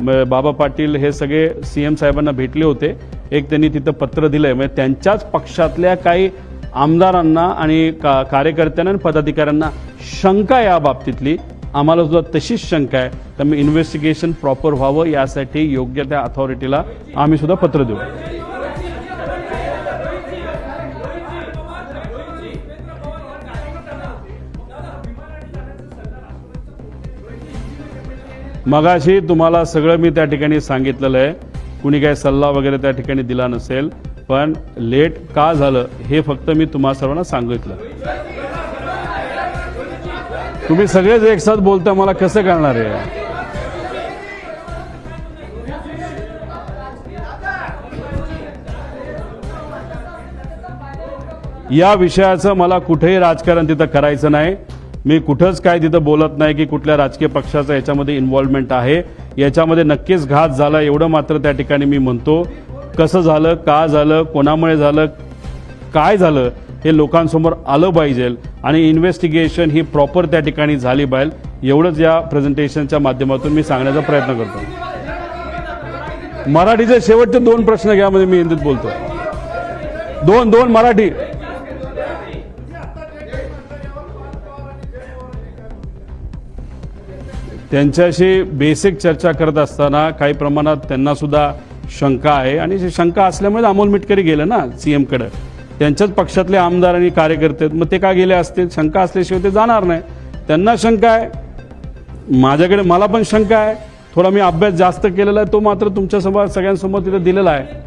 बाबा पाटील हे सगळे CM साहेबांना भेटले होते. एक त्यांनी तिथं पत्र दिलंय, म्हणजे त्यांच्याच पक्षातल्या काही आमदारांना आणि कार्यकर्त्यांना आणि पदाधिकाऱ्यांना शंका या बाबतीतली आम्हाला सुद्धा तशीच शंका आहे. त्यामुळे इन्व्हेस्टिगेशन प्रॉपर व्हावं यासाठी योग्य त्या अथॉरिटीला आम्ही सुद्धा पत्र देऊ. मगाशी तुम्हाला सगळं मी त्या ठिकाणी सांगितलेलं आहे. कुणी काही सल्ला वगैरे त्या ठिकाणी दिला नसेल, पण लेट का झालं हे फक्त मी तुम्हा सर्वांना सांगितलं. तुम्ही सगळेच एक साथ बोलता, मला कसं कळणार आहे? या विषयाचं मला कुठेही राजकारण तिथं करायचं नाही. मी कुठंच काय तिथं बोलत नाही की कुठल्या राजकीय पक्षाचं याच्यामध्ये इन्व्हॉल्वमेंट आहे. याच्यामध्ये नक्कीच घात झाला एवढं मात्र त्या ठिकाणी मी म्हणतो. कसं झालं, का झालं, कोणामुळे झालं, काय झालं हे लोकांसमोर आलं पाहिजे आणि इन्व्हेस्टिगेशन ही प्रॉपर त्या ठिकाणी झाली पाहिजे. एवढंच या प्रेझेंटेशनच्या माध्यमातून मी सांगण्याचा प्रयत्न करतो. मराठीचे शेवटचे 2 प्रश्न घ्या, म्हणजे मी हिंदीत बोलतो. दोन मराठी. त्यांच्याशी बेसिक चर्चा करत असताना काही प्रमाणात त्यांना सुद्धा शंका आहे आणि शंका असल्यामुळे अमोल मिटकरी गेले ना CM कडे. त्यांच्याच पक्षातले आमदार आणि कार्यकर्ते, मग ते का गेले असतील? शंका असल्याशिवाय ते जाणार नाही. त्यांना शंका आहे, माझ्याकडे मला पण शंका आहे. थोडा मी अभ्यास जास्त केलेला आहे, तो मात्र तुमच्यासमोर सगळ्यांसमोर तिथे दिलेला आहे.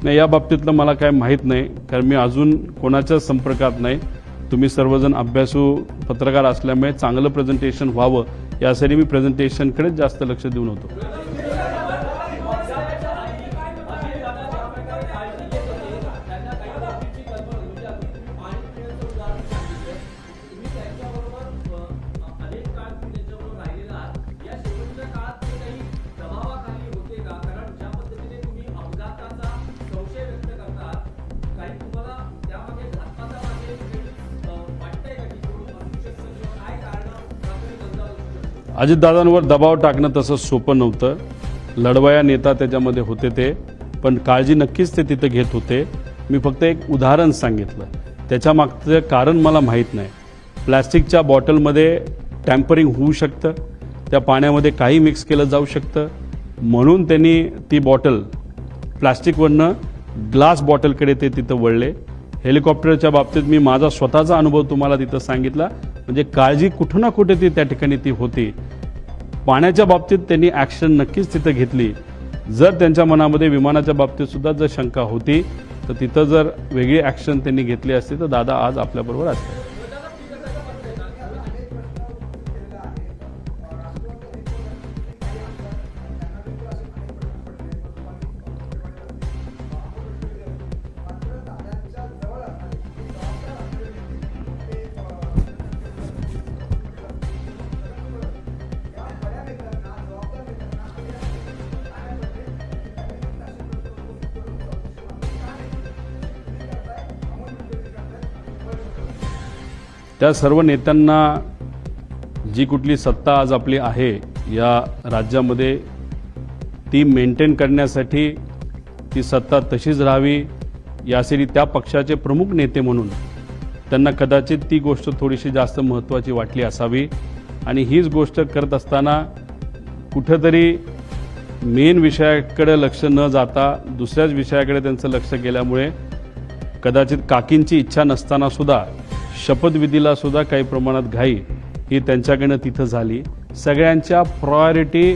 नाही, या बाबतीतलं मला काय माहीत नाही, कारण मी अजून कोणाच्याच संपर्कात नाही. तुम्ही सर्वजण अभ्यासू पत्रकार असल्यामुळे चांगलं प्रेझेंटेशन व्हावं यासाठी मी प्रेझेंटेशनकडेच जास्त लक्ष देऊन होतो. अजितदादांवर दबाव टाकणं तसं सोपं नव्हतं. लढवया नेता त्याच्यामध्ये होते ते, पण काळजी नक्कीच ते तिथं घेत होते. मी फक्त एक उदाहरण सांगितलं, त्याच्या मागचं कारण मला माहीत नाही. प्लॅस्टिकच्या बॉटलमध्ये टॅम्परिंग होऊ शकतं, त्या पाण्यामध्ये काही मिक्स केलं जाऊ शकतं, म्हणून त्यांनी ती बॉटल प्लॅस्टिकवरनं ग्लास बॉटलकडे ते तिथं वळले. हेलिकॉप्टरच्या बाबतीत मी माझा स्वतःचा अनुभव तुम्हाला तिथं सांगितला. म्हणजे काळजी कुठं ना कुठे ती त्या ठिकाणी ती होती. पाण्याच्या बाबतीत त्यांनी ॲक्शन नक्कीच तिथं घेतली. जर त्यांच्या मनामध्ये विमानाच्या बाबतीत सुद्धा जर शंका होती तर तिथं जर वेगळी ॲक्शन त्यांनी घेतली असती तर दादा आज आपल्याबरोबर असते. त्या सर्व नेत्यांना जी कुठली सत्ता आज आपली आहे या राज्यामध्ये ती मेंटेन करण्यासाठी ती सत्ता तशीच राहावी यासाठी त्या पक्षाचे प्रमुख नेते म्हणून त्यांना कदाचित ती गोष्ट थोडीशी जास्त महत्त्वाची वाटली असावी. आणि हीच गोष्ट करत असताना कुठंतरी मेन विषयाकडे लक्ष न जाता दुसऱ्याच विषयाकडे त्यांचं लक्ष गेल्यामुळे कदाचित काकींची इच्छा नसताना सुद्धा शपथविधीला सुद्धा काही प्रमाणात घाई ही त्यांच्याकडनं तिथं झाली. सगळ्यांच्या प्रायोरिटी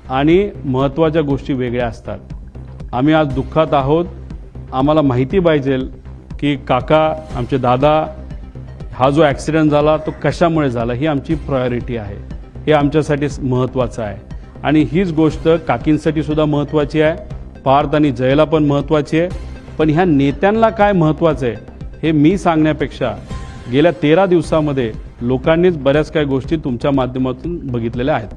आणि महत्त्वाच्या गोष्टी वेगळ्या असतात. आम्ही आज दुःखात आहोत. आम्हाला माहिती पाहिजे की काका आमचे दादा हा जो ॲक्सिडेंट झाला तो कशामुळे झाला ही आमची प्रायोरिटी आहे. हे आमच्यासाठी महत्त्वाचं आहे. आणि हीच गोष्ट काकींसाठी सुद्धा महत्त्वाची आहे, पार्थ आणि जयला पण महत्त्वाची आहे. पण ह्या नेत्यांना काय महत्त्वाचं आहे हे मी सांगण्यापेक्षा गेल्या 13 दिवसामध्ये लोकांनीच बऱ्याच काही गोष्टी तुमच्या माध्यमातून बघितलेल्या आहेत.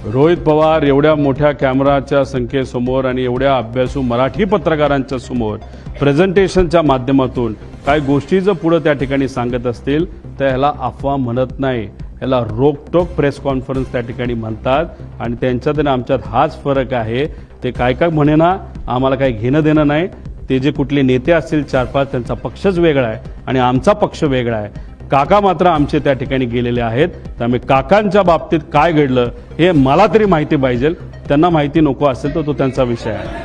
रोहित पवार एवढ्या मोठ्या कॅमेराच्या संख्येसमोर आणि एवढ्या अभ्यासू मराठी पत्रकारांच्या समोर प्रेझेंटेशनच्या माध्यमातून काय गोष्टी जर पुढे त्या ठिकाणी सांगत असतील तर ह्याला अफवा म्हणत नाही, ह्याला रोकटोक प्रेस कॉन्फरन्स त्या ठिकाणी म्हणतात. आणि त्यांच्यात आणि आमच्यात हाच फरक आहे. ते काय काय म्हणे ना, आम्हाला काही घेणं देणं नाही. ते जे कुठले नेते असतील 4-5 त्यांचा पक्षच वेगळा आहे आणि आमचा पक्ष वेगळा आहे. काका मात्र आमचे त्या ठिकाणी गेलेले आहेत. त्यामुळे काकांच्या बाबतीत काय घडलं हे मला तरी माहिती पाहिजे. त्यांना माहिती नको असेल तर तो त्यांचा विषय आहे.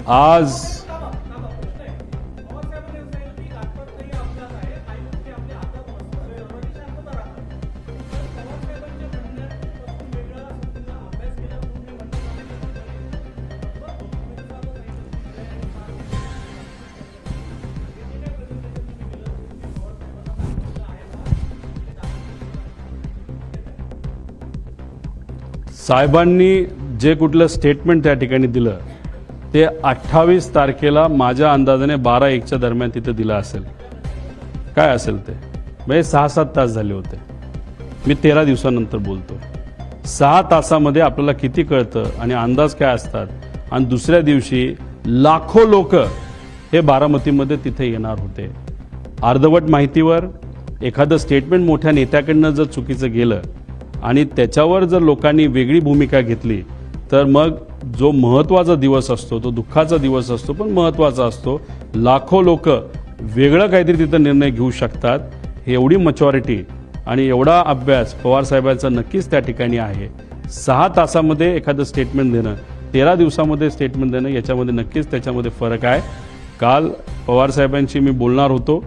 आज साहेबांनी जे कुठलं स्टेटमेंट त्या ठिकाणी दिलं ते 28 तारखेला माझ्या अंदाजाने 12-1च्या दरम्यान तिथं दिलं असेल. काय असेल ते म्हणजे 6-7 तास झाले होते. मी 13 दिवसानंतर बोलतो. 6 तासामध्ये आपल्याला किती कळतं आणि अंदाज काय असतात. आणि दुसऱ्या दिवशी लाखो लोक हे बारामतीमध्ये तिथे येणार होते. अर्धवट माहितीवर एखादं स्टेटमेंट मोठ्या नेत्याकडनं जर चुकीचं गेलं आणि त्याच्यावर जर लोकांनी वेगळी भूमिका घेतली तर मग जो महत्त्वाचा दिवस असतो तो दुःखाचा दिवस असतो पण महत्त्वाचा असतो. लाखो लोक वेगळं काहीतरी तिथं निर्णय घेऊ शकतात. हे एवढी मॅच्युरिटी आणि एवढा अभ्यास पवार साहेबांचा नक्कीच त्या ठिकाणी आहे. 6 तासामध्ये एखादं स्टेटमेंट देणं, 13 दिवसामध्ये स्टेटमेंट देणं याच्यामध्ये नक्कीच त्याच्यामध्ये फरक आहे. काल पवार साहेबांशी मी बोलणार होतो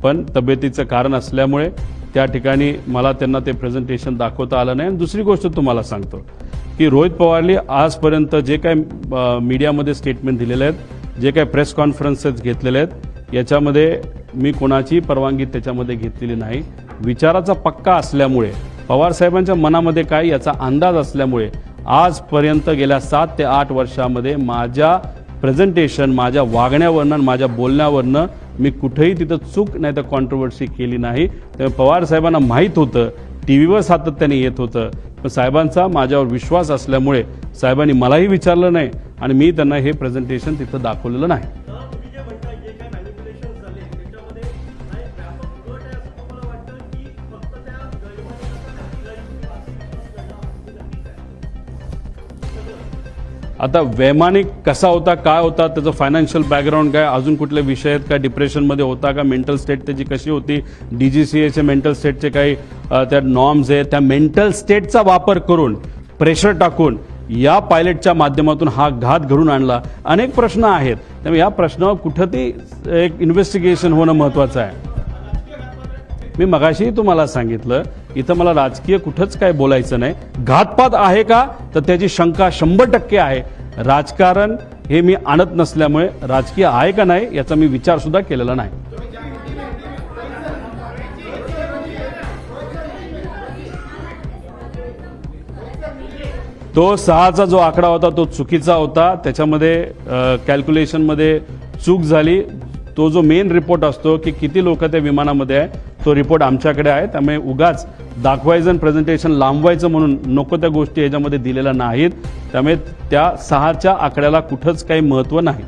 पण तब्येतीचं कारण असल्यामुळे त्या ठिकाणी मला त्यांना ते प्रेझेंटेशन दाखवता आलं नाही. आणि दुसरी गोष्ट तुम्हाला सांगतो की रोहित पवारने आजपर्यंत जे काय मीडियामध्ये स्टेटमेंट दिलेले आहेत, जे काय प्रेस कॉन्फरन्सेस घेतलेले आहेत, याच्यामध्ये मी कोणाची परवानगी त्याच्यामध्ये घेतलेली नाही. विचाराचा पक्का असल्यामुळे पवारसाहेबांच्या मनामध्ये काय याचा अंदाज असल्यामुळे आजपर्यंत गेल्या 7 ते 8 वर्षामध्ये माझ्या प्रेझेंटेशन, माझ्या वागण्यावरनं, माझ्या बोलण्यावरनं मी कुठेही तिथं चूक नाही तर कॉन्ट्रोवर्सी केली नाही. त्यामुळे पवार साहेबांना माहीत होतं, टी व्हीवर सातत्याने येत होतं. पण साहेबांचा माझ्यावर विश्वास असल्यामुळे साहेबांनी मलाही विचारलं नाही आणि मी त्यांना हे प्रेझेंटेशन तिथं दाखवलेलं नाही. आता वैमानिक कसा होता, काय होता, त्याचं फायनान्शियल बॅकग्राऊंड काय, अजून कुठले विषय आहेत का, डिप्रेशनमध्ये होता का, मेंटल स्टेट त्याची कशी होती, DGCAचे मेंटल स्टेटचे काही त्या नॉर्म्स आहेत, त्या मेंटल स्टेटचा वापर करून प्रेशर टाकून या पायलटच्या माध्यमातून हा घात घडून आणला. अनेक प्रश्न आहेत. त्यामुळे या प्रश्नावर कुठं ती एक इन्व्हेस्टिगेशन होणं महत्त्वाचं आहे. मी मगाशी तुम्हाला सांगितलं इथं मला राजकीय कुठंच काय बोलायचं नाही. घातपात आहे का तर त्याची शंका 100% आहे. राजकारण हे मी आणत नसल्यामुळे राजकीय आहे का नाही याचा मी विचार सुद्धा केलेला नाही. तो 6चा जो आकडा होता तो चुकीचा होता. त्याच्यामध्ये कॅल्क्युलेशनमध्ये चूक झाली. तो जो मेन रिपोर्ट असतो की किती लोक त्या विमानामध्ये आहे तो रिपोर्ट आमच्याकडे आहे. त्यामुळे उगाच दाखवायचं आणि प्रेझेंटेशन लांबवायचं म्हणून नको त्या गोष्टी याच्यामध्ये दिलेल्या नाहीत. त्यामुळे त्या 6च्या आकड्याला कुठंच काही महत्त्व नाही.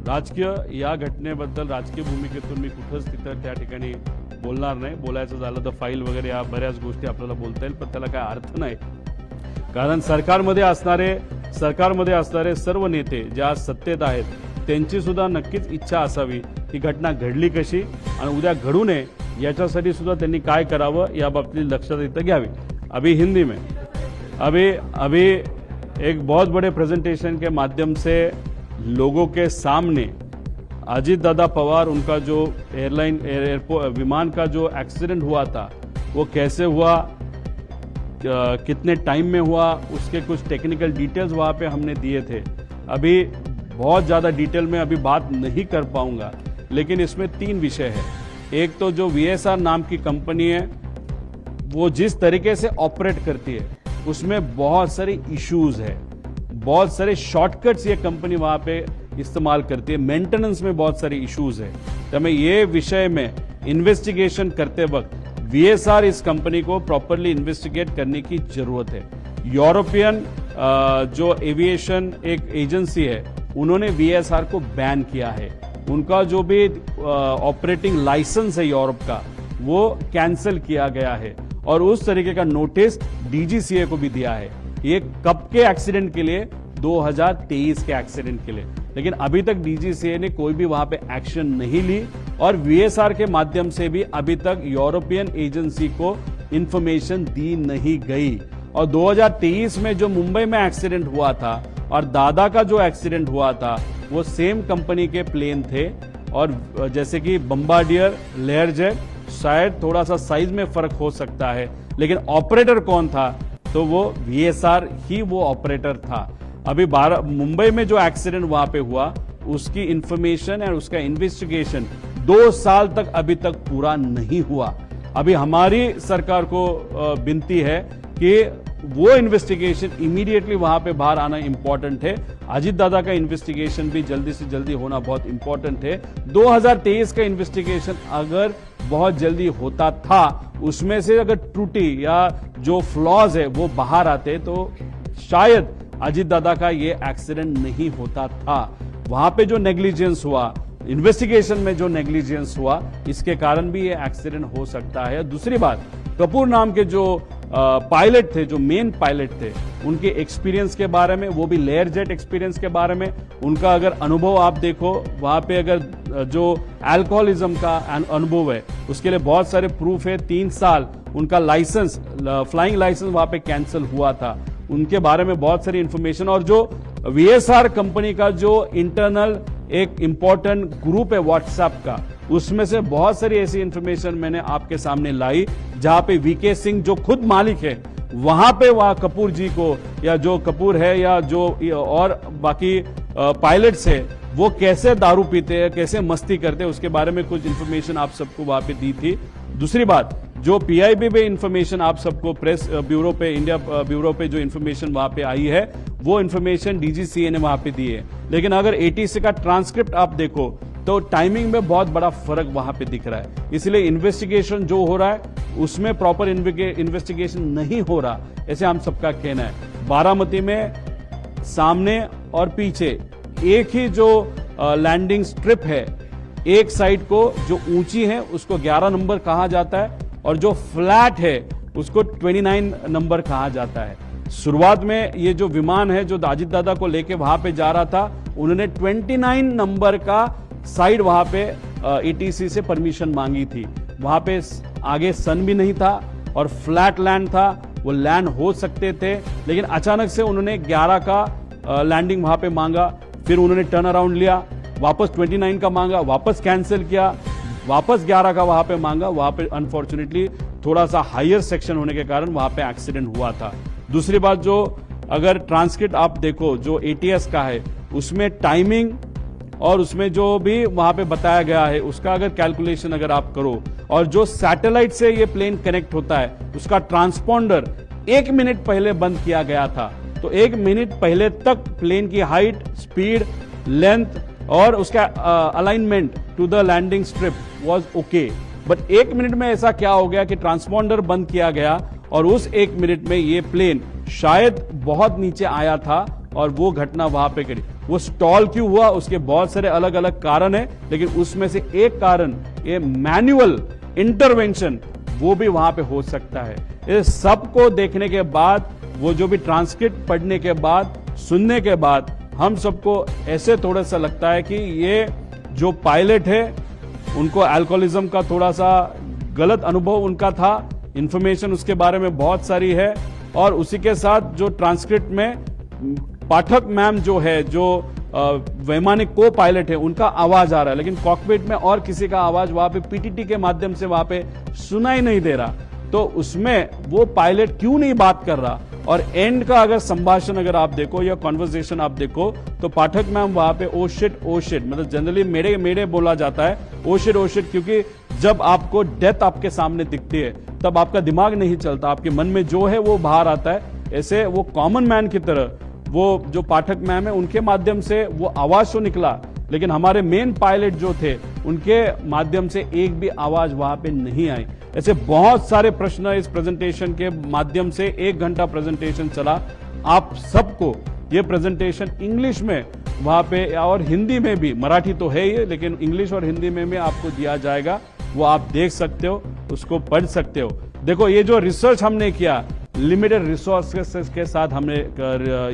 राजकीय या घटनेबद्दल राजकीय भूमिकेतून मी कुठंच तिथं त्या ठिकाणी बोलणार नाही. बोलायचं झालं तर फाईल वगैरे या बऱ्याच गोष्टी आपल्याला बोलता येईल पण त्याला काय अर्थ नाही. कारण सरकारमध्ये असणारे सर्व नेते जे आज सत्तेत आहेत त्यांची सुद्धा नक्कीच इच्छा असावी ही घटना घडली कशी आणि उद्या घडू नये याच्यासाठी सुद्धा त्यांनी काय करावं या बाबतीत लक्षात इथं घ्यावी. अभी हिंदी में अभी एक बहुत बड़े प्रेजेंटेशन के माध्यम से लोगों के सामने अजीत दादा पवार उनका जो एयरपोर्ट विमान का जो एक्सीडेंट हुआ था वो कैसे हुआ, कितने टाइम में हुआ, उसके कुछ टेक्निकल डिटेल्स वहाँ पे हमने दिए थे. अभी बहुत ज़्यादा डिटेल में अभी बात नहीं कर पाऊंगा, लेकिन इसमें 3 विषय है. एक तो जो VSR नाम की कंपनी है वो जिस तरीके से ऑपरेट करती है उसमें बहुत सारे इश्यूज है, बहुत सारे शॉर्टकट्स ये कंपनी वहाँ पे इस्तेमाल करती है, मेंटेनेंस में बहुत सारे इश्यूज है. तो हमें ये विषय में इन्वेस्टिगेशन करते वक्त VSR इस कंपनी को प्रॉपरली इन्वेस्टिगेट करने की जरूरत है. यूरोपियन जो एविएशन एक एजेंसी है उन्होंने VSR को बैन किया है. उनका जो भी ऑपरेटिंग लाइसेंस है यूरोप का वो कैंसिल किया गया है और उस तरीके का नोटिस DGCA को भी दिया है. ये कब के एक्सीडेंट के लिए? 2023 के एक्सीडेंट के लिए. लेकिन अभी तक DGCA ने कोई भी वहां पे एक्शन नहीं ली और VSR के माध्यम से भी अभी तक यूरोपियन एजेंसी को इंफॉर्मेशन दी नहीं गई. और 2023 में जो मुंबई में एक्सीडेंट हुआ था और दादा का जो एक्सीडेंट हुआ था वो सेम कंपनी के प्लेन थे और जैसे कि बम्बार्डियर, लेयरजेट, शायद थोड़ा सा साइज में फर्क हो सकता है, लेकिन ऑपरेटर कौन था? तो वो VSR ही वो ऑपरेटर था. अभी मुंबई में जो एक्सीडेंट वहां पे हुआ उसकी इंफॉर्मेशन और उसका इन्वेस्टिगेशन 2 साल तक अभी तक पूरा नहीं हुआ. अभी हमारी सरकार को विनती है कि वो इन्वेस्टिगेशन इमीडिएटली वहां पे बाहर आना इंपॉर्टेंट है. अजीत दादा का इन्वेस्टिगेशन भी जल्दी से जल्दी होना बहुत इंपॉर्टेंट है. 2023 का इन्वेस्टिगेशन अगर बहुत जल्दी होता था, उसमें से अगर त्रुटि या जो फ्लॉज है वो बाहर आते तो शायद अजीत दादा का ये एक्सीडेंट नहीं होता था. वहां पे जो नेग्लिजेंस हुआ, इन्वेस्टिगेशन में जो नेग्लिजेंस हुआ, इसके कारण भी ये एक्सीडेंट हो सकता है. दूसरी बात, कपूर नाम के जो पायलट थे, जो मेन पायलट थे, उनके एक्सपीरियंस के बारे में, वो भी लेयर जेट एक्सपीरियंस के बारे में, उनका अगर अनुभव आप देखो वहां पे अगर जो अल्कोहलिज्म का अनुभव है उसके लिए बहुत सारे प्रूफ है. 3 साल उनका लाइसेंस, फ्लाइंग लाइसेंस वहां पे कैंसिल हुआ था. उनके बारे में बहुत सारी इंफॉर्मेशन और जो VSR कंपनी का जो इंटरनल एक इंपॉर्टेंट ग्रुप है व्हाट्सएप का, उसमें से बहुत सारी ऐसी इंफॉर्मेशन मैंने आपके सामने लाई जहां पे VK सिंह जो खुद मालिक है वहां पे वहां कपूर जी को, या जो कपूर है या जो और बाकी पायलट्स है, वो कैसे दारू पीते हैं, कैसे मस्ती करते हैं, उसके बारे में कुछ इंफॉर्मेशन आप सबको वहां पे दी थी. दूसरी बात, जो PIB पे इंफॉर्मेशन आप सबको प्रेस ब्यूरो पे, इंडिया ब्यूरो पे जो इंफॉर्मेशन वहां पे आई है वो इंफॉर्मेशन DGCA ने वहां पे दी है. लेकिन अगर ATC का ट्रांसक्रिप्ट आप देखो तो टाइमिंग में बहुत बड़ा फर्क वहां पे दिख रहा है. इसलिए इन्वेस्टिगेशन जो हो रहा है उसमें प्रॉपर इन्वेस्टिगेशन नहीं हो रहा, ऐसे हम सबका कहना है. बारामती में सामने और पीछे एक ही जो लैंडिंग स्ट्रिप है, एक साइड को जो ऊंची है उसको 11 नंबर कहा जाता है और जो फ्लैट है उसको 29 नंबर कहा जाता है. शुरुआत में ये जो विमान है जो अजीत दादा को लेके वहां पे जा रहा था, उन्होंने 29 नंबर का साइड वहां पे ATC से परमिशन मांगी थी. वहां पे आगे सन भी नहीं था और फ्लैट लैंड था, वो लैंड हो सकते थे, लेकिन अचानक से उन्होंने 11 का लैंडिंग वहां पे मांगा. फिर उन्होंने टर्न अराउंड लिया, वापस 29 का मांगा, वापस कैंसिल किया, वापस 11 का वहां पे मांगा. वहां पे अनफॉर्चुनेटली थोड़ा सा हायर सेक्शन होने के कारण वहां पे एक्सीडेंट हुआ था. दूसरी बात, जो अगर ट्रांसक्रिप्ट आप देखो जो ATS का है उसमें टाइमिंग और उसमें जो भी वहां पे बताया गया है उसका अगर कैलकुलेशन अगर आप करो और जो सैटेलाइट से ये प्लेन कनेक्ट होता है उसका ट्रांसपॉन्डर 1 मिनट पहले बंद किया गया था. तो 1 मिनट पहले तक प्लेन की हाइट, स्पीड, लेंथ और उसका alignment to the landing strip was okay. But 1 minute में ऐसा क्या हो गया कि ट्रांसपॉन्डर बंद किया गया और उस 1 मिनट में ये प्लेन शायद बहुत नीचे आया था और वो घटना वहां पे करी. वो स्टॉल क्यों हुआ उसके बहुत सारे अलग अलग कारण है, लेकिन उसमें से एक कारण ये मैनुअल इंटरवेंशन वो भी वहां पे हो सकता है. इस सब को देखने के बाद, वो जो भी ट्रांसक्रिप्ट पढ़ने के बाद, सुनने के बाद, हम सबको ऐसे थोड़ा सा लगता है कि ये जो पायलट है उनको अल्कोहलिज्म का थोड़ा सा गलत अनुभव उनका था, इंफॉर्मेशन उसके बारे में बहुत सारी है, और उसी के साथ जो ट्रांसक्रिप्ट में पाठक मैम जो है, जो वैमानिक को पायलट है, उनका आवाज आ रहा है, लेकिन कॉकपिट में और किसी का आवाज वहां पे पीटीटी के माध्यम से वहां पे सुनाई नहीं दे रहा। तो उसमें वो पायलट क्यों नहीं बात कर रहा? और एंड का अगर संभाषण अगर आप देखो या कॉन्वर्सेशन आप देखो तो पाठक मैम वहां पे ओ शिट मतलब जनरली मेरे मेरे बोला जाता है ओ शिट, क्योंकि जब आपको डेथ आपके सामने दिखती है तब आपका दिमाग नहीं चलता, आपके मन में जो है वो बाहर आता है। ऐसे वो कॉमन मैन की तरह वो जो पाठक मैम है उनके माध्यम से वो आवाज तो निकला, लेकिन हमारे मेन पायलट जो थे उनके माध्यम से एक भी आवाज वहां पे नहीं आई। ऐसे बहुत सारे प्रश्न इस प्रेजेंटेशन के माध्यम से 1 घंटा प्रेजेंटेशन चला। आप सबको ये प्रेजेंटेशन इंग्लिश में वहां पे और हिंदी में भी, मराठी तो है ही लेकिन इंग्लिश और हिंदी में भी आपको दिया जाएगा, वो आप देख सकते हो, उसको पढ़ सकते हो। देखो ये जो रिसर्च हमने किया, लिमिटेड रिसोर्सेस के साथ हमने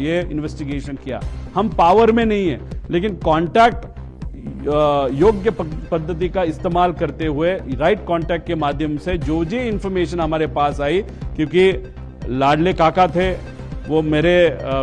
ये इन्वेस्टिगेशन किया। हम पावर में नहीं है, लेकिन कॉन्टैक्ट योग्य पद्धति का इस्तेमाल करते हुए राइट कॉन्टैक्ट के माध्यम से जो जी इंफॉर्मेशन हमारे पास आई, क्योंकि लाडले काका थे, वो मेरे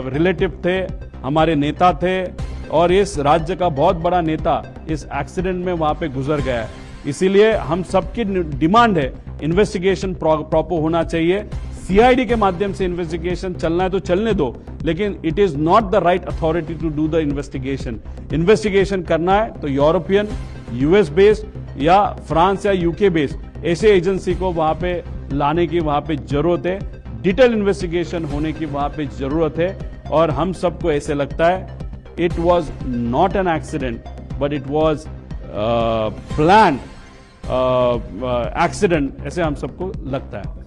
रिलेटिव थे, हमारे नेता थे, और इस राज्य का बहुत बड़ा नेता इस एक्सीडेंट में वहां पे गुजर गया है। इसीलिए हम सबकी डिमांड है इन्वेस्टिगेशन प्रॉपर होना चाहिए। सीआईडी के माध्यम से इन्वेस्टिगेशन चलना है तो चलने दो, लेकिन it is not the right authority to do the investigation. Investigation करना है तो यूरोपियन, यूएस बेस्ड या फ्रांस या यूके बेस्ड ऐसे एजेंसी को वहां पे लाने की वहां पे जरूरत है। डिटेल इन्वेस्टिगेशन होने की वहां पे जरूरत है, और हम सबको ऐसे लगता है it was not an accident but it was plan accident, ऐसे हम सबको लगता है।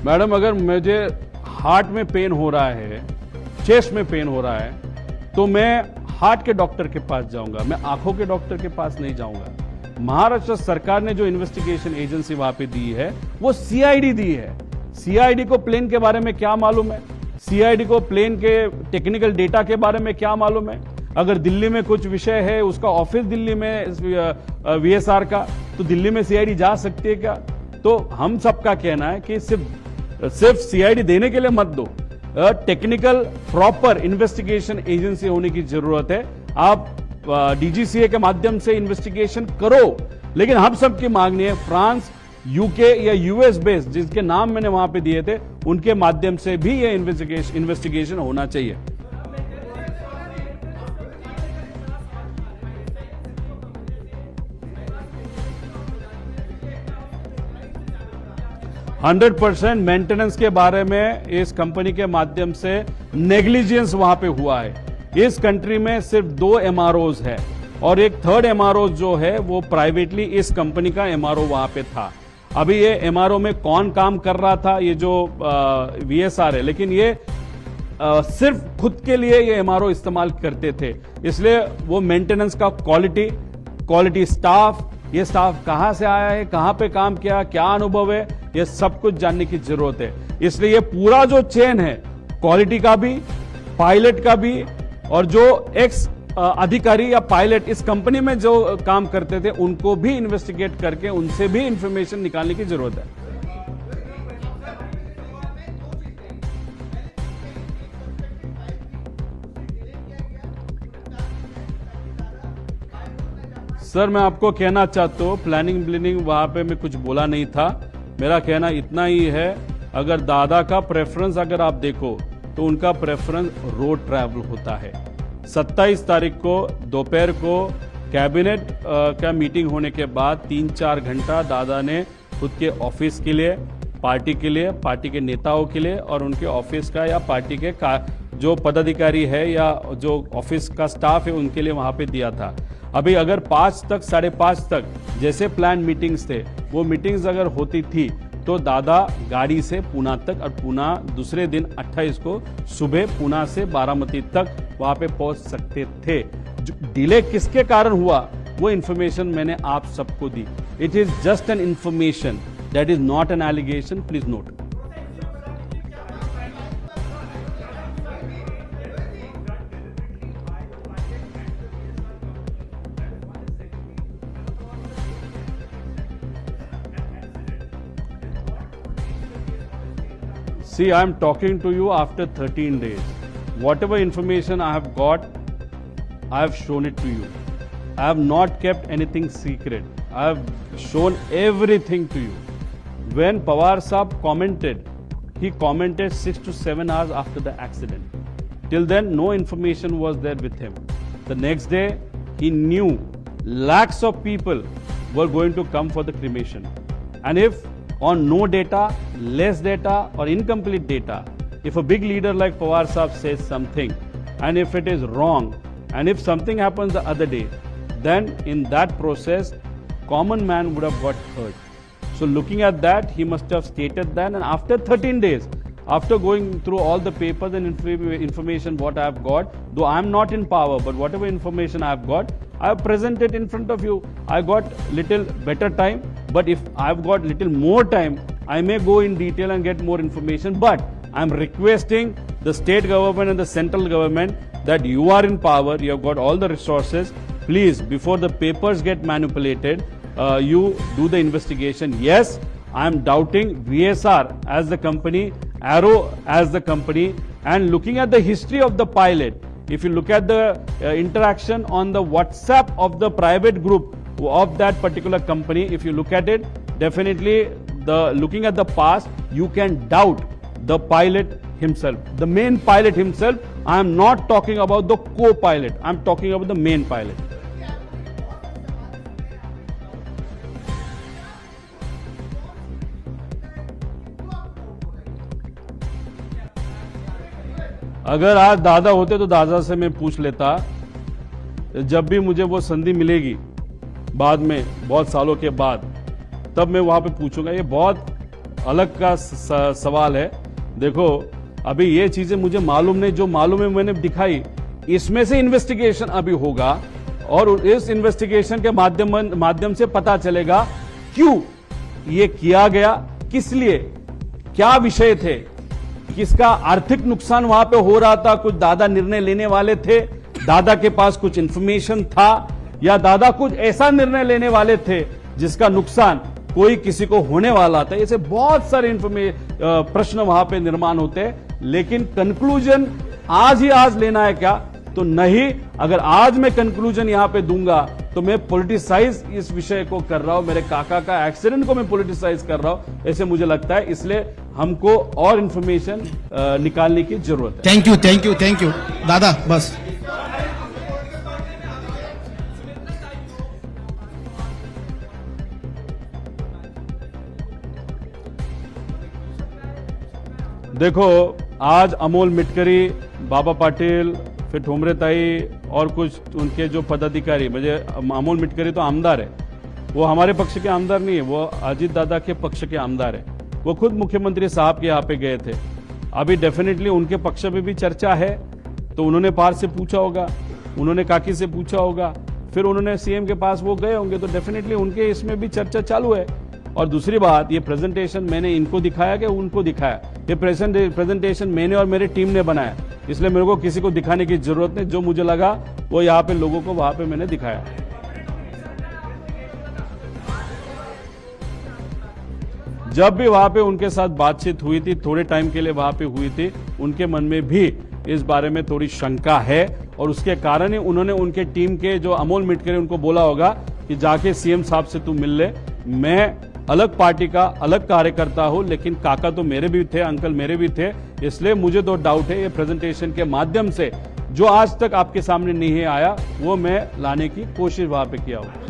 मैडम, अगर मुझे हार्ट में पेन हो रहा है, चेस्ट में पेन हो रहा है, तो मैं हार्ट के डॉक्टर के पास जाऊंगा, मैं आंखों के डॉक्टर के पास नहीं जाऊंगा। महाराष्ट्र सरकार ने जो इन्वेस्टिगेशन एजेंसी वहां पे दी है वो सीआईडी दी है। सीआईडी को प्लेन के बारे में क्या मालूम है? सीआईडी को प्लेन के टेक्निकल डेटा के बारे में क्या मालूम है? अगर दिल्ली में कुछ विषय है, उसका ऑफिस दिल्ली में वीएसआर का, तो दिल्ली में सीआईडी जा सकती है क्या? तो हम सबका कहना है कि सिर्फ सीआईडी देने के लिए मत दो, टेक्निकल प्रॉपर इन्वेस्टिगेशन एजेंसी होने की जरूरत है। आप डीजीसीए के माध्यम से इन्वेस्टिगेशन करो, लेकिन हम सबकी मांगनी है फ्रांस, यूके या यूएस बेस्ड जिसके नाम मैंने वहां पे दिए थे, उनके माध्यम से भी ये इन्वेस्टिगेशन होना चाहिए। %100% मेंटेनेंस के बारे में इस कंपनी के माध्यम से नेग्लिजेंस वहां पे हुआ है। इस कंट्री में सिर्फ 2 एमआरओज है, और एक थर्ड एमआरओ जो है वो प्राइवेटली इस कंपनी का एमआरओ वहां पे था। अभी ये एमआरओ में कौन काम कर रहा था, ये जो वीएसआर है, लेकिन ये सिर्फ खुद के लिए ये एमआरओ इस्तेमाल करते थे, इसलिए वो मेंटेनेंस का क्वालिटी स्टाफ, ये स्टाफ कहां से आया है, कहां पे काम किया, क्या अनुभव है, ये सब कुछ जानने की जरूरत है। इसलिए ये पूरा जो चेन है, क्वालिटी का भी, पायलट का भी, और जो एक्स अधिकारी या पायलट इस कंपनी में जो काम करते थे, उनको भी इन्वेस्टिगेट करके उनसे भी इंफॉर्मेशन निकालने की जरूरत है। सर, मैं आपको कहना चाहता हूं, प्लानिंग वहां पे मैं कुछ बोला नहीं था। मेरा कहना इतना ही है, अगर दादा का प्रेफरेंस अगर आप देखो तो उनका प्रेफरेंस रोड ट्रैवल होता है। 27 तारीख को दोपहर को कैबिनेट का मीटिंग होने के बाद 3-4 घंटा दादा ने खुद के ऑफिस के लिए, पार्टी के लिए, पार्टी के नेताओं के लिए और उनके ऑफिस का या पार्टी के जो पदाधिकारी है या जो ऑफिस का स्टाफ है उनके लिए वहां पे दिया था। अभी अगर 5 तक 5:30 तक जैसे प्लान मीटिंग्स थे, वो मीटिंग्स अगर होती थी तो दादा गाड़ी से पूना तक, और पूना दूसरे दिन 28 को सुबह पूना से बारामती तक वहां पे पहुंच सकते थे। डिले किसके कारण हुआ वो इंफॉर्मेशन मैंने आप सबको दी. It is just an information, that is not an allegation. Please note. See, I am talking to you after 13 days. Whatever information I have got, I have shown it to you. I have not kept anything secret. I have shown everything to you. When Pawar Saab commented, he commented 6 to 7 hours after the accident. Till then, no information was there with him. The next day, he knew lakhs of people were going to come for the cremation. And if on no data, less data or incomplete data, if a big leader like Pawar Saab says something and if it is wrong and if something happens the other day, then in that process, common man would have got hurt. So looking at that, he must have stated that, and after 13 days, after going through all the papers and information what I have got, though I am not in power, but whatever information I have got, I have presented in front of you. I got little better time, but if I have got little more time, I may go in detail and get more information. But I am requesting the state government and the central government that you are in power, you have got all the resources. Please, before the papers get manipulated, you do the investigation. Yes, I am doubting VSR as the company, Arrow as the company, and looking at the history of the pilot. If you look at the interaction on the WhatsApp of the private group of that particular company, if you look at it, definitely looking at the past, you can doubt the pilot himself, the main pilot himself. I am not talking about the co-pilot. I am talking about the main pilot. अगर आज दादा होते तो दादा से मैं पूछ लेता. जब भी मुझे वो संधि मिलेगी बाद में, बहुत सालों के बाद, तब मैं वहां पे पूछूंगा. ये बहुत अलग का सवाल है. देखो, अभी ये चीजें मुझे मालूम नहीं, जो मालूम है मैंने दिखाई. इसमें से इन्वेस्टिगेशन अभी होगा और इस इन्वेस्टिगेशन के माध्यम से पता चलेगा क्यों ये किया गया, किस लिए, क्या विषय थे, किसका आर्थिक नुकसान वहां पे हो रहा था. कुछ दादा निर्णय लेने वाले थे, दादा के पास कुछ इंफॉर्मेशन था, या दादा कुछ ऐसा निर्णय लेने वाले थे जिसका नुकसान कोई किसी को होने वाला था. ऐसे बहुत सारे प्रश्न वहां पे निर्माण होते हैं. लेकिन कंक्लूजन आज ही आज लेना है क्या? तो नहीं. अगर आज मैं कंक्लूजन यहां पे दूंगा तो मैं पॉलिटिसाइज इस विषय को कर रहा हूं, मेरे काका का एक्सीडेंट को मैं पॉलिटिसाइज कर रहा हूं, ऐसे मुझे लगता है. इसलिए हमको और इंफॉर्मेशन निकालने की जरूरत है. थैंक यू दादा. बस देखो, आज अमोल मिटकरी, बाबा पाटिल, फिर ठोमरे ताई और कुछ उनके जो पदाधिकारी, मुझे अमोल मिटकरी तो आमदार है, वो हमारे पक्ष के आमदार नहीं है, वो अजीत दादा के पक्ष के आमदार है. वो खुद मुख्यमंत्री साहब के यहाँ पे गए थे. अभी डेफिनेटली उनके पक्ष में भी चर्चा है, तो उन्होंने पार से पूछा होगा, उन्होंने काकी से पूछा होगा, फिर उन्होंने सीएम के पास वो गए होंगे, तो डेफिनेटली उनके इसमें भी चर्चा चालू है. और दूसरी बात, ये प्रेजेंटेशन मैंने इनको दिखाया कि उनको दिखाया? ये प्रेजेंटेशन मैंने और मेरी टीम ने बनाया, इसलिए मेरे को किसी को दिखाने की जरूरत नहीं. जो मुझे लगा वो यहाँ पे लोगों को वहां पे मैंने दिखाया. जब भी वहां पे उनके साथ बातचीत हुई थी, थोड़े टाइम के लिए वहां पे हुई थी, उनके मन में भी इस बारे में थोड़ी शंका है, और उसके कारण ही उन्होंने उनके टीम के जो अमोल मिटकरी उनको बोला होगा कि जाके सीएम साहब से तू मिल ले. मैं अलग पार्टी का अलग कार्यकर्ता हूं, लेकिन काका तो मेरे भी थे, अंकल मेरे भी थे, इसलिए मुझे तो डाउट है. ये प्रेजेंटेशन के माध्यम से जो आज तक आपके सामने नहीं आया, वो मैं लाने की कोशिश वहां पे किया हूं.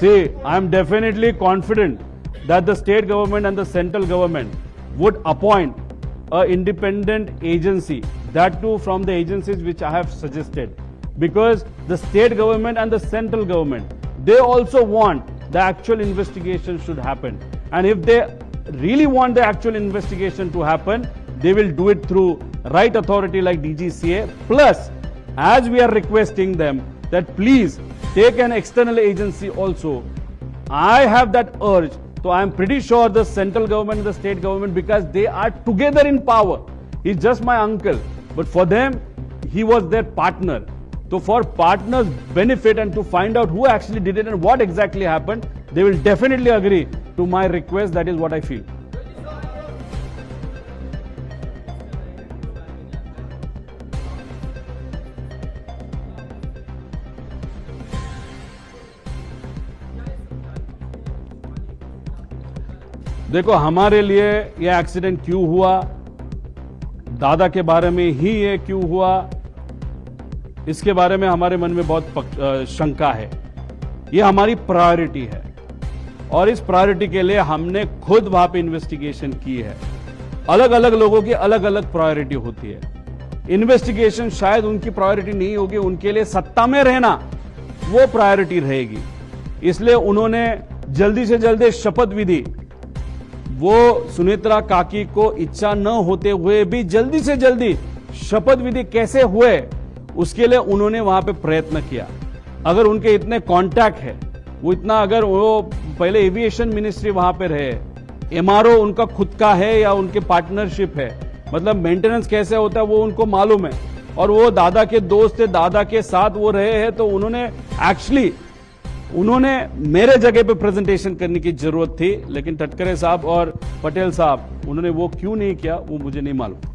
See, I am definitely confident that the state government and the central government would appoint an independent agency, that too from the agencies which I have suggested, because the state government and the central government, they also want the actual investigation should happen. And if they really want the actual investigation to happen, they will do it through right authority like DGCA. Plus, as we are requesting them that please take an external agency also, I have that urge. So I am pretty sure the central government and the state government, because they are together in power. He's just my uncle, but for them, he was their partner. So for partners' benefit and to find out who actually did it and what exactly happened, they will definitely agree to my request. That is what I feel. देखो, हमारे लिए यह accident क्यों हुआ, दादा के बारे में ही ये क्यों हुआ, इसके बारे में हमारे मन में बहुत शंका है। ये हमारी प्रायोरिटी है और इस प्रायोरिटी के लिए हमने खुद वहां पे इन्वेस्टिगेशन की है। अलग अलग लोगों की अलग अलग प्रायोरिटी होती है। इन्वेस्टिगेशन शायद उनकी प्रायोरिटी नहीं होगी, उनके लिए सत्ता में रहना वो प्रायोरिटी रहेगी। इसलिए उन्होंने जल्दी से जल्दी शपथ विधि, वो सुनेत्रा काकी को इच्छा न होते हुए भी जल्दी से जल्दी शपथ विधि कैसे हुए, उसके लिए उन्होंने वहां पे प्रयत्न किया। अगर उनके इतने कांटेक्ट है, वो इतना, अगर वो पहले एविएशन मिनिस्ट्री वहां पे रहे, एमआरओ उनका खुद का है या उनके पार्टनरशिप है, मतलब मेंटेनेंस कैसे होता है वो उनको मालूम है, और वो दादा के दोस्त थे, दादा के साथ वो रहे हैं, तो उन्होंने मेरे जगह पे प्रेजेंटेशन करने की जरूरत थी, लेकिन टटकरे साहब और पटेल साहब उन्होंने वो क्यों नहीं किया वो मुझे नहीं मालूम।